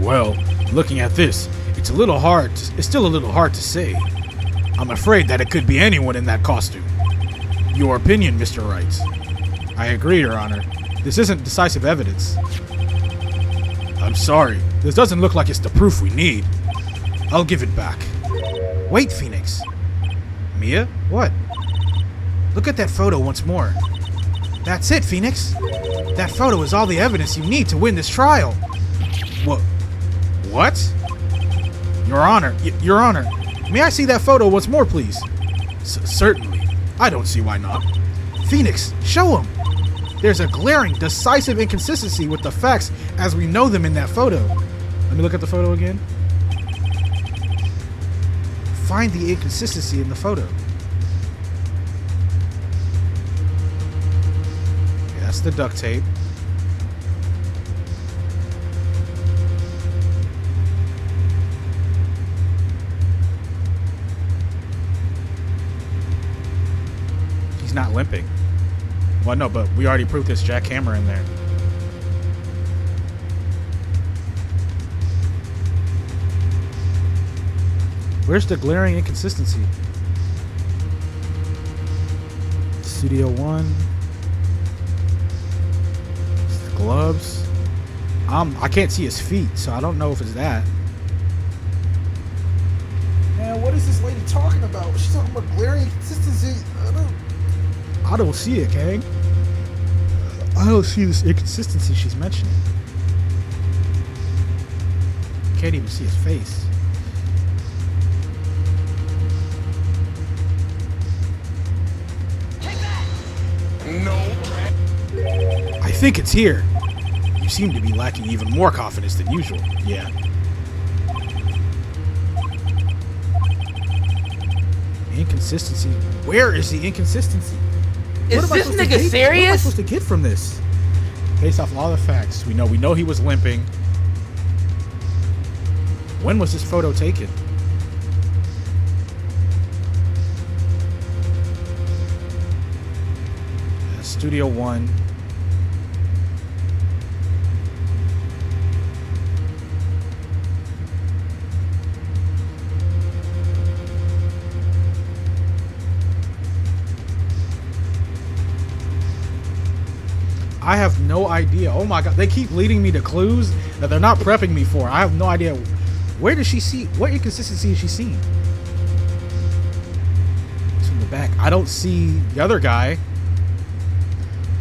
S1: Well, looking at this, it's still a little hard to say. I'm afraid that it could be anyone in that costume. Your opinion, Mr. Wright. I agree, Your Honor. This isn't decisive evidence. I'm sorry. This doesn't look like it's the proof we need. I'll give it back. Wait, Phoenix. Mia? What? Look at that photo once more. That's it, Phoenix. That photo is all the evidence you need to win this trial. What? Your Honor, Your Honor, may I see that photo once more, please? Certainly. I don't see why not. Phoenix, show him. There's a glaring, decisive inconsistency with the facts as we know them in that photo. Let me look at the photo again. Find the inconsistency in the photo. That's the duct tape. He's not limping. Well, no, but we already proved this Jack Hammer in there. Where's the glaring inconsistency? Studio One. Gloves. I can't see his feet, so I don't know if it's that.
S5: Man, what is this lady talking about? She's talking about glaring inconsistency.
S1: I don't see it, gang. I don't see this inconsistency she's mentioning. Can't even see his face. think it's here. You seem to be lacking even more confidence than usual. Yeah. Inconsistency. Where is the inconsistency?
S6: Is this nigga
S1: What am I
S6: serious?
S1: supposed to get from this? Based off all the facts, we know he was limping. When was this photo taken? Studio One. I have no idea. Oh my god, they keep leading me to clues that they're not prepping me for. I have no idea. Where does she see? What inconsistency is she seeing? It's from the back. I don't see the other guy.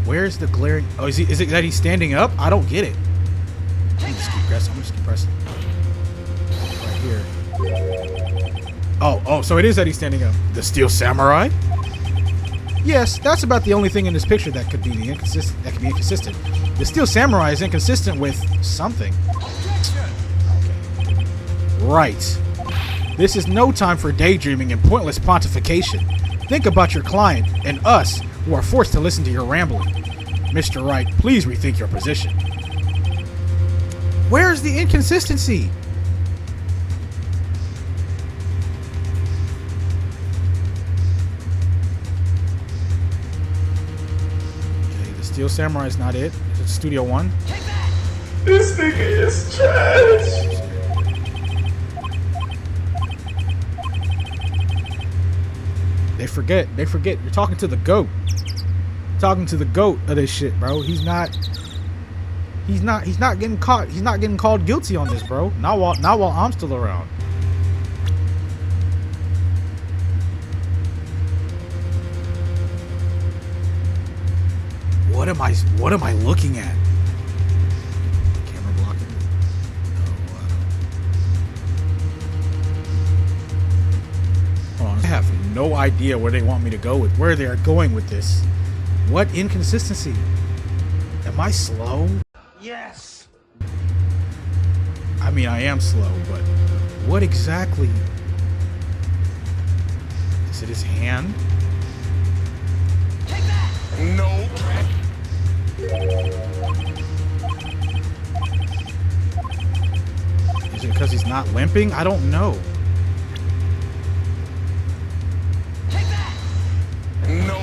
S1: Where's the glaring? Oh, is it that he's standing up? I don't get it. I'm just keep pressing. I'm just keep pressing. Right here. Oh, so it is that he's standing up. The Steel Samurai? Yes, that's about the only thing in this picture that could be inconsistent. That could be inconsistent. The Steel Samurai is inconsistent with something. Okay. Right. This is no time for daydreaming and pointless pontification. Think about your client and us who are forced to listen to your rambling. Mr. Wright, please rethink your position. Where's the inconsistency? Okay, the Steel Samurai is not it. It's Studio One.
S7: This nigga is trash.
S1: They forget. You're talking to the GOAT. Talking to the GOAT of this shit, bro. He's not getting caught. He's not getting called guilty on this, bro. Not while I'm still around. What am I looking at? Camera blocking. Hold on. I have no idea where they want me to go with where they are going with this. What inconsistency? Am I slow?
S4: Yes.
S1: I mean, I am slow, but what exactly? Is it his hand?
S4: No.
S1: Is it because he's not limping? I don't know.
S4: No.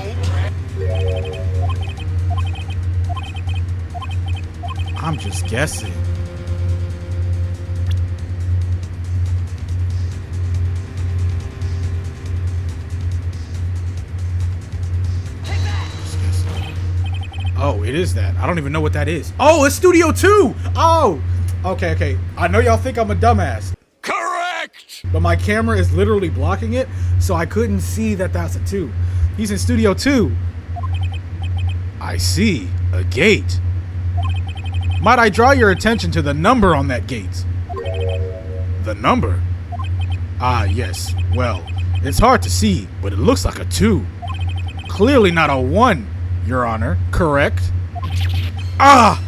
S1: I'm just guessing. Oh, it is that. I don't even know what that is. Oh, it's Studio 2! Oh! Okay. I know y'all think I'm a dumbass.
S4: Correct.
S1: But my camera is literally blocking it, so I couldn't see that that's a 2. He's in Studio 2. I see. A gate. Might I draw your attention to the number on that gate? The number? Ah, yes. Well, it's hard to see, but it looks like a 2. Clearly not a 1, Your Honor. Correct? Ah!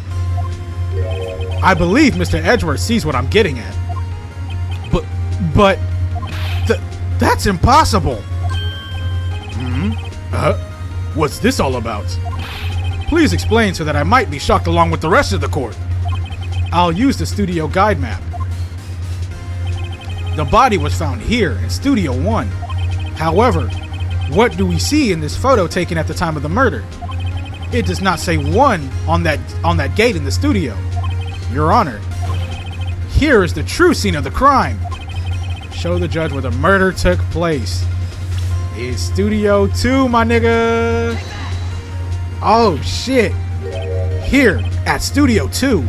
S1: I believe Mr. Edgeworth sees what I'm getting at. But... That's impossible! What's this all about? Please explain so that I might be shocked along with the rest of the court. I'll use the studio guide map. The body was found here in Studio 1. However, what do we see in this photo taken at the time of the murder? It does not say 1 on that gate in the studio. Your Honor, here is the true scene of the crime. Show the judge where the murder took place. It's Studio 2, my nigga. Oh, shit. Here, at Studio 2.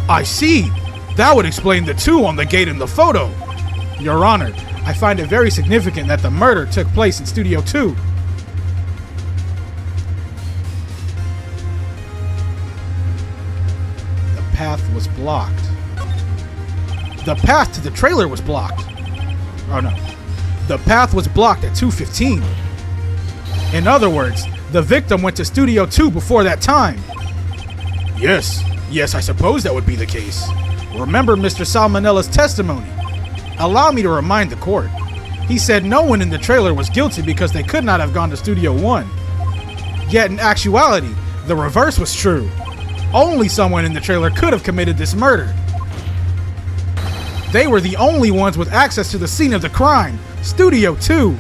S1: I see. That would explain the 2 on the gate in the photo. Your Honor, I find it very significant that the murder took place in Studio 2. The path was blocked. The path to the trailer was blocked. Oh, no. The path was blocked at 2:15. In other words, the victim went to Studio 2 before that time. Yes, I suppose that would be the case. Remember Mr. Salmonella's testimony. Allow me to remind the court. He said no one in the trailer was guilty because they could not have gone to Studio 1. Yet in actuality, the reverse was true. Only someone in the trailer could have committed this murder. They were the only ones with access to the scene of the crime, Studio 2.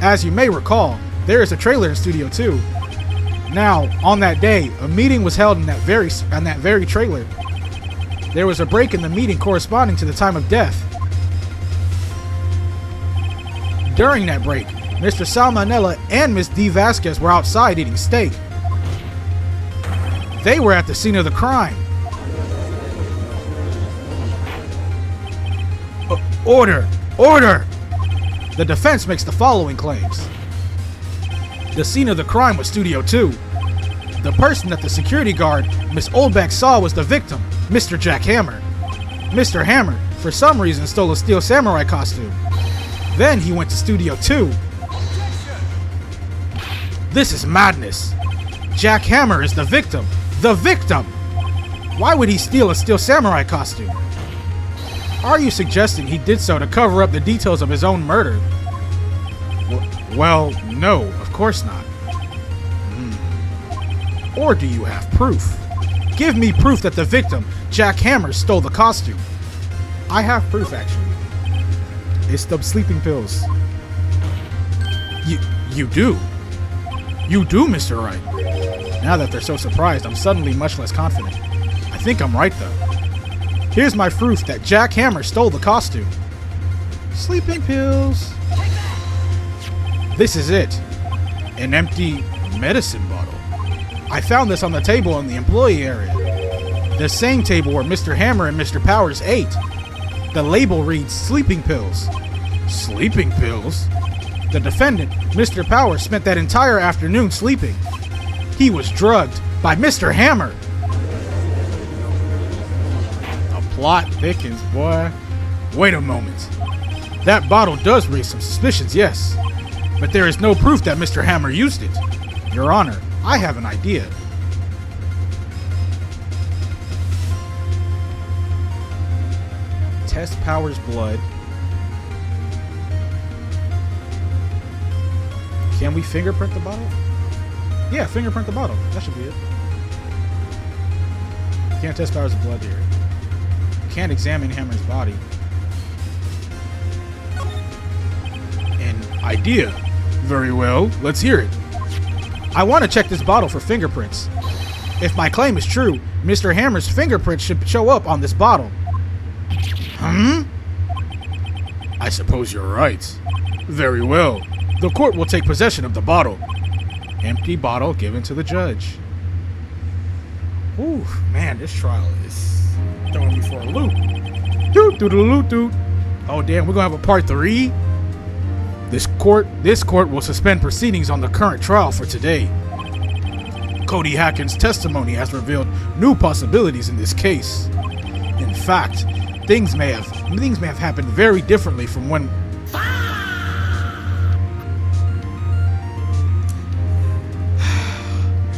S1: As you may recall, there is a trailer in Studio 2. Now, on that day, a meeting was held in that very trailer. There was a break in the meeting corresponding to the time of death. During that break, Mr. Salmonella and Miss D. Vasquez were outside eating steak. They were at the scene of the crime. Order! Order! The defense makes the following claims. The scene of the crime was Studio 2. The person that the security guard, Miss Oldbeck, saw was the victim, Mr. Jack Hammer. Mr. Hammer, for some reason, stole a Steel Samurai costume. Then he went to Studio 2. This is madness. Jack Hammer is the victim. The victim! Why would he steal a Steel Samurai costume? Are you suggesting he did so to cover up the details of his own murder? Well, no, of course not. Or do you have proof? Give me proof that the victim, Jack Hammer, stole the costume. I have proof, actually. It's the sleeping pills. You do? You do, Mr. Wright. Now that they're so surprised, I'm suddenly much less confident. I think I'm right, though. Here's my proof that Jack Hammer stole the costume. Sleeping pills. This is it. An empty medicine bottle. I found this on the table in the employee area. The same table where Mr. Hammer and Mr. Powers ate. The label reads sleeping pills. Sleeping pills? The defendant, Mr. Powers, spent that entire afternoon sleeping. He was drugged by Mr. Hammer. The plot thickens, boy. Wait a moment. That bottle does raise some suspicions, yes. But there is no proof that Mr. Hammer used it. Your Honor, I have an idea. Test Powers' blood. Can we fingerprint the bottle? Yeah, fingerprint the bottle. That should be it. Can't test Powers' blood here. Can't examine Hammer's body. An idea. Very well, let's hear it. I want to check this bottle for fingerprints. If my claim is true, Mr. Hammer's fingerprints should show up on this bottle. I suppose you're right. Very well. The court will take possession of the bottle. Empty bottle given to the judge. Ooh, man, this trial is throwing me for a loop. Doot. Oh, damn, we're gonna have a part 3? This court will suspend proceedings on the current trial for today. Cody Hacken's testimony has revealed new possibilities in this case. In fact, things may have happened very differently from when.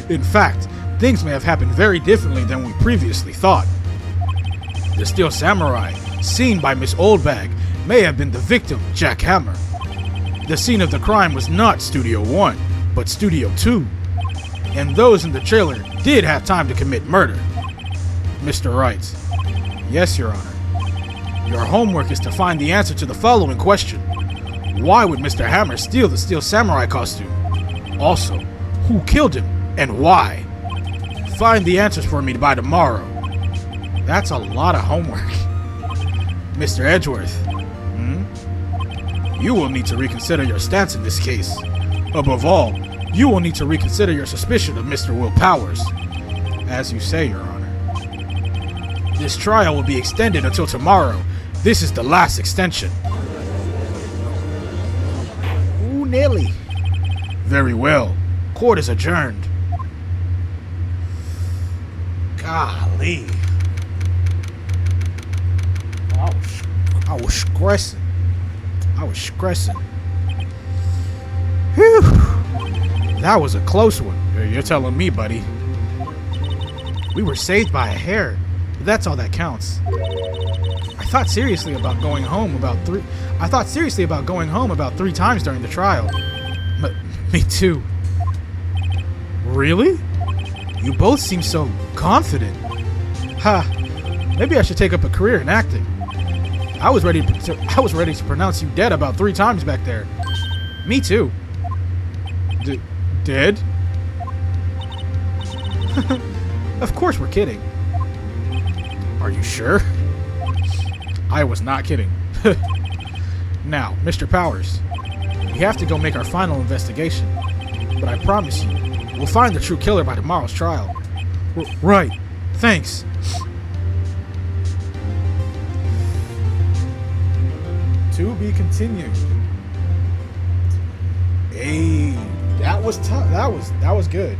S1: In fact, things may have happened very differently than we previously thought. The Steel Samurai, seen by Miss Oldbag, may have been the victim, Jack Hammer. The scene of the crime was not Studio 1, but Studio 2. And those in the trailer did have time to commit murder. Mr. Wright. Yes, Your Honor. Your homework is to find the answer to the following question. Why would Mr. Hammer steal the Steel Samurai costume? Also, who killed him and why? Find the answers for me by tomorrow. That's a lot of homework. Mr. Edgeworth. You will need to reconsider your stance in this case. Above all, you will need to reconsider your suspicion of Mr. Will Powers. As you say, Your Honor. This trial will be extended until tomorrow. This is the last extension. Ooh, Nelly. Very well. Court is adjourned. Golly. I was stressing. Whew. That was a close one. You're telling me, buddy. We were saved by a hair. But that's all that counts. I thought seriously about going home about 3 times during the trial. But me too. Really? You both seem so confident. Ha. Maybe I should take up a career in acting. I was ready to pronounce you dead about 3 times back there. Me too. Dead? Of course we're kidding. Are you sure? I was not kidding. Now, Mr. Powers, we have to go make our final investigation. But I promise you, we'll find the true killer by tomorrow's trial. Right. Thanks. To be continued. Hey, that was tough. That was good.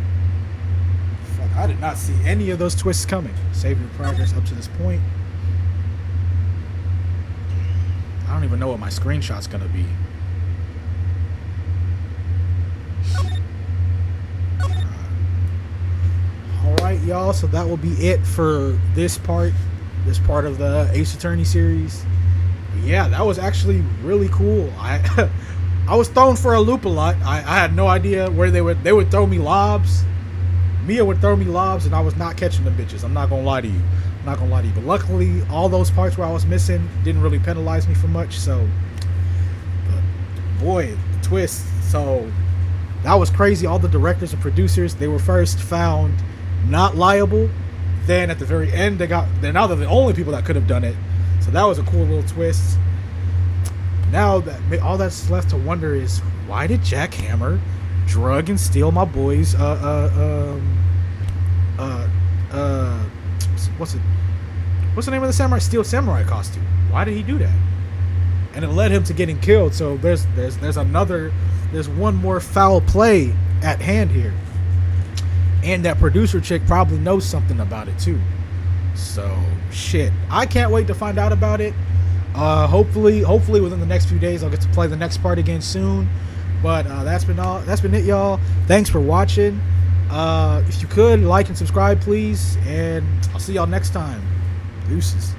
S1: Fuck, I did not see any of those twists coming. Save your progress up to this point. I don't even know what my screenshot's gonna be. Alright, y'all, so that will be it for this part of the Ace Attorney series. But yeah, that was actually really cool. I was thrown for a loop a lot. I had no idea where they would throw me lobs. Mia would throw me lobs and I was not catching the bitches. I'm not gonna lie to you. But luckily, all those parts where I was missing didn't really penalize me for much. So, but boy, the twist. So that was crazy. All the directors and producers, they were first found not liable. Then at the very end, now they're the only people that could have done it. So that was a cool little twist. Now that all that's left to wonder is, why did Jack Hammer drug and steal my boy's what's the name of the samurai costume? Why did he do that? And it led him to getting killed. So there's one more foul play at hand here. And that producer chick probably knows something about it too. So shit, I can't wait to find out about it. Hopefully within the next few days I'll get to play the next part again soon. But that's been it, y'all. Thanks for watching. If you could like and subscribe, please, and I'll see y'all next time. Deuces.